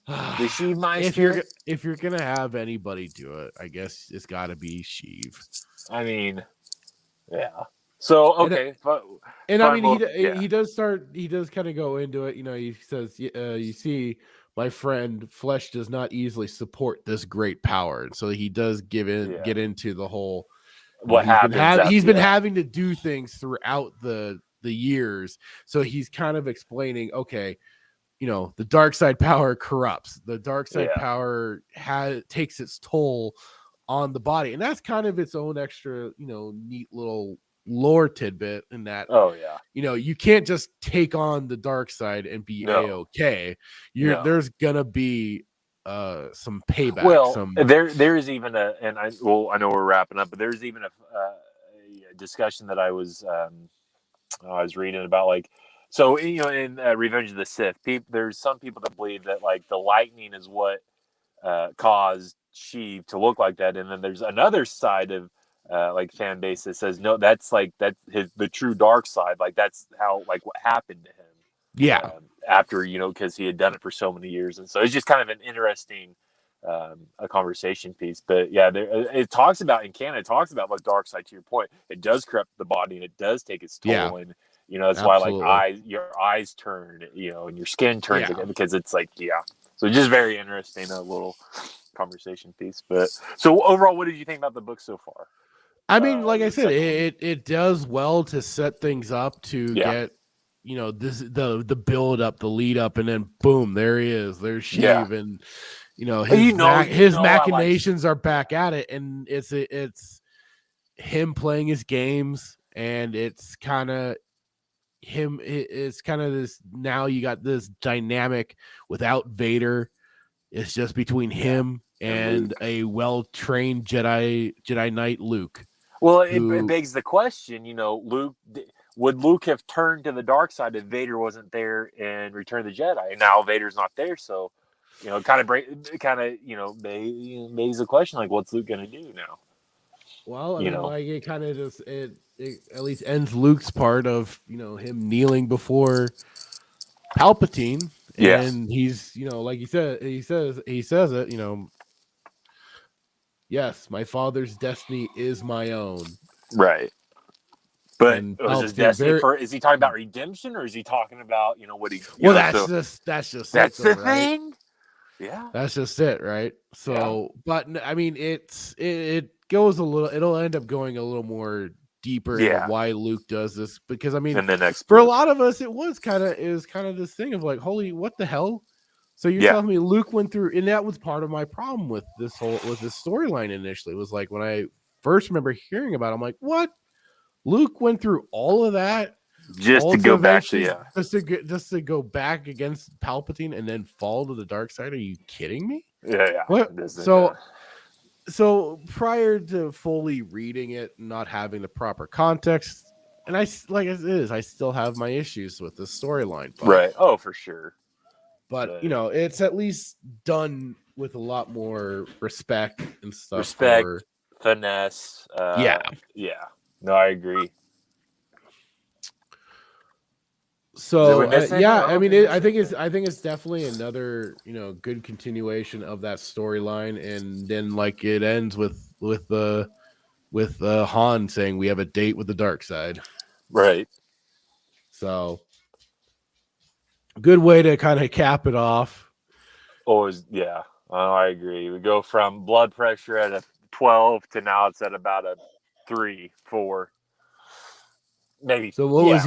The Sheevmeister. If you're gonna have anybody do it, I guess it's got to be Sheev. I mean, yeah. So okay, he does kind of go into it. He says, "You see, my friend, flesh does not easily support this great power." And so he does get into the whole what happens. He's been having to do things throughout the years, so he's kind of explaining, okay, the dark side power corrupts. The dark side power takes its toll on the body, and that's kind of its own extra, neat little lore tidbit in that. Oh yeah, you can't just take on the dark side and be A-okay. There's gonna be some payback. Well, there's even I know we're wrapping up, but there's even a discussion that I was reading about, like, so in Revenge of the Sith, there's some people that believe that like the lightning is what caused Sheev to look like that, and then there's another side of like fan base that says no, that's the true dark side, like that's how, like, what happened to him after because he had done it for so many years. And so it's just kind of an interesting a conversation piece. But yeah, it talks about, in canon, it talks about the dark side. To your point, it does corrupt the body and it does take its toll, and that's why like your eyes turn, and your skin turns again, because it's like so just very interesting, a little conversation piece. But so overall, what did you think about the book so far? I mean, like I said, it does well to set things up to get, this the build up, the lead up, and then boom, there he is. There's Sheev, and his machinations are back at it, and it's him playing his games, and it's kind of him. It's kind of this. Now you got this dynamic without Vader. It's just between him and a well-trained Jedi Knight Luke. Well, it begs the question, Luke, would Luke have turned to the dark side if Vader wasn't there in Return of the Jedi? And now Vader's not there, so begs the question, like, what's Luke gonna do now? Well, it kind of just it at least ends Luke's part of him kneeling before Palpatine, and he's like he says it, yes, my father's destiny is my own. Right. But was his destiny is he talking about redemption, or is he talking about, what he... that's the thing? Yeah. That's just it, right? So, but, I mean, it goes it'll end up going a little more deeper into why Luke does this, because, I mean, for a lot of us, it was kind of this thing of like, holy, what the hell? So you're telling me Luke went through, and that was part of my problem with this storyline initially. It was like, when I first remember hearing about it, I'm like, what? Luke went through all of that just to go back just to go back against Palpatine and then fall to the dark side. Are you kidding me? Yeah. What? So prior to fully reading it, not having the proper context, and I still have my issues with this storyline. Right. Oh, for sure. But it's at least done with a lot more respect and stuff. Finesse. Yeah. No, I agree. So I mean, I think it's definitely another good continuation of that storyline, and then like it ends with Han saying we have a date with the dark side. Right. So good way to kind of cap it off. I agree. We go from blood pressure at a 12 to now it's at about a 3, 4, maybe. So what was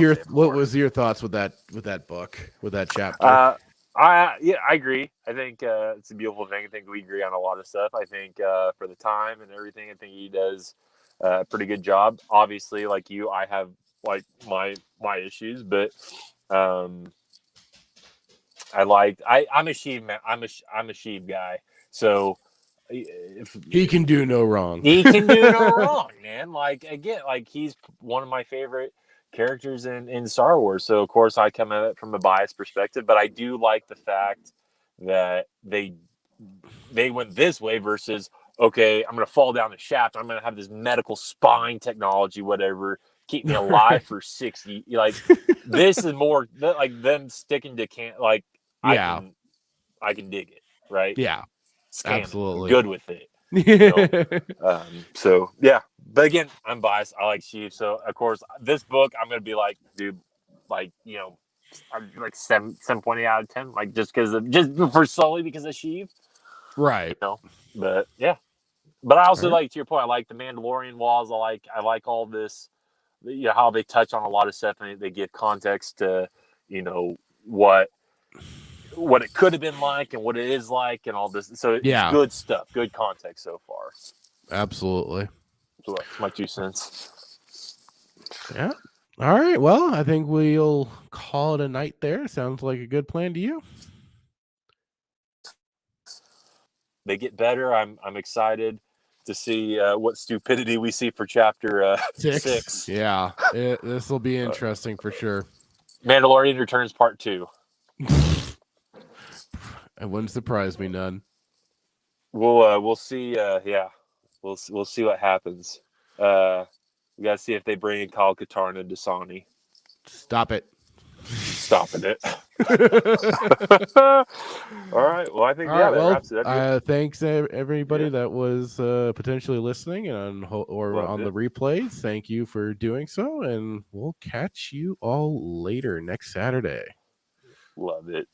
your thoughts with that book, with that chapter? I agree. I think it's a beautiful thing. I think we agree on a lot of stuff. I think for the time and everything, I think he does a pretty good job. Obviously, like you, I have like my issues, but I'm a Sheev man. I'm a Sheev guy. So he can do no wrong. He can do no wrong, man. Like, again, like he's one of my favorite characters in Star Wars. So of course I come at it from a biased perspective, but I do like the fact that they went this way versus, okay, I'm gonna fall down the shaft. I'm gonna have this medical spine technology, whatever, keep me alive for 60. Like, this is more like them sticking to I can dig it, right? Yeah. Absolutely. Good with it. So yeah, but again, I'm biased. I like Sheev, so of course this book I'm gonna be like, dude, like I'm like 7.8 out of 10, like just solely because of Sheev, right? But yeah, but I also like, to your point, I like the Mandalorian walls. I like all this, how they touch on a lot of stuff and they give context to what it could have been like and what it is like and all this. So it's good stuff, good context so far. Absolutely. So that's my 2 cents. Yeah. All right. Well, I think we'll call it a night there. Sounds like a good plan to you. They get better. I'm excited to see what stupidity we see for chapter 6. Yeah. This will be interesting for sure. Mandalorian Returns Part 2. It wouldn't surprise me none. We'll see. We'll see what happens. We gotta see if they bring in Kyle Katarn and Dasani. Stop it. Stopping it. All right. Well, I think that wraps it up. Thanks everybody that was potentially listening and on the replays. Thank you for doing so, and we'll catch you all later next Saturday. Love it.